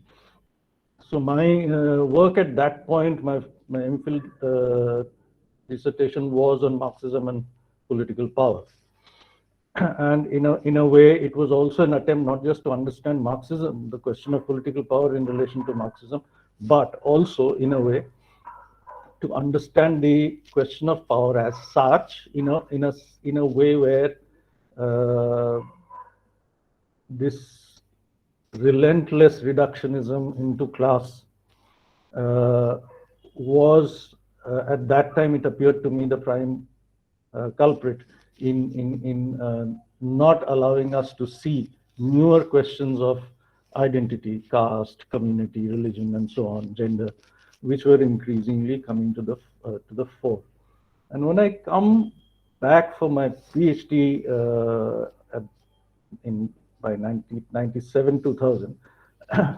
So my work at that point, my MPhil dissertation was on Marxism and political power. And in a way, it was also an attempt not just to understand Marxism, the question of political power in relation to Marxism, but also in a way to understand the question of power as such, in a way where this relentless reductionism into class was at that time, it appeared to me, the prime culprit in not allowing us to see newer questions of identity, caste, community, religion, and so on, gender, which were increasingly coming to the fore. And when I come back for my PhD by 1997, 2000,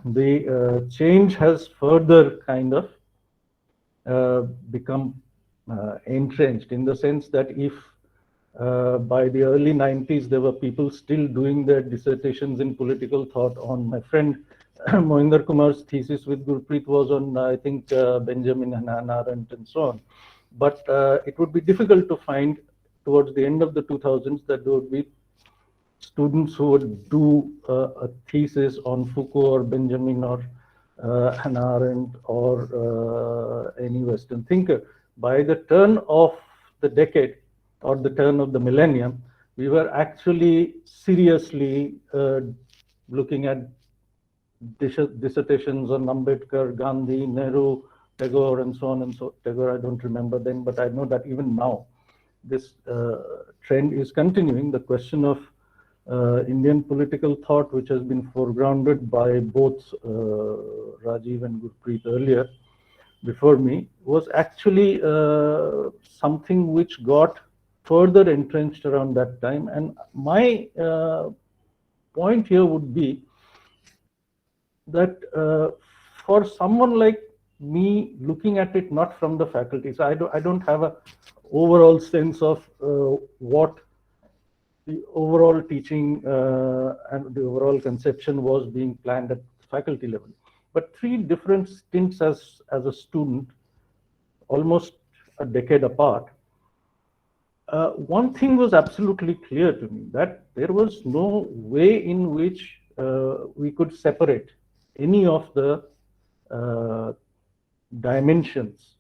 the change has further kind of become entrenched, in the sense that if by the early 90s there were people still doing their dissertations in political thought on, my friend Mohinder Kumar's thesis with Gurpreet was on, I think, Benjamin and Hannah Arendt and so on. But it would be difficult to find towards the end of the 2000s that there would be students who would do a thesis on Foucault or Benjamin or Hannah Arendt or any Western thinker. By the turn of the decade or the turn of the millennium, we were actually seriously looking at dissertations on Ambedkar, Gandhi, Nehru, Tagore, and so on and so. Tagore, I don't remember then, but I know that even now, this trend is continuing. The question of Indian political thought, which has been foregrounded by both Rajeev and Gurpreet earlier before me, was actually something which got further entrenched around that time. And my point here would be that for someone like me looking at it not from the faculty, so I don't have a overall sense of what the overall teaching and the overall conception was being planned at faculty level. But 3 different stints as a student, almost a decade apart, one thing was absolutely clear to me, that there was no way in which we could separate any of the dimensions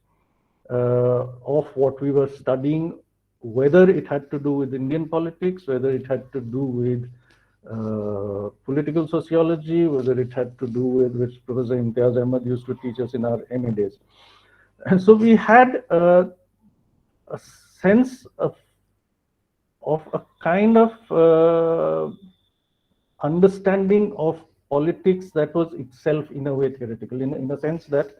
of what we were studying, whether it had to do with Indian politics, whether it had to do with political sociology, whether it had to do with, which Professor Imtiaz Ahmed used to teach us in our MA days. And so we had a sense of a kind of understanding of politics that was itself in a way theoretical, in a sense that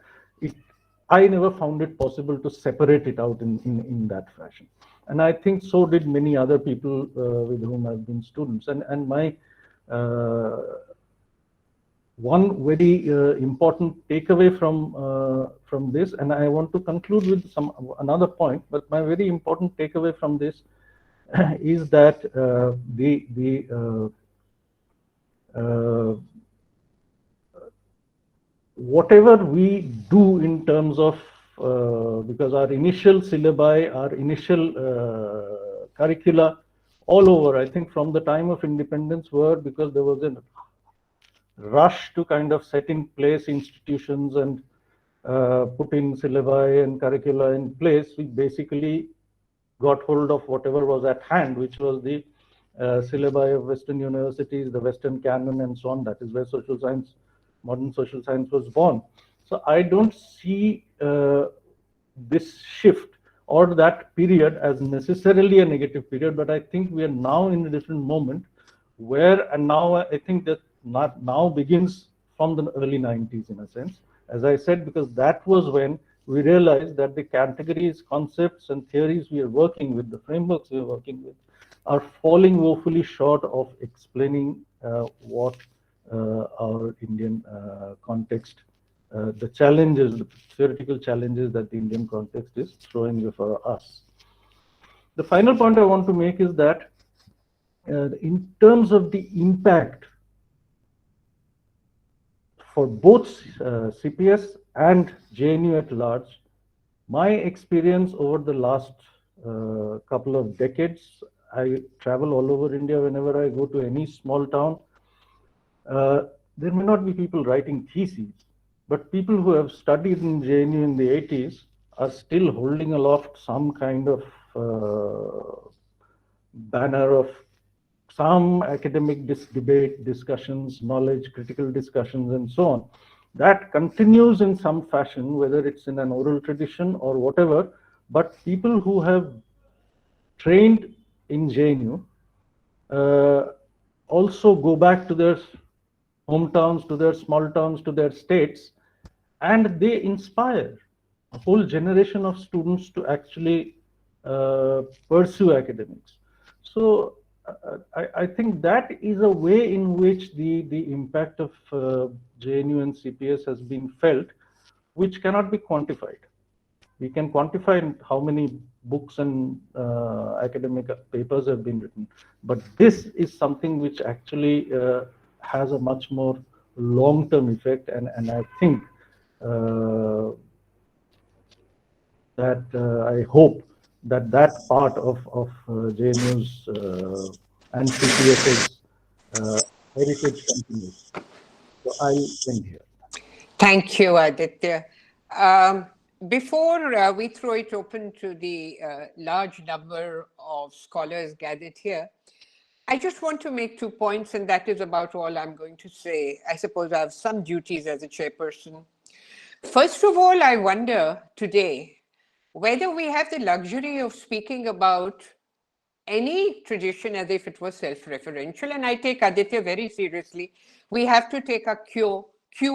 I never found it possible to separate it out in that fashion. And I think so did many other people with whom I've been students. And my one very important takeaway from this, and I want to conclude with another point, but my very important takeaway from this is that whatever we do in terms of, because our initial syllabi, our initial curricula all over, I think from the time of independence were, because there was a rush to kind of set in place institutions and put in syllabi and curricula in place, we basically got hold of whatever was at hand, which was the syllabi of Western universities, the Western canon, and so on. That is where social science, modern social science was born. So I don't see this shift or that period as necessarily a negative period, but I think we are now in a different moment where, and now I think that now begins from the early 90s in a sense, as I said, because that was when we realized that the categories, concepts, and theories we are working with, the frameworks we are working with, are falling woefully short of explaining what our Indian context, the challenges, the theoretical challenges that the Indian context is throwing before us. The final point I want to make is that in terms of the impact for both CPS and JNU at large, my experience over the last couple of decades, I travel all over India whenever I go to any small town. There may not be people writing theses, but people who have studied in JNU in the 80s are still holding aloft some kind of banner of some academic debate, discussions, knowledge, critical discussions, and so on. That continues in some fashion, whether it's in an oral tradition or whatever, but people who have trained in JNU also go back to their hometowns, to their small towns, to their states, and they inspire a whole generation of students to actually pursue academics. So I think that is a way in which the impact of JNU and CPS has been felt, which cannot be quantified. We can quantify how many books and academic papers have been written, but this is something which actually has a much more long-term effect, and I think that I hope that part of JNU's and CPS's heritage continues. So I'll end here. Thank you, Aditya. Before we throw it open to the large number of scholars gathered here, I just want to make 2 points, and that is about all I'm going to say. I suppose I have some duties as a chairperson. First of all, I wonder today whether we have the luxury of speaking about any tradition as if it was self-referential, and I take Aditya very seriously. We have to take a cue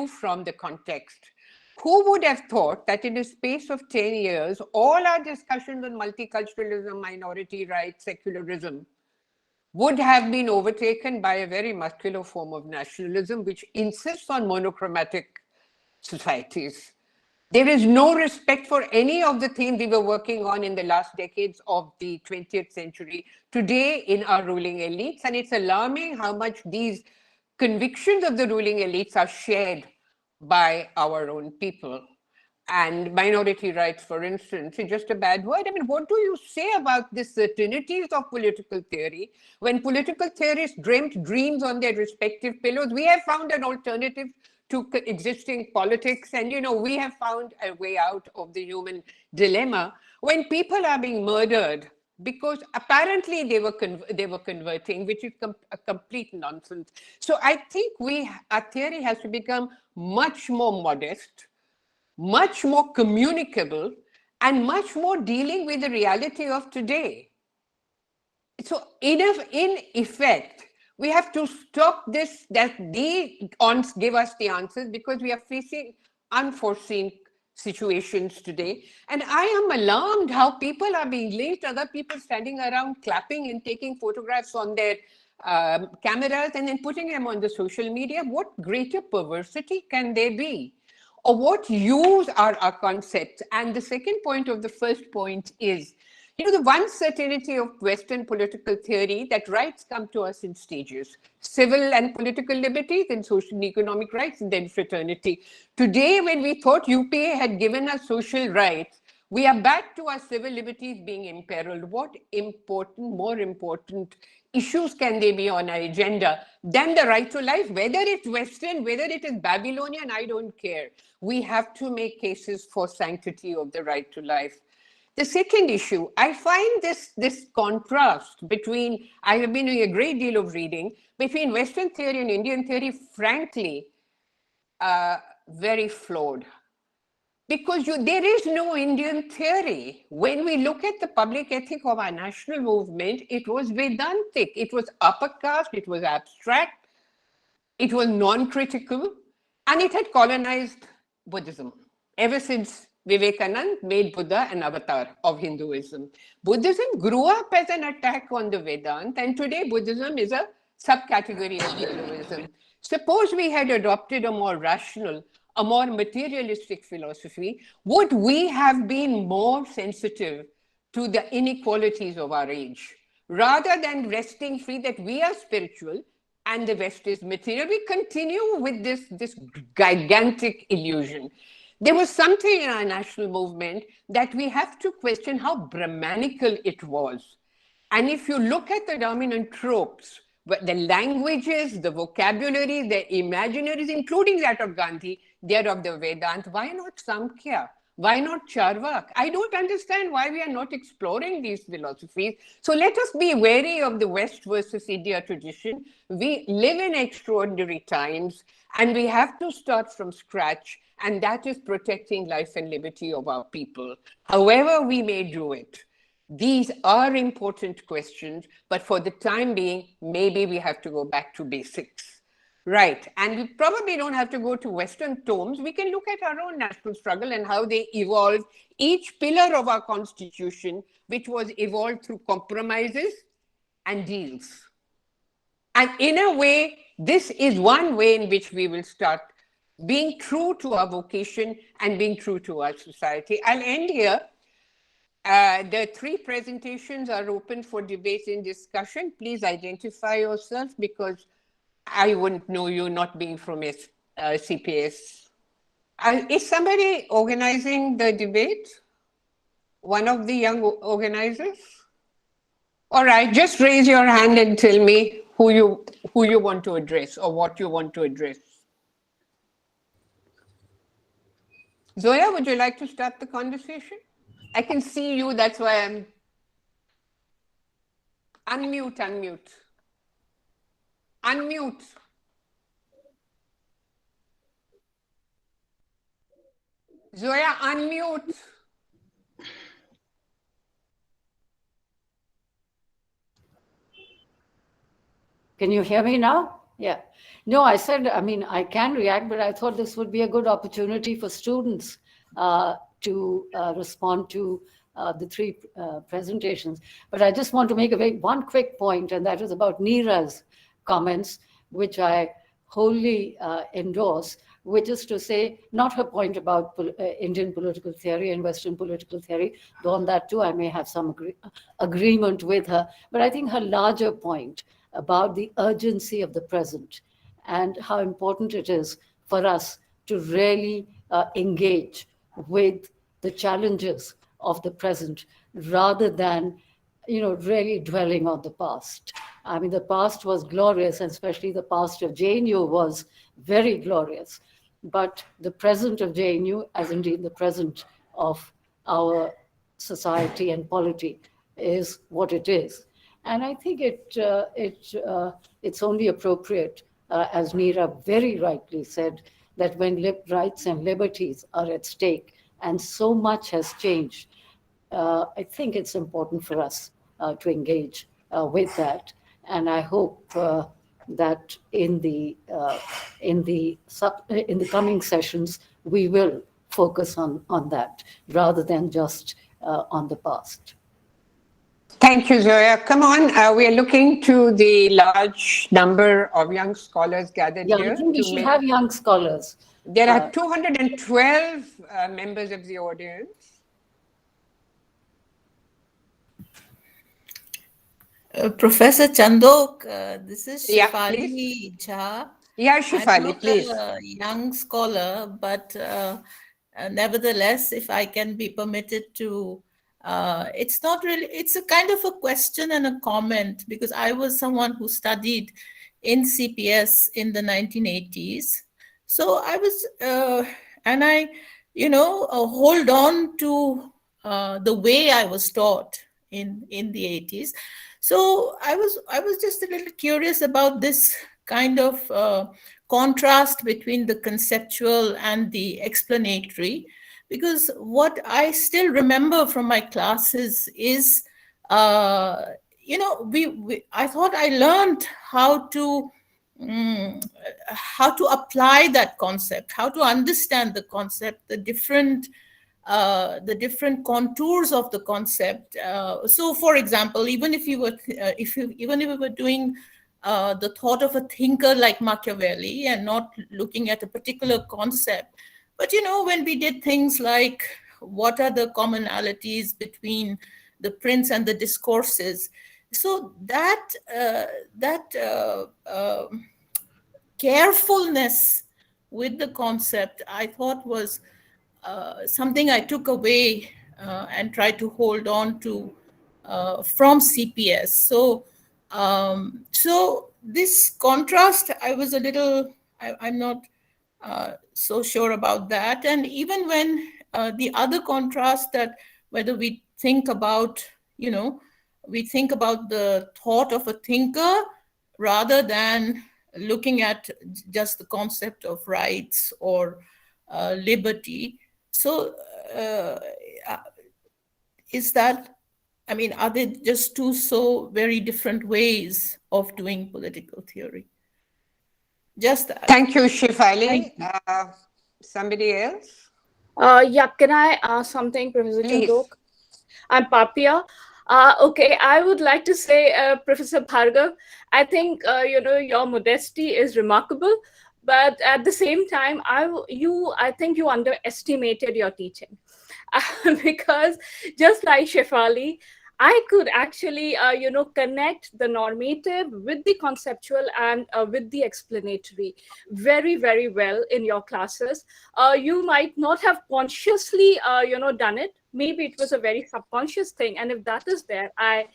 from the context. Who would have thought that in a space of 10 years, all our discussions on multiculturalism, minority rights, secularism would have been overtaken by a very muscular form of nationalism which insists on monochromatic societies. There is no respect for any of the things we were working on in the last decades of the 20th century today in our ruling elites. And it's alarming how much these convictions of the ruling elites are shared by our own people. And minority rights, for instance, is just a bad word. I mean, what do you say about the certainties of political theory when political theorists dreamt dreams on their respective pillows? We have found an alternative to existing politics, and we have found a way out of the human dilemma when people are being murdered because apparently they were converting, which is a complete nonsense. So I think our theory has to become much more modest, much more communicable, and much more dealing with the reality of today. So in effect, we have to stop this, that they give us the answers, because we are facing unforeseen situations today. And I am alarmed how people are being linked, other people standing around clapping and taking photographs on their cameras and then putting them on the social media. What greater perversity can there be? Or what use are our concepts? And the second point of the first point is, the one certainty of Western political theory that rights come to us in stages: civil and political liberties, then social and economic rights, and then fraternity. Today, when we thought UPA had given us social rights, we are back to our civil liberties being imperiled. What more important issues can they be on our agenda than the right to life? Whether it's Western, whether it is Babylonian, I don't care. We have to make cases for sanctity of the right to life. The second issue, I find this contrast between, I have been doing a great deal of reading, between Western theory and Indian theory, frankly, very flawed. Because there is no Indian theory. When we look at the public ethic of our national movement, it was Vedantic, it was upper caste, it was abstract, it was non-critical, and it had colonized Buddhism ever since Vivekananda made Buddha an avatar of Hinduism. Buddhism grew up as an attack on the Vedanta, and today Buddhism is a subcategory of Hinduism. Suppose we had adopted a more rational, a more materialistic philosophy, would we have been more sensitive to the inequalities of our age? Rather than resting free that we are spiritual and the West is material, we continue with this gigantic illusion. There was something in our national movement that we have to question how Brahmanical it was. And if you look at the dominant tropes, the languages, the vocabulary, the imaginaries, including that of Gandhi, they are of the Vedanta. Why not Samkhya? Why not Charvak? I don't understand why we are not exploring these philosophies. So let us be wary of the West versus India tradition. We live in extraordinary times, and we have to start from scratch, and that is protecting life and liberty of our people. However we may do it, these are important questions, but for the time being, maybe we have to go back to basics. Right, and we probably don't have to go to Western tomes. We can look at our own national struggle and how they evolved each pillar of our constitution, which was evolved through compromises and deals. And in a way, this is one way in which we will start being true to our vocation and being true to our society. I'll end here. The 3 presentations are open for debate and discussion. Please identify yourself, because I wouldn't know you not being from CPS. Is somebody organizing the debate? One of the young organizers? All right, just raise your hand and tell me who you want to address or what you want to address. Zoya, would you like to start the conversation? I can see you, that's why I'm... Unmute, unmute. Unmute. Zoya, unmute. Can you hear me now? Yeah. No, I said, I mean, I can react, but I thought this would be a good opportunity for students to respond to the three presentations. But I just want to make one quick point, and that is about Neera's comments, which I wholly endorse, which is to say, not her point about Indian political theory and Western political theory, though on that too I may have some agreement with her, but I think her larger point about the urgency of the present and how important it is for us to really engage with the challenges of the present rather than, really dwelling on the past. I mean, the past was glorious, and especially the past of JNU was very glorious. But the present of JNU, as indeed the present of our society and polity, is what it is. And I think it's only appropriate, as Neera very rightly said, that when rights and liberties are at stake and so much has changed, I think it's important for us to engage with that. And I hope that in the coming sessions, we will focus on that rather than just on the past. Thank you, Zoya. Come on, we are looking to the large number of young scholars gathered here. I think we should have young scholars. There are 212 members of the audience. Professor Chandhoke, this is Yeah, Shefali Jha. Yeah, Shefali, I'm not please. a young scholar, but nevertheless, if I can be permitted to, it's not really, it's a kind of a question and a comment, because I was someone who studied in CPS in the 1980s. So I was, and I, hold on to the way I was taught in the 80s. So I was just a little curious about this kind of contrast between the conceptual and the explanatory, because what I still remember from my classes is, I thought I learned how to apply that concept, how to understand the concept, the different contours of the concept. So, for example, even if we were doing the thought of a thinker like Machiavelli and not looking at a particular concept, but when we did things like what are the commonalities between the prince and the discourses, so that carefulness with the concept, I thought was something I took away and tried to hold on to from CPS. So, so this contrast, I was a little, I'm not so sure about that. And even when the other contrast, that whether we think about, we think about the thought of a thinker rather than looking at just the concept of rights or liberty. So is that, I mean, are they just two so very different ways of doing political theory? Just that. Thank you, Shefali. Somebody else? Yeah, can I ask something, Professor Chandhoke? I'm Papia. Okay, I would like to say, Professor Bhargava, I think, your modesty is remarkable. But at the same time, I think you underestimated your teaching. Because just like Shefali, I could actually, connect the normative with the conceptual and with the explanatory very, very well in your classes. You might not have consciously, done it. Maybe it was a very subconscious thing. And if that is there, I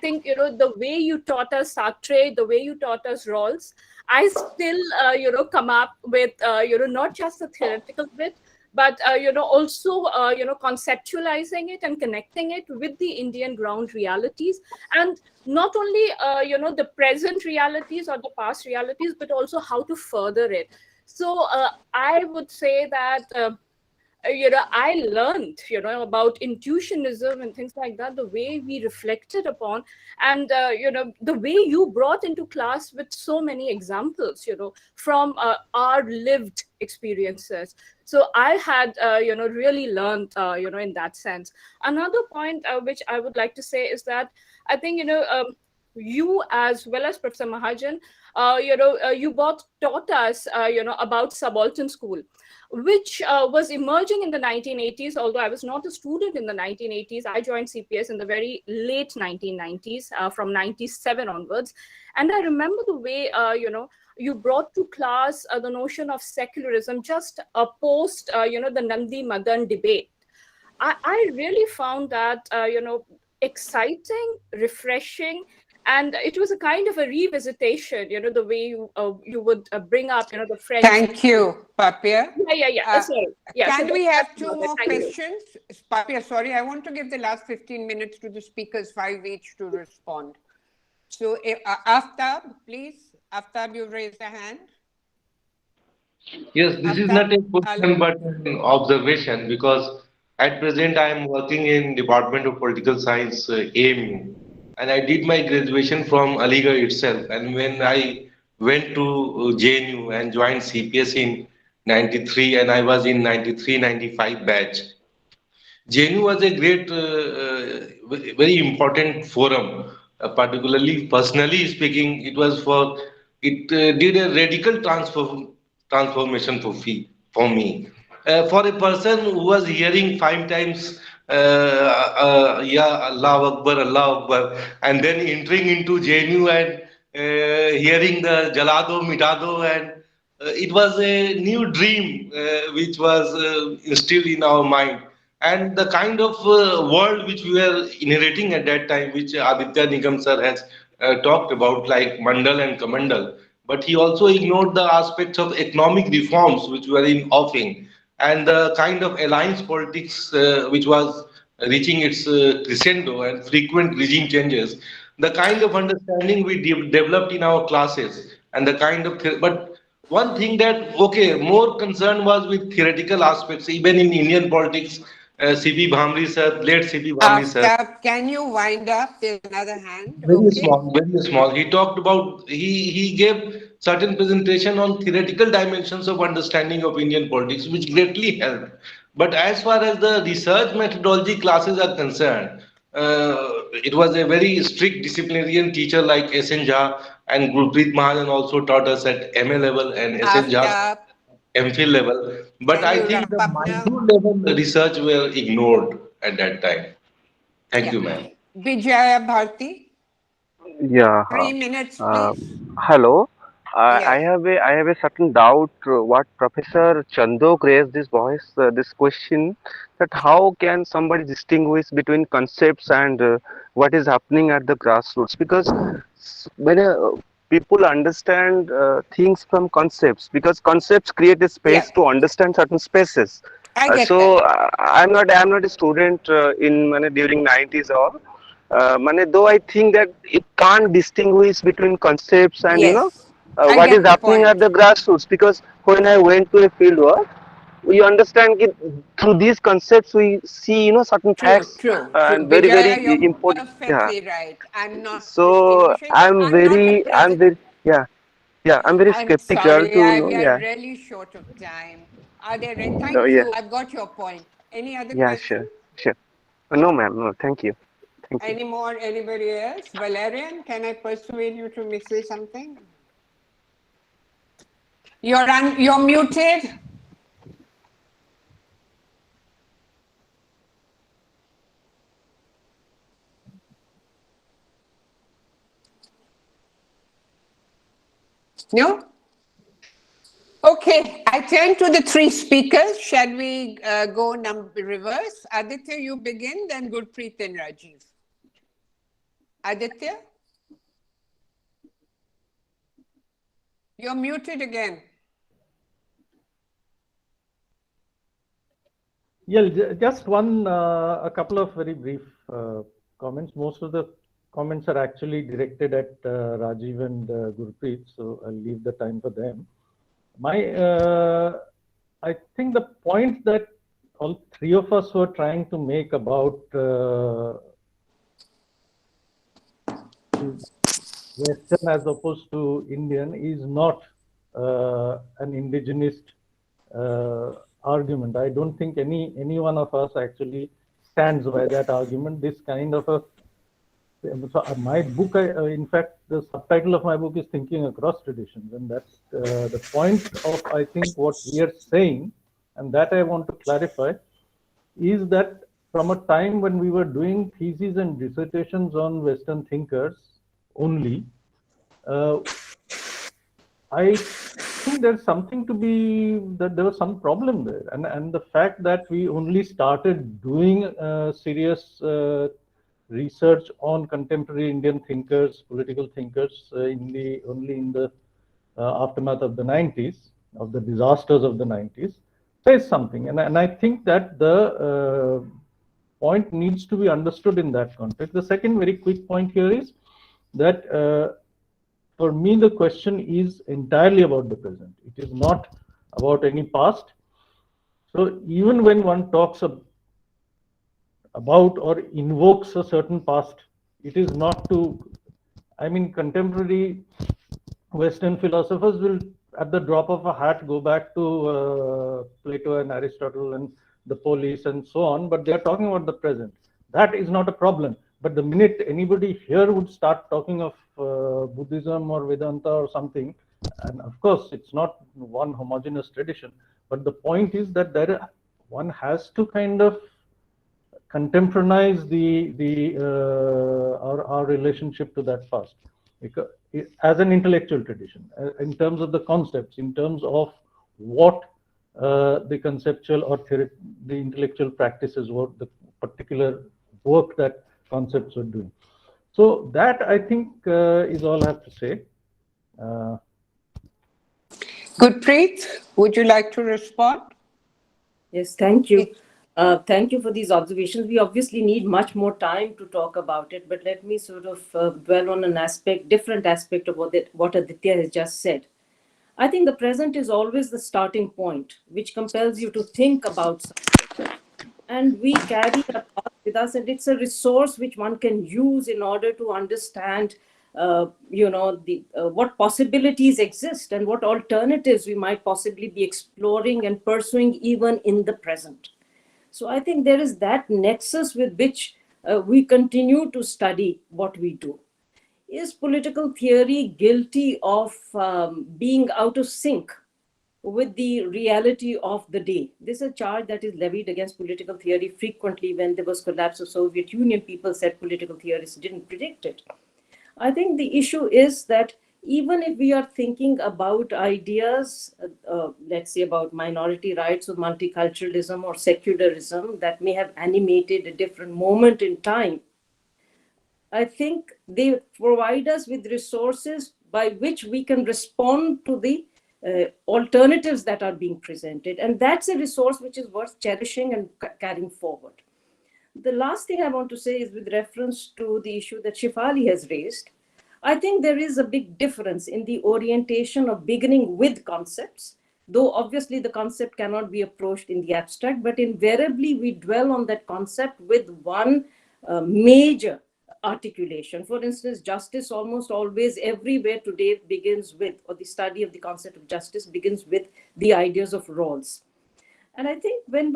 think, the way you taught us Sartre, the way you taught us Rawls, I still, come up with, not just the theoretical bit, but also conceptualizing it and connecting it with the Indian ground realities, and not only the present realities or the past realities, but also how to further it. So I would say that I learned about intuitionism and things like that, the way we reflected upon, and the way you brought into class with so many examples from our lived experiences. So I had really learned in that sense. Another point which I would like to say is that I think you, as well as Professor Mahajan, you both taught us about subaltern school, which was emerging in the 1980s. Although I was not a student in the 1980s, I joined CPS in the very late 1990s, from 97 onwards. And I remember the way, you brought to class the notion of secularism just post, the Nandi Madan debate. I really found that, exciting, refreshing, and it was a kind of a revisitation, the way you would bring up, the French. Thank you, Papia. Sorry. Yeah, Can so we that's have about two it. more Thank you. questions? Papia, sorry, I want to give the last 15 minutes to the speakers, 5 each, to respond. So, Aftab, please. Aftab, you've raised a hand. Yes, this is not a question but an observation, because at present I am working in Department of Political Science, AMU, and I did my graduation from Aligarh itself. And when I went to JNU and joined CPS in 93, and I was in 93-95 batch, JNU was a great, very important forum. Particularly, personally speaking, it did a radical transformation for me. For a person who was hearing 5 times, yeah, Allah Akbar, and then entering into JNU and hearing the Jalado Mitado, and it was a new dream which was instilled in our mind. And the kind of world which we were inheriting at that time, which Aditya Nigam sir has talked about, like Mandal and Kamandal, but he also ignored the aspects of economic reforms which were in offing, and the kind of alliance politics which was reaching its crescendo, and frequent regime changes. The kind of understanding we developed in our classes, and the kind of but one thing that, okay, more concern was with theoretical aspects, even in Indian politics. CP Bhamri sir, late CP Bhamri sir. Aftab, can you wind up? There's another hand. Very Okay. small, very small. He talked about, he gave certain presentation on theoretical dimensions of understanding of Indian politics, which greatly helped. But as far as the research methodology classes are concerned, it was a very strict disciplinarian teacher like S.N. Jha, and Gurpreet Mahajan also taught us at MA level, and S.N. Jha MPhil level. But Can I you think wrap the up now? micro level research were ignored at that time. Thank you, ma'am. Vijaya Bharti, Yeah. 3 minutes, Uh, please. hello. I Yes. have a certain doubt. What Professor Chandhoke raised this question, that how can somebody distinguish between concepts and what is happening at the grassroots? Because when people understand things from concepts, because concepts create a space to understand certain spaces. I get So that. I'm not a student during 90s or. Though I think that it can't distinguish between concepts and Yes, I what is get the happening at point. the grassroots, because when I went to a field work, we understand it through these concepts. We see certain True, facts true, true. and very Vijaya, you're important. Yeah. perfectly right. I'm not So distinguishing. I'm very I'm skeptical sorry, to we are really short of time. Oh, Thank yeah, you. I've got your point. Any other yeah, questions? sure. No, ma'am, no, thank you. Any more? Anybody else? Valerian, can I persuade you to say something? You're muted. No? Okay, I turn to the 3 speakers. Shall we go reverse? Aditya, you begin, then Gurpreet and Rajeev. Aditya? You're muted again. Yeah, just a couple of very brief comments. Most of the comments are actually directed at Rajeev and Gurpreet, so I'll leave the time for them. I think the point that all three of us were trying to make about Western as opposed to Indian is not an indigenist argument. I don't think any one of us actually stands by that argument. This kind of my book, in fact, the subtitle of my book is Thinking Across Traditions, and that's the point of, I think, what we are saying, and that I want to clarify, is that from a time when we were doing theses and dissertations on Western thinkers only, I think there's something to be, that there was some problem there, and the fact that we only started doing serious research on contemporary Indian thinkers, political thinkers, only in the aftermath of the 90s, of the disasters of the 90s, says something, and I think that the point needs to be understood in that context. The second very quick point here is that for me, the question is entirely about the present. It is not about any past. So even when one talks about or invokes a certain past, it is not to, I mean, contemporary Western philosophers will, at the drop of a hat, go back to Plato and Aristotle and the polis and so on, but they are talking about the present. That is not a problem. But the minute anybody here would start talking of Buddhism or Vedanta or something, and of course it's not one homogeneous tradition, but the point is that one has to kind of contemporanize our relationship to that past, because as an intellectual tradition, in terms of the concepts, in terms of what the conceptual or the intellectual practices, what the particular work that concepts are doing. So that, I think, is all I have to say. Gurpreet, would you like to respond? Yes, thank you. Thank you for these observations. We obviously need much more time to talk about it, but let me sort of dwell on an different aspect of what Aditya has just said. I think the present is always the starting point, which compels you to think about something. And we carry that past with us, and it's a resource which one can use in order to understand what possibilities exist and what alternatives we might possibly be exploring and pursuing even in the present. So I think there is that nexus with which we continue to study what we do. Is political theory guilty of being out of sync with the reality of the day? This is a charge that is levied against political theory frequently. When there was collapse of Soviet Union, people said political theorists didn't predict it. I think the issue is that even if we are thinking about ideas, let's say about minority rights or multiculturalism or secularism that may have animated a different moment in time, I think they provide us with resources by which we can respond to the alternatives that are being presented. And that's a resource which is worth cherishing and carrying forward. The last thing I want to say is with reference to the issue that Shefali has raised. I think there is a big difference in the orientation of beginning with concepts, though obviously the concept cannot be approached in the abstract, but invariably we dwell on that concept with one major articulation. For instance, justice almost always everywhere today begins with, or the study of the concept of justice begins with the ideas of roles. And I think when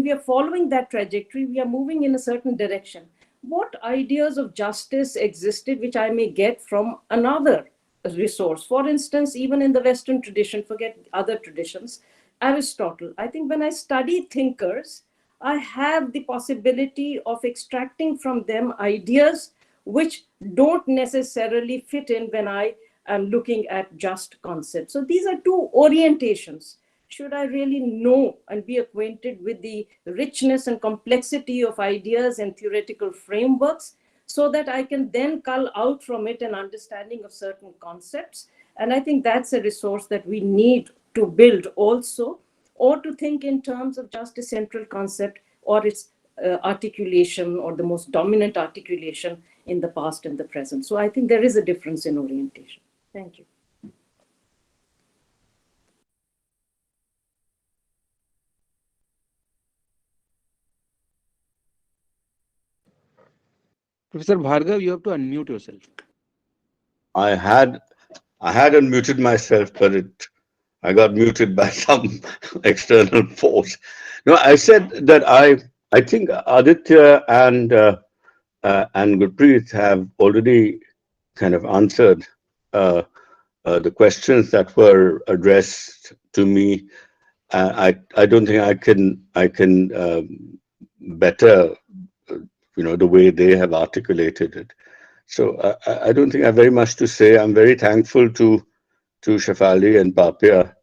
we are following that trajectory, we are moving in a certain direction. What ideas of justice existed which I may get from another resource? For instance, even in the Western tradition, forget other traditions, Aristotle. I think when I study thinkers, I have the possibility of extracting from them ideas which don't necessarily fit in when I am looking at just concepts. So these are two orientations. Should I really know and be acquainted with the richness and complexity of ideas and theoretical frameworks so that I can then cull out from it an understanding of certain concepts? And I think that's a resource that we need to build also or to think in terms of just a central concept or its articulation or the most dominant articulation in the past and the present. So I think there is a difference in orientation. Thank you. Professor Bhargav, you have to unmute yourself. I had unmuted myself, but I got muted by some external force. No, I said that I think Aditya and Gurpreet have already kind of answered the questions that were addressed to me. I don't think I can better the way they have articulated it. So I don't think I have very much to say. I'm very thankful to Shefali and Papia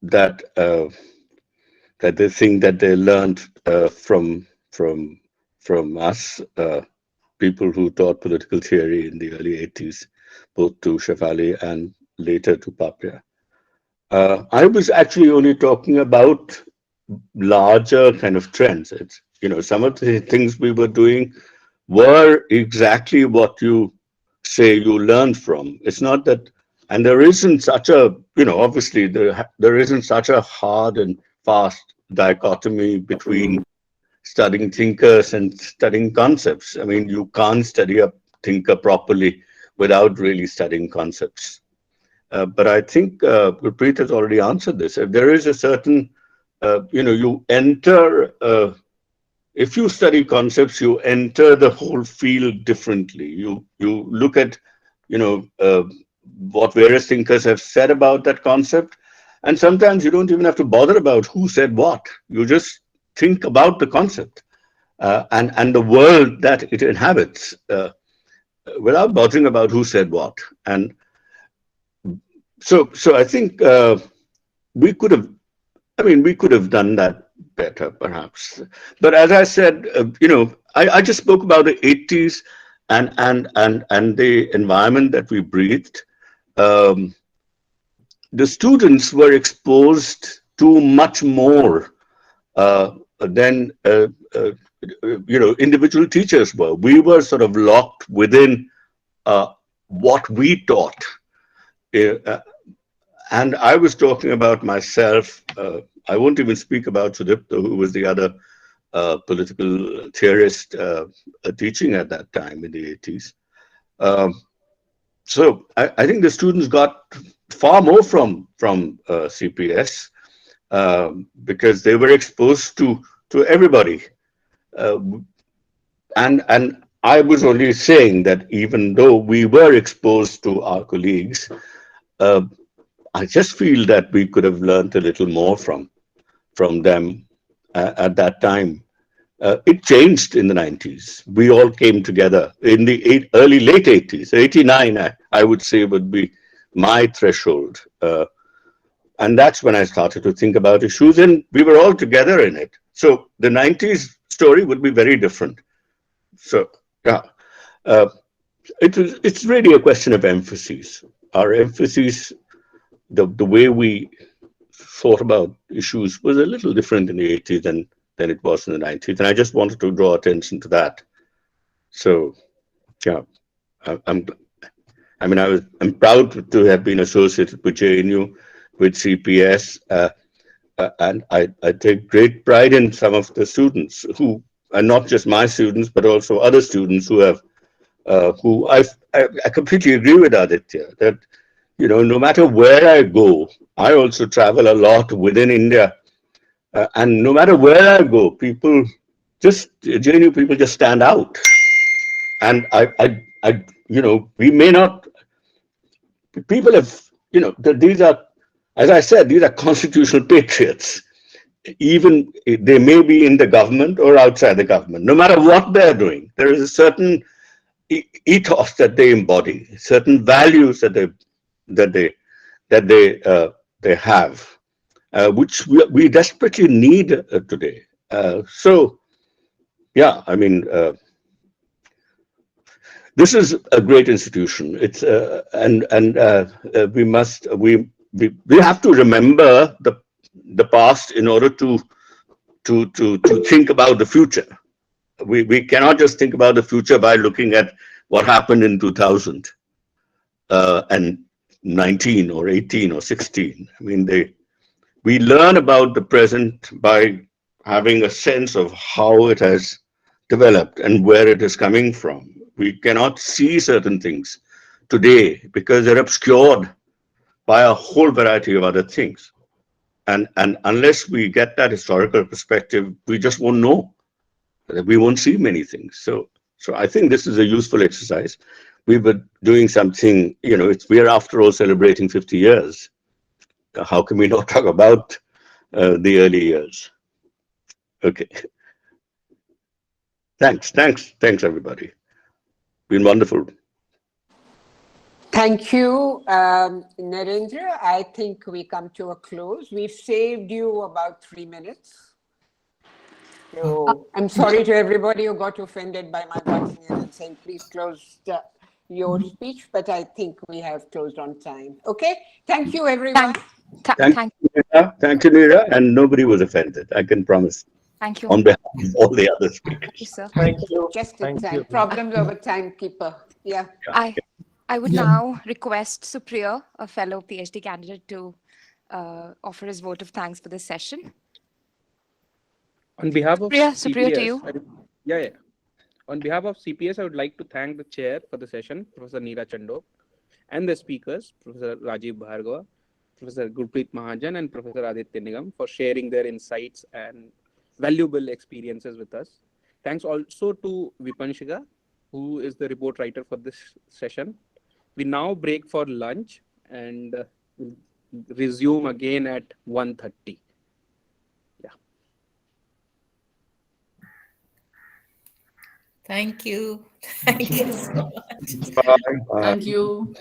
that they think that they learned from us, people who taught political theory in the early 80s, both to Shefali and later to Papia. I was actually only talking about larger kind of trends. It's, some of the things we were doing were exactly what you say you learned from. It's not that, and there isn't such a, obviously there isn't such a hard and fast dichotomy between studying thinkers and studying concepts. I mean, you can't study a thinker properly without really studying concepts. But I think Gurpreet has already answered this. If there is a certain, you enter, if you study concepts, you enter the whole field differently. You look at, what various thinkers have said about that concept. And sometimes you don't even have to bother about who said what. You just think about the concept and the world that it inhabits without bothering about who said what. And so I think we could have done that better, perhaps. But as I said, I just spoke about the 80s and the environment that we breathed. The students were exposed to much more than individual teachers were. We were sort of locked within what we taught. And I was talking about myself. I won't even speak about Sudipta, who was the other political theorist teaching at that time in the 80s. So I think the students got far more from CPS because they were exposed to everybody. And I was only saying that even though we were exposed to our colleagues, I just feel that we could have learned a little more from them at that time. It changed in the 90s. We all came together in the late 80s. 89, I would say, would be my threshold. And that's when I started to think about issues, and we were all together in it. So the 90s story would be very different. So, yeah, it's really a question of emphases. Our emphases, the way we thought about issues was a little different in the 80s than it was in the 90s. And I just wanted to draw attention to that. So, yeah, I'm proud to have been associated with JNU, with CPS, and I take great pride in some of the students who are not just my students, but also other students who have, I completely agree with Aditya that, no matter where I go, I also travel a lot within India. And no matter where I go, JNU people just stand out. And we may not, people have, these are, as I said, these are constitutional patriots. Even they may be in the government or outside the government. No matter what they're doing, there is a certain ethos that they embody, certain values that they have, which we desperately need today. So, yeah, I mean, this is a great institution. It's we we have to remember the past in order to think about the future. We cannot just think about the future by looking at what happened in 2000 and 19 or 18 or 16. I mean, we learn about the present by having a sense of how it has developed and where it is coming from. We cannot see certain things today because they're obscured by a whole variety of other things. And unless we get that historical perspective, we just won't know. We won't see many things. So I think this is a useful exercise. We were doing something, we're after all celebrating 50 years. How can we not talk about the early years? Okay. Thanks, everybody. Been wonderful. Thank you, Narendra. I think we come to a close. We've saved you about 3 minutes. So I'm sorry to everybody who got offended by my butting in and saying, please close your speech, but I think we have closed on time. Okay, thank you, everyone. Thank you, Neera, and nobody was offended, I can promise. Thank you. On behalf of all the other speakers. Thank you, sir. Thank you. Just in time. Problems over timekeeper. Yeah. I would now request Supriya, a fellow PhD candidate, to offer his vote of thanks for this session. On behalf of Supriya, to CPS, you. On behalf of CPS, I would like to thank the chair for the session, Professor Neera Chandhoke, and the speakers, Professor Rajeev Bhargava, Professor Gurpreet Mahajan, and Professor Aditya Nigam for sharing their insights and valuable experiences with us. Thanks also to Vipanshika, who is the report writer for this session. We now break for lunch and we'll resume again at 1:30. Thank you. Thank you so much. Bye. Thank you.